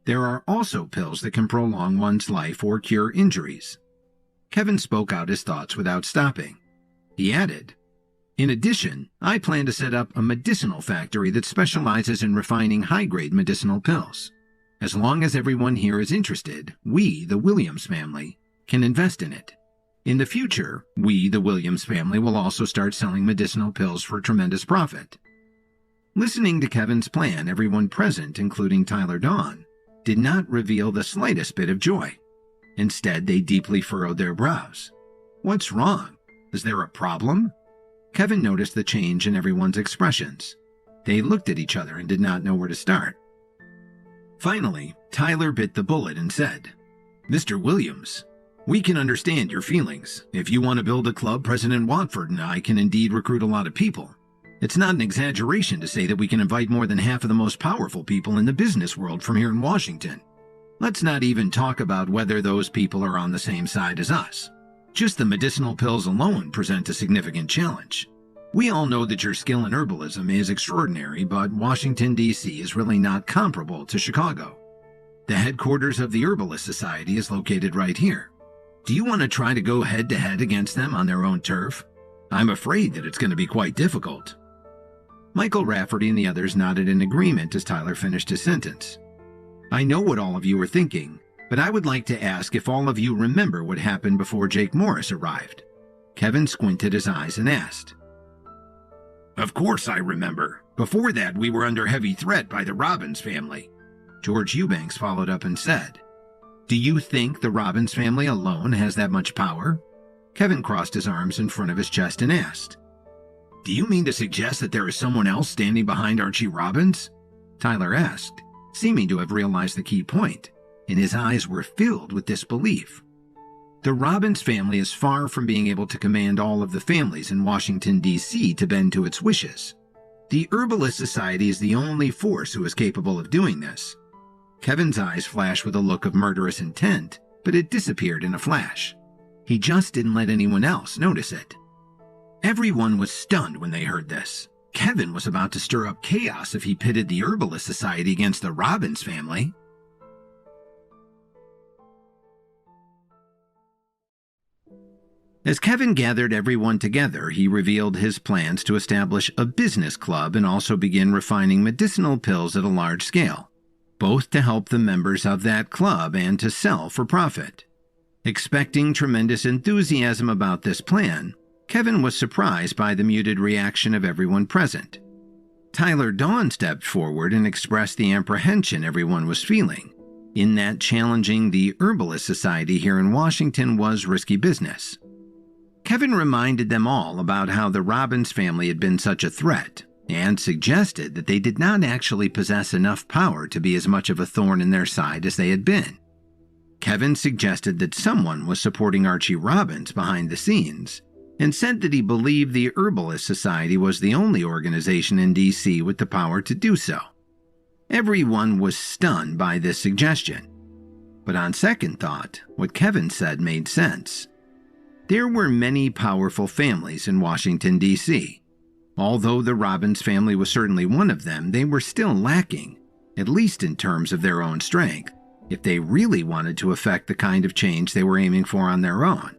There are also pills that can prolong one's life or cure injuries." Kevin spoke out his thoughts without stopping. He added, "In addition, I plan to set up a medicinal factory that specializes in refining high-grade medicinal pills. As long as everyone here is interested, we, the Williams family, can invest in it. In the future, we, the Williams family, will also start selling medicinal pills for tremendous profit." Listening to Kevin's plan, everyone present, including Tyler Dawn, did not reveal the slightest bit of joy. Instead, they deeply furrowed their brows. "What's wrong? Is there a problem?" Kevin noticed the change in everyone's expressions. They looked at each other and did not know where to start. Finally, Tyler bit the bullet and said, "Mr. Williams, we can understand your feelings. If you want to build a club, President Watford and I can indeed recruit a lot of people. It's not an exaggeration to say that we can invite more than half of the most powerful people in the business world from here in Washington. Let's not even talk about whether those people are on the same side as us. Just the medicinal pills alone present a significant challenge. We all know that your skill in herbalism is extraordinary, but Washington, D.C. is really not comparable to Chicago. The headquarters of the Herbalist Society is located right here. Do you want to try to go head-to-head against them on their own turf? I'm afraid that it's going to be quite difficult." Michael Rafferty and the others nodded in agreement as Tyler finished his sentence. "I know what all of you are thinking, but I would like to ask if all of you remember what happened before Jake Morris arrived." Kevin squinted his eyes and asked. "Of course I remember. Before that, we were under heavy threat by the Robbins family." George Eubanks followed up and said, "Do you think the Robbins family alone has that much power?" Kevin crossed his arms in front of his chest and asked, "Do you mean to suggest that there is someone else standing behind Archie Robbins?" Tyler asked, seeming to have realized the key point, and his eyes were filled with disbelief. The Robbins family is far from being able to command all of the families in Washington, D.C. to bend to its wishes. The Herbalist Society is the only force who is capable of doing this. Kevin's eyes flashed with a look of murderous intent, but it disappeared in a flash. He just didn't let anyone else notice it. Everyone was stunned when they heard this. Kevin was about to stir up chaos if he pitted the Herbalist Society against the Robbins family. As Kevin gathered everyone together, he revealed his plans to establish a business club and also begin refining medicinal pills at a large scale, both to help the members of that club and to sell for profit. Expecting tremendous enthusiasm about this plan, Kevin was surprised by the muted reaction of everyone present. Tyler Dawn stepped forward and expressed the apprehension everyone was feeling, in that challenging the Herbalist Society here in Washington was risky business. Kevin reminded them all about how the Robbins family had been such a threat, and suggested that they did not actually possess enough power to be as much of a thorn in their side as they had been. Kevin suggested that someone was supporting Archie Robbins behind the scenes, and said that he believed the Herbalist Society was the only organization in D.C. with the power to do so. Everyone was stunned by this suggestion. But on second thought, what Kevin said made sense. There were many powerful families in Washington, D.C. Although the Robbins family was certainly one of them, they were still lacking, at least in terms of their own strength, if they really wanted to affect the kind of change they were aiming for on their own.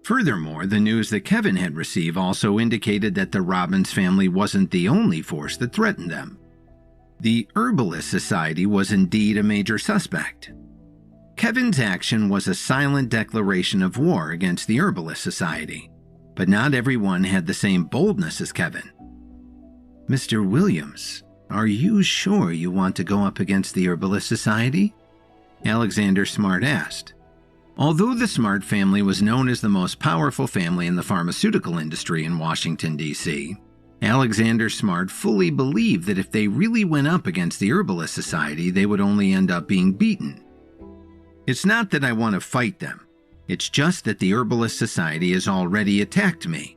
Furthermore, the news that Kevin had received also indicated that the Robbins family wasn't the only force that threatened them. The Herbalist Society was indeed a major suspect. Kevin's action was a silent declaration of war against the Herbalist Society, but not everyone had the same boldness as Kevin. "Mr. Williams, are you sure you want to go up against the Herbalist Society?" Alexander Smart asked. Although the Smart family was known as the most powerful family in the pharmaceutical industry in Washington, D.C., Alexander Smart fully believed that if they really went up against the Herbalist Society, they would only end up being beaten. "It's not that I want to fight them. It's just that the Herbalist Society has already attacked me.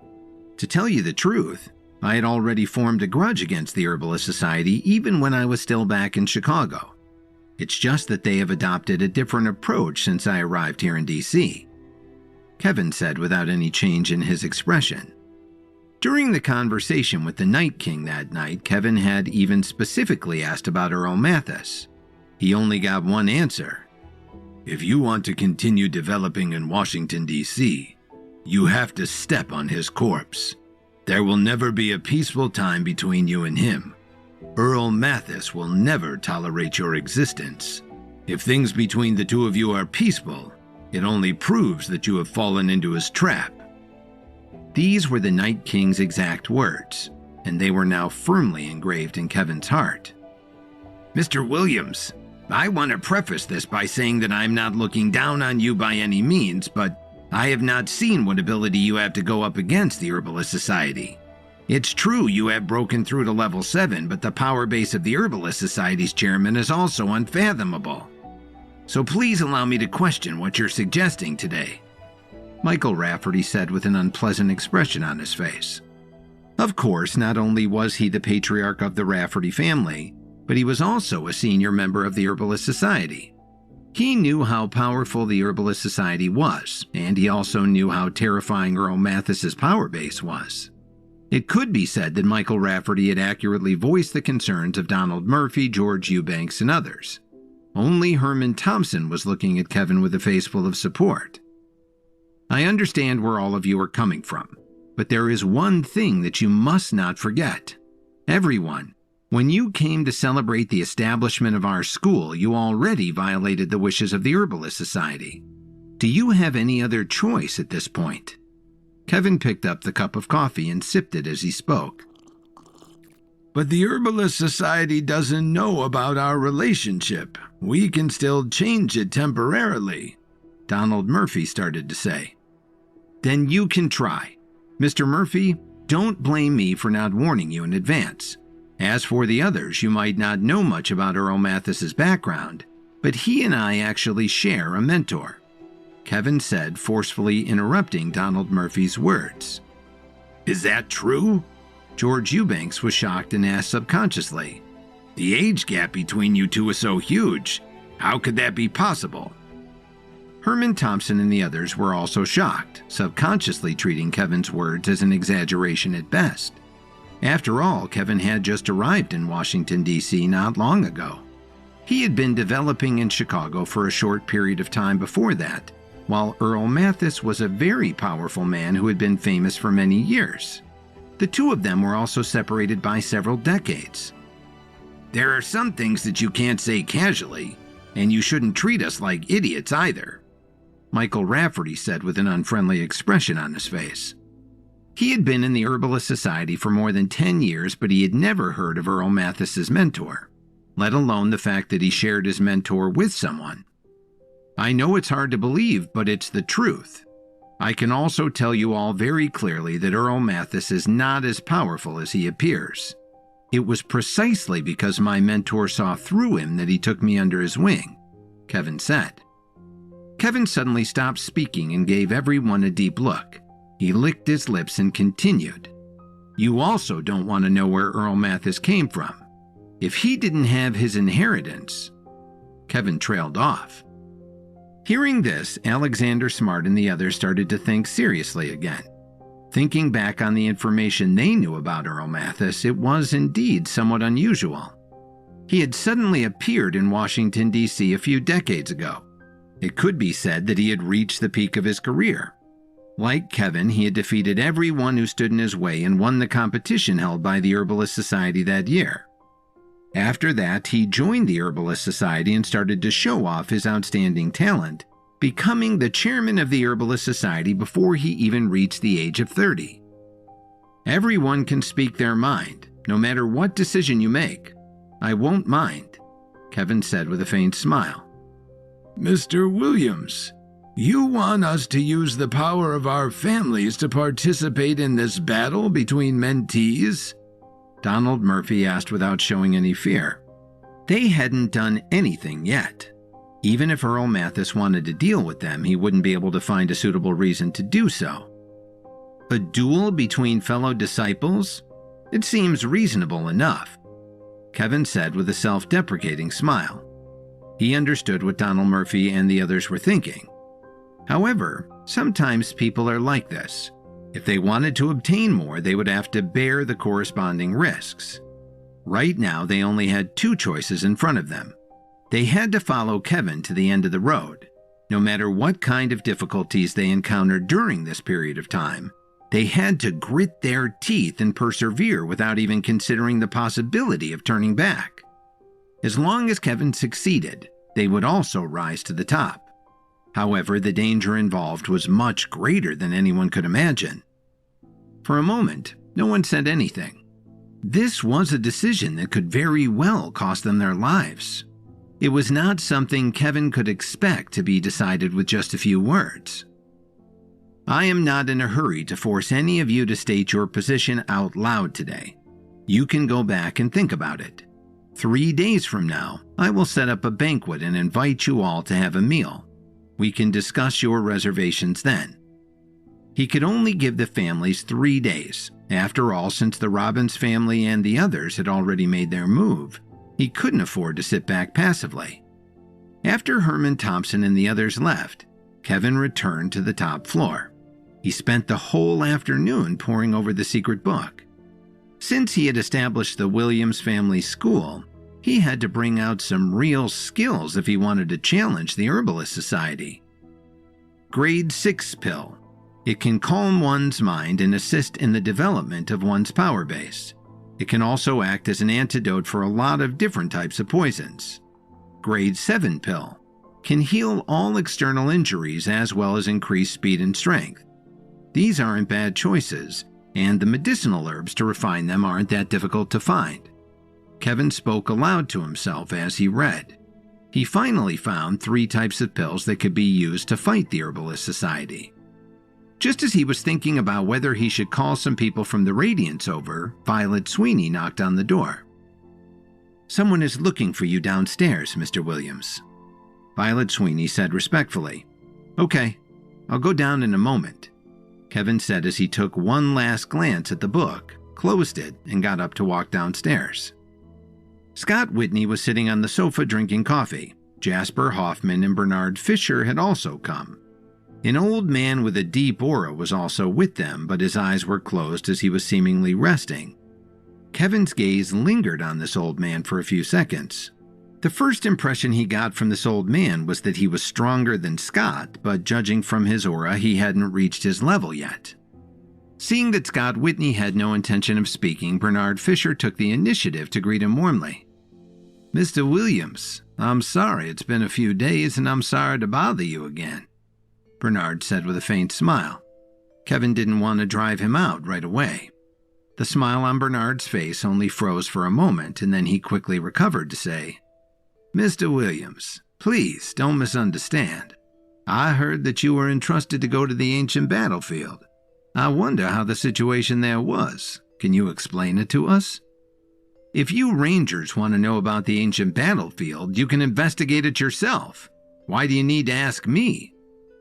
To tell you the truth, I had already formed a grudge against the Herbalist Society even when I was still back in Chicago. It's just that they have adopted a different approach since I arrived here in D.C., Kevin said without any change in his expression. During the conversation with the Night King that night, Kevin had even specifically asked about Earl Mathis. He only got one answer. "If you want to continue developing in Washington, D.C., you have to step on his corpse. There will never be a peaceful time between you and him. Earl Mathis will never tolerate your existence. If things between the two of you are peaceful, it only proves that you have fallen into his trap." These were the Night King's exact words, and they were now firmly engraved in Kevin's heart. "Mr. Williams, I want to preface this by saying that I'm not looking down on you by any means, but I have not seen what ability you have to go up against the Herbalist Society. It's true you have broken through to level 7, but the power base of the Herbalist Society's chairman is also unfathomable. So please allow me to question what you're suggesting today," Michael Rafferty said with an unpleasant expression on his face. Of course, not only was he the patriarch of the Rafferty family, but he was also a senior member of the Herbalist Society. He knew how powerful the Herbalist Society was, and he also knew how terrifying Earl Mathis's power base was. It could be said that Michael Rafferty had accurately voiced the concerns of Donald Murphy, George Eubanks, and others. Only Herman Thompson was looking at Kevin with a face full of support. "I understand where all of you are coming from, but there is one thing that you must not forget. Everyone, when you came to celebrate the establishment of our school, you already violated the wishes of the Herbalist Society. Do you have any other choice at this point?" Kevin picked up the cup of coffee and sipped it as he spoke. "But the Herbalist Society doesn't know about our relationship. We can still change it temporarily," Donald Murphy started to say. Then you can try. Mr. Murphy, don't blame me for not warning you in advance. As for the others, you might not know much about Earl Mathis's background, but he and I actually share a mentor," Kevin said, forcefully interrupting Donald Murphy's words. "Is that true?" George Eubanks was shocked and asked subconsciously. "The age gap between you two is so huge. How could that be possible?" Herman Thompson and the others were also shocked, subconsciously treating Kevin's words as an exaggeration at best. After all, Kevin had just arrived in Washington, D.C. not long ago. He had been developing in Chicago for a short period of time before that, while Earl Mathis was a very powerful man who had been famous for many years. The two of them were also separated by several decades. "There are some things that you can't say casually, and you shouldn't treat us like idiots either," Michael Rafferty said with an unfriendly expression on his face. He had been in the Herbalist Society for more than 10 years, but he had never heard of Earl Mathis's mentor, let alone the fact that he shared his mentor with someone. "I know it's hard to believe, but it's the truth. I can also tell you all very clearly that Earl Mathis is not as powerful as he appears. It was precisely because my mentor saw through him that he took me under his wing," Kevin said. Kevin suddenly stopped speaking and gave everyone a deep look. He licked his lips and continued. "You also don't want to know where Earl Mathis came from. If he didn't have his inheritance..." Kevin trailed off. Hearing this, Alexander Smart and the others started to think seriously again. Thinking back on the information they knew about Earl Mathis, it was indeed somewhat unusual. He had suddenly appeared in Washington, D.C. a few decades ago. It could be said that he had reached the peak of his career. Like Kevin, he had defeated everyone who stood in his way and won the competition held by the Herbalist Society that year. After that, he joined the Herbalist Society and started to show off his outstanding talent, becoming the chairman of the Herbalist Society before he even reached the age of 30. "Everyone can speak their mind, no matter what decision you make. I won't mind," Kevin said with a faint smile. "Mr. Williams, you want us to use the power of our families to participate in this battle between mentees?" Donald Murphy asked without showing any fear. They hadn't done anything yet. Even if Earl Mathis wanted to deal with them, he wouldn't be able to find a suitable reason to do so. A duel between fellow disciples? It seems reasonable enough, Kevin said with a self-deprecating smile. He understood what Donald Murphy and the others were thinking. However, sometimes people are like this. If they wanted to obtain more, they would have to bear the corresponding risks. Right now, they only had two choices in front of them. They had to follow Kevin to the end of the road. No matter what kind of difficulties they encountered during this period of time, they had to grit their teeth and persevere without even considering the possibility of turning back. As long as Kevin succeeded, they would also rise to the top. However, the danger involved was much greater than anyone could imagine. For a moment, no one said anything. This was a decision that could very well cost them their lives. It was not something Kevin could expect to be decided with just a few words. "I am not in a hurry to force any of you to state your position out loud today. You can go back and think about it. 3 days from now, I will set up a banquet and invite you all to have a meal. We can discuss your reservations then." He could only give the families 3 days. After all, since the Robbins family and the others had already made their move, he couldn't afford to sit back passively. After Herman Thompson and the others left, Kevin returned to the top floor. He spent the whole afternoon poring over the secret book. Since he had established the Williams family school, he had to bring out some real skills if he wanted to challenge the Herbalist Society. Grade 6 pill. It can calm one's mind and assist in the development of one's power base. It can also act as an antidote for a lot of different types of poisons. Grade 7 pill. Can heal all external injuries as well as increase speed and strength. These aren't bad choices, and the medicinal herbs to refine them aren't that difficult to find. Kevin spoke aloud to himself as he read. He finally found 3 types of pills that could be used to fight the Herbalist Society. Just as he was thinking about whether he should call some people from the Radiance over, Violet Sweeney knocked on the door. "Someone is looking for you downstairs, Mr. Williams." Violet Sweeney said respectfully. "Okay, I'll go down in a moment," Kevin said as he took one last glance at the book, closed it, and got up to walk downstairs. Scott Whitney was sitting on the sofa drinking coffee. Jasper Hoffman and Bernard Fisher had also come. An old man with a deep aura was also with them, but his eyes were closed as he was seemingly resting. Kevin's gaze lingered on this old man for a few seconds. The first impression he got from this old man was that he was stronger than Scott, but judging from his aura, he hadn't reached his level yet. Seeing that Scott Whitney had no intention of speaking, Bernard Fisher took the initiative to greet him warmly. "Mr. Williams, I'm sorry it's been a few days and I'm sorry to bother you again," Bernard said with a faint smile. Kevin didn't want to drive him out right away. The smile on Bernard's face only froze for a moment, and then he quickly recovered to say, "Mr. Williams, please don't misunderstand. I heard that you were entrusted to go to the ancient battlefield. I wonder how the situation there was. Can you explain it to us?" "If you Rangers want to know about the ancient battlefield, you can investigate it yourself. Why do you need to ask me?"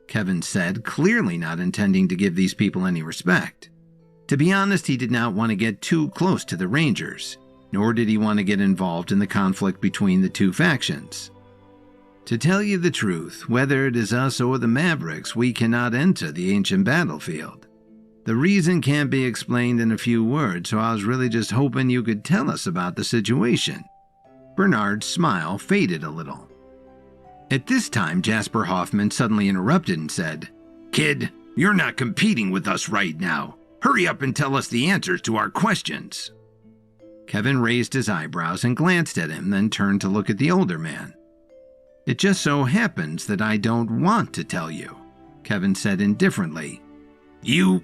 Kevin said, clearly not intending to give these people any respect. To be honest, he did not want to get too close to the Rangers, nor did he want to get involved in the conflict between the two factions. "To tell you the truth, whether it is us or the Mavericks, we cannot enter the ancient battlefield. The reason can't be explained in a few words, so I was really just hoping you could tell us about the situation." Bernard's smile faded a little. At this time, Jasper Hoffman suddenly interrupted and said, "Kid, you're not competing with us right now. Hurry up and tell us the answers to our questions." Kevin raised his eyebrows and glanced at him, then turned to look at the older man. "It just so happens that I don't want to tell you," Kevin said indifferently. "You,"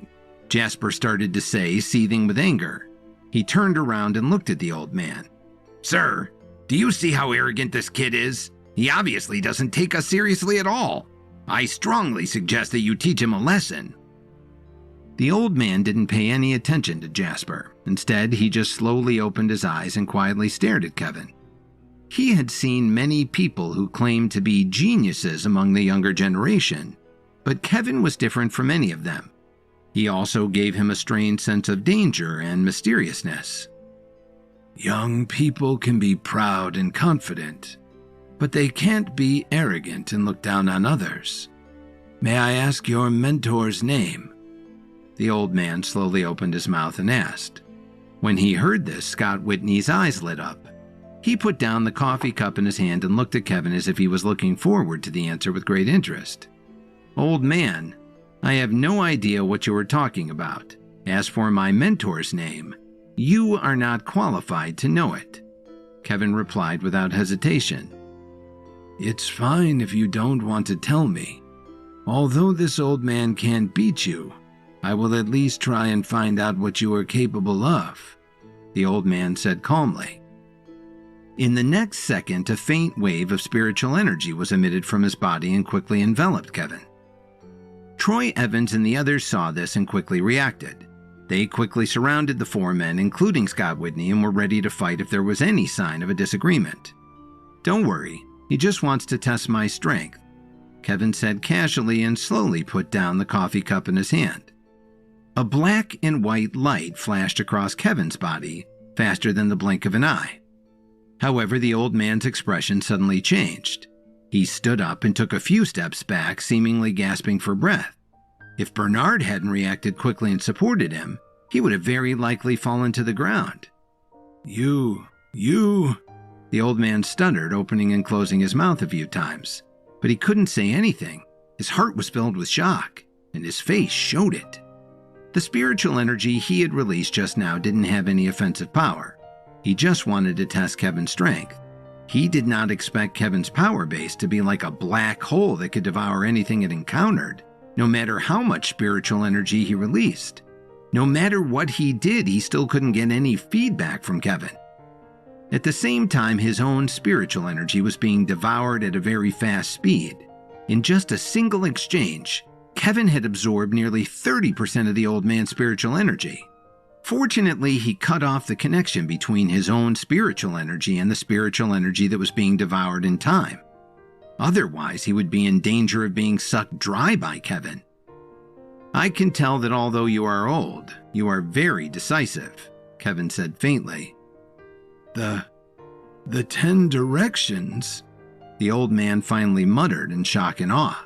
Jasper started to say, seething with anger. He turned around and looked at the old man. "Sir, do you see how arrogant this kid is? He obviously doesn't take us seriously at all. I strongly suggest that you teach him a lesson." The old man didn't pay any attention to Jasper. Instead, he just slowly opened his eyes and quietly stared at Kevin. He had seen many people who claimed to be geniuses among the younger generation, but Kevin was different from any of them. He also gave him a strange sense of danger and mysteriousness. "Young people can be proud and confident, but they can't be arrogant and look down on others. May I ask your mentor's name?" The old man slowly opened his mouth and asked. When he heard this, Scott Whitney's eyes lit up. He put down the coffee cup in his hand and looked at Kevin as if he was looking forward to the answer with great interest. "Old man, I have no idea what you are talking about. As for my mentor's name, you are not qualified to know it," Kevin replied without hesitation. "It's fine if you don't want to tell me. Although this old man can't beat you, I will at least try and find out what you are capable of," the old man said calmly. In the next second, a faint wave of spiritual energy was emitted from his body and quickly enveloped Kevin. Troy Evans and the others saw this and quickly reacted. They quickly surrounded the four men, including Scott Whitney, and were ready to fight if there was any sign of a disagreement. "Don't worry, he just wants to test my strength," Kevin said casually and slowly put down the coffee cup in his hand. A black and white light flashed across Kevin's body faster than the blink of an eye. However, the old man's expression suddenly changed. He stood up and took a few steps back, seemingly gasping for breath. If Bernard hadn't reacted quickly and supported him, he would have very likely fallen to the ground. You, the old man stuttered, opening and closing his mouth a few times. But he couldn't say anything. His heart was filled with shock, and his face showed it. The spiritual energy he had released just now didn't have any offensive power. He just wanted to test Kevin's strength. He did not expect Kevin's power base to be like a black hole that could devour anything it encountered, no matter how much spiritual energy he released. No matter what he did, he still couldn't get any feedback from Kevin. At the same time, his own spiritual energy was being devoured at a very fast speed. In just a single exchange, Kevin had absorbed nearly 30% of the old man's spiritual energy. Fortunately, he cut off the connection between his own spiritual energy and the spiritual energy that was being devoured in time. Otherwise, he would be in danger of being sucked dry by Kevin. "I can tell that although you are old, you are very decisive," Kevin said faintly. The 10 directions," the old man finally muttered in shock and awe.